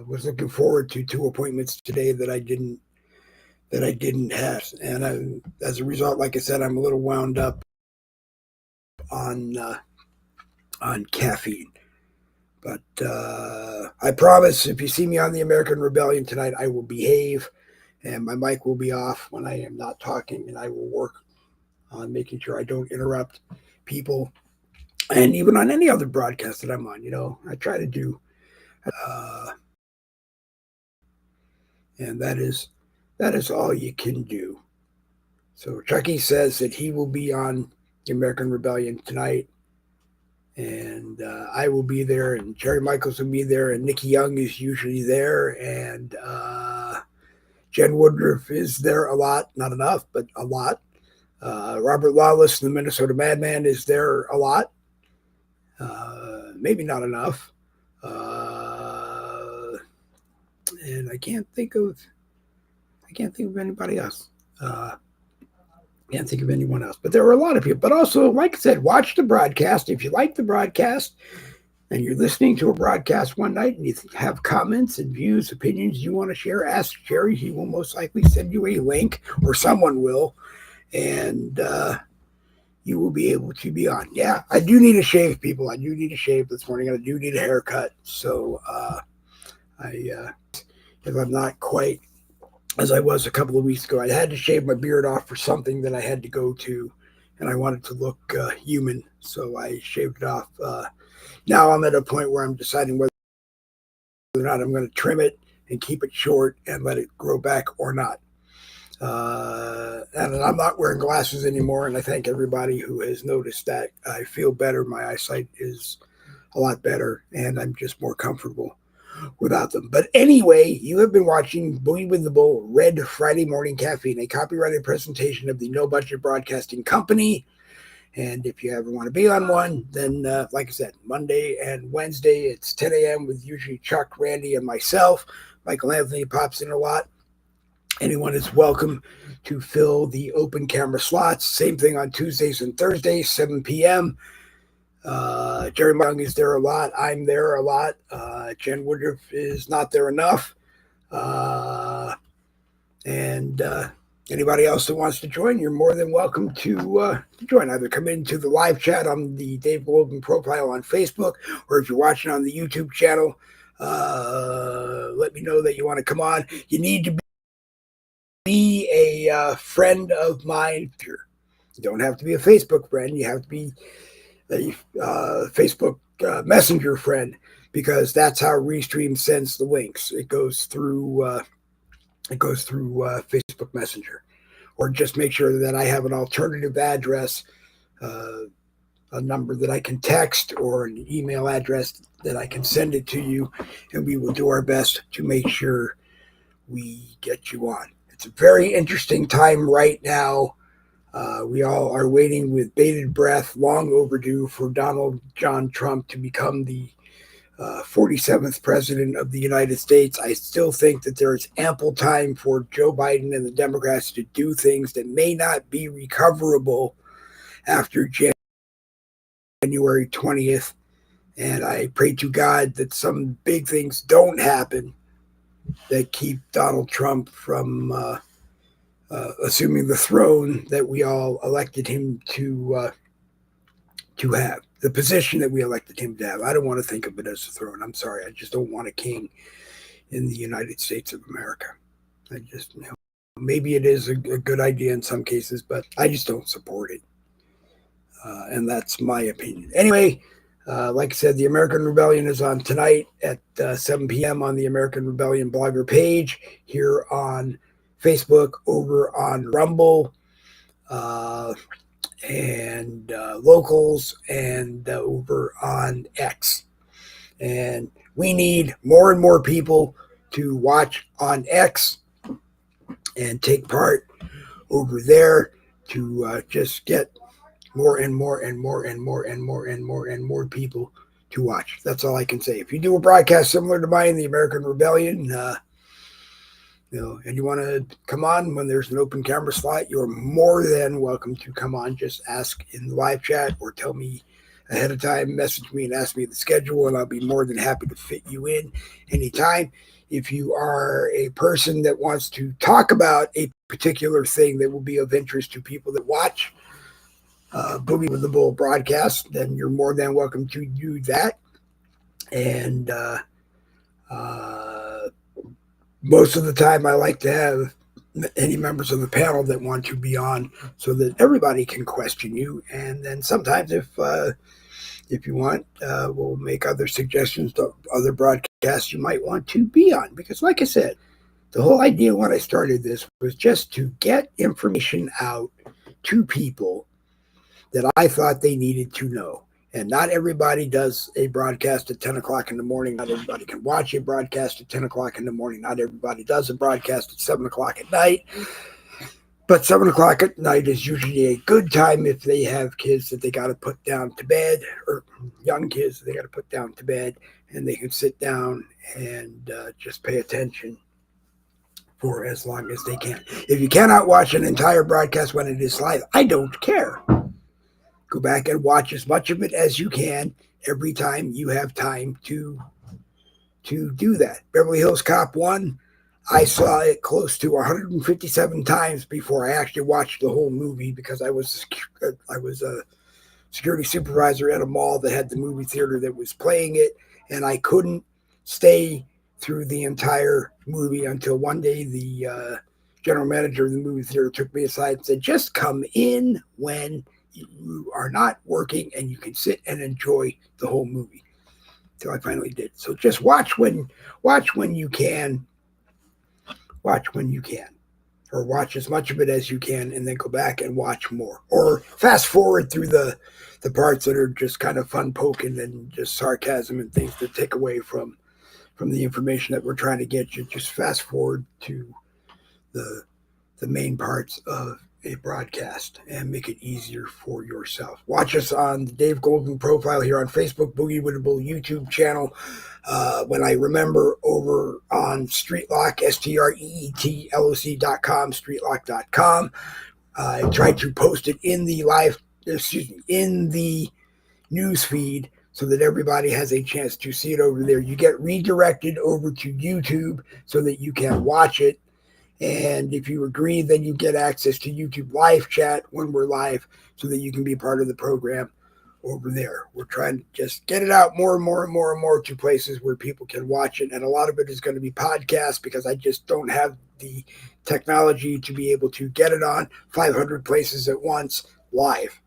was looking forward to 2 appointments today that I didn't have, and as a result, like I said, I'm a little wound up on caffeine. But I promise, if you see me on the American Rebellion tonight, I will behave, and my mic will be off when I am not talking, and I will work on making sure I don't interrupt people, and even on any other broadcast that I'm on. I try to do, and that is all you can do. So Chucky says that he will be on the American Rebellion tonight, and I will be there, and Jerry Michaels will be there, and Nikki Young is usually there, and Jen Woodruff is there a lot, not enough, but a lot. Robert Lawless, the Minnesota Madman, is there a lot. maybe not enough. And I can't think of anybody else. Can't think of anyone else. But there were a lot of people. But also, like I said, watch the broadcast. If you like the broadcast and you're listening to a broadcast one night and you have comments and views, opinions you want to share, ask Jerry. He will most likely send you a link, or someone will, and you will be able to be on. Yeah, I do need a shave, people. I do need a shave this morning. I do need a haircut. So if I'm not quite as I was a couple of weeks ago, I had to shave my beard off for something that I had to go to, and I wanted to look human, so I shaved it off. Now I'm at a point where I'm deciding whether or not I'm going to trim it and keep it short and let it grow back or not. And I'm not wearing glasses anymore, and I thank everybody who has noticed that. I feel better. My eyesight is a lot better, and I'm just more comfortable without them. But anyway, you have been watching Boogie with the Bull, Red Friday Morning Caffeine, a copyrighted presentation of the No Budget Broadcasting Company. And if you ever want to be on one, then like I said, Monday and Wednesday, it's 10 a.m. with usually Chuck, Randy, and myself. Michael Anthony pops in a lot. Anyone is welcome to fill the open camera slots. Same thing on Tuesdays and Thursdays, 7 p.m. Jerry Young is there a lot. I'm there a lot. Jen Woodruff is not there enough. And anybody else that wants to join, you're more than welcome to join. Either come into the live chat on the Dave Logan profile on Facebook, or if you're watching on the YouTube channel, let me know that you want to come on. You need to be a friend of mine. You don't have to be a Facebook friend. You have to be a Facebook Messenger friend, because that's how Restream sends the links. It goes through Facebook Messenger. Or just make sure that I have an alternative address, a number that I can text, or an email address that I can send it to you, and we will do our best to make sure we get you on. It's a very interesting time right now. We all are waiting with bated breath, long overdue, for Donald John Trump to become the 47th president of the United States. I still think that there is ample time for Joe Biden and the Democrats to do things that may not be recoverable after January 20th. And I pray to God that some big things don't happen that keep Donald Trump from assuming the throne that we all elected him to have, the position that we elected him to have. I don't want to think of it as a throne. I'm sorry. I just don't want a king in the United States of America. I just, maybe it is a good idea in some cases, but I just don't support it. And that's my opinion. Anyway, like I said, the American Rebellion is on tonight at 7 p.m. on the American Rebellion blogger page, here on Facebook, over on Rumble, and Locals, and over on X. And we need more and more people to watch on X and take part over there, to just get more and more and more and more and more and more and more people to watch. That's all I can say. If you do a broadcast similar to mine, the American Rebellion, and you want to come on when there's an open camera slot, you're more than welcome to come on. Just ask in the live chat, or tell me ahead of time, message me and ask me the schedule, and I'll be more than happy to fit you in anytime. If you are a person that wants to talk about a particular thing that will be of interest to people that watch Boogie with the Bull broadcast, then you're more than welcome to do that. And most of the time, I like to have any members of the panel that want to be on, so that everybody can question you. And then sometimes, if you want, we'll make other suggestions to other broadcasts you might want to be on. Because, like I said, the whole idea when I started this was just to get information out to people that I thought they needed to know. And not everybody does a broadcast at 10 o'clock in the morning. Not everybody can watch a broadcast at 10 o'clock in the morning. Not everybody does a broadcast at 7 o'clock at night. But 7 o'clock at night is usually a good time if they have kids that they got to put down to bed, or young kids that they got to put down to bed, and they can sit down and just pay attention for as long as they can. If you cannot watch an entire broadcast when it is live, I don't care. Go back and watch as much of it as you can every time you have time to do that. Beverly Hills Cop 1, I saw it close to 157 times before I actually watched the whole movie, because I was a security supervisor at a mall that had the movie theater that was playing it, and I couldn't stay through the entire movie until one day the general manager of the movie theater took me aside and said, "Just come in when you are not working and you can sit and enjoy the whole movie." So I finally did. So just watch when you can. Watch when you can, or watch as much of it as you can, and then go back and watch more, or fast forward through the parts that are just kind of fun poking and just sarcasm and things that take away from the information that we're trying to get you. Just fast forward to the main parts of a broadcast and make it easier for yourself. Watch us on the Dave Golden profile here on Facebook, Boogie with the Bull YouTube channel. When I remember, over on Streetlock, STREETLOC.com, streetlock.com. I tried to post it in the in the news feed so that everybody has a chance to see it over there. You get redirected over to YouTube so that you can watch it. And if you agree, then you get access to YouTube live chat when we're live, so that you can be part of the program over there. We're trying to just get it out more and more and more and more to places where people can watch it. And a lot of it is going to be podcasts, because I just don't have the technology to be able to get it on 500 places at once live.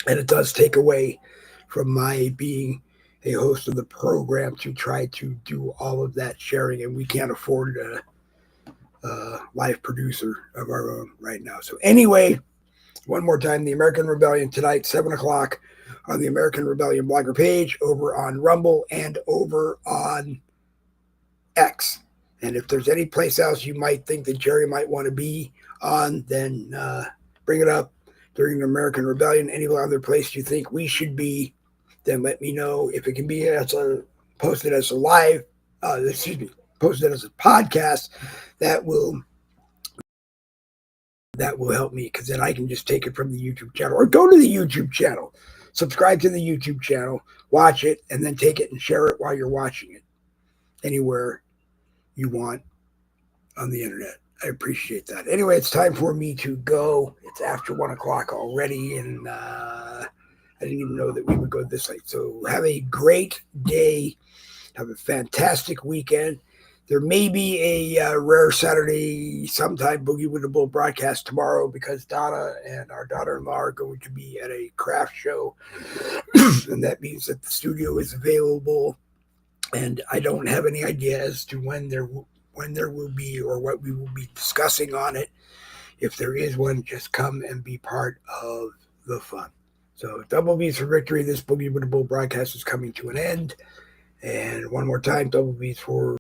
And it does take away from my being a host of the program to try to do all of that sharing. And we can't afford a live producer of our own right now. So anyway, one more time, the American Rebellion tonight, 7 o'clock on the American Rebellion blogger page, over on Rumble and over on X. And if there's any place else you might think that Jerry might want to be on, then bring it up during the American Rebellion. Any other place you think we should be, then let me know. If it can be posted as a live, posted as a podcast, that will help me, because then I can just take it from the YouTube channel, or go to the YouTube channel, subscribe to the YouTube channel, watch it, and then take it and share it while you're watching it anywhere you want on the internet. I appreciate that. Anyway, it's time for me to go. It's after 1 o'clock already, and I didn't even know that we would go this late. So have a great day. Have a fantastic weekend. There may be a rare Saturday sometime Boogie with the Bull broadcast tomorrow, because Donna and our daughter-in-law are going to be at a craft show. And that means that the studio is available. And I don't have any idea as to when there will be, or what we will be discussing on it. If there is one, just come and be part of the fun. So double B's for victory. This Boogie with the Bull broadcast is coming to an end. And one more time, double B's for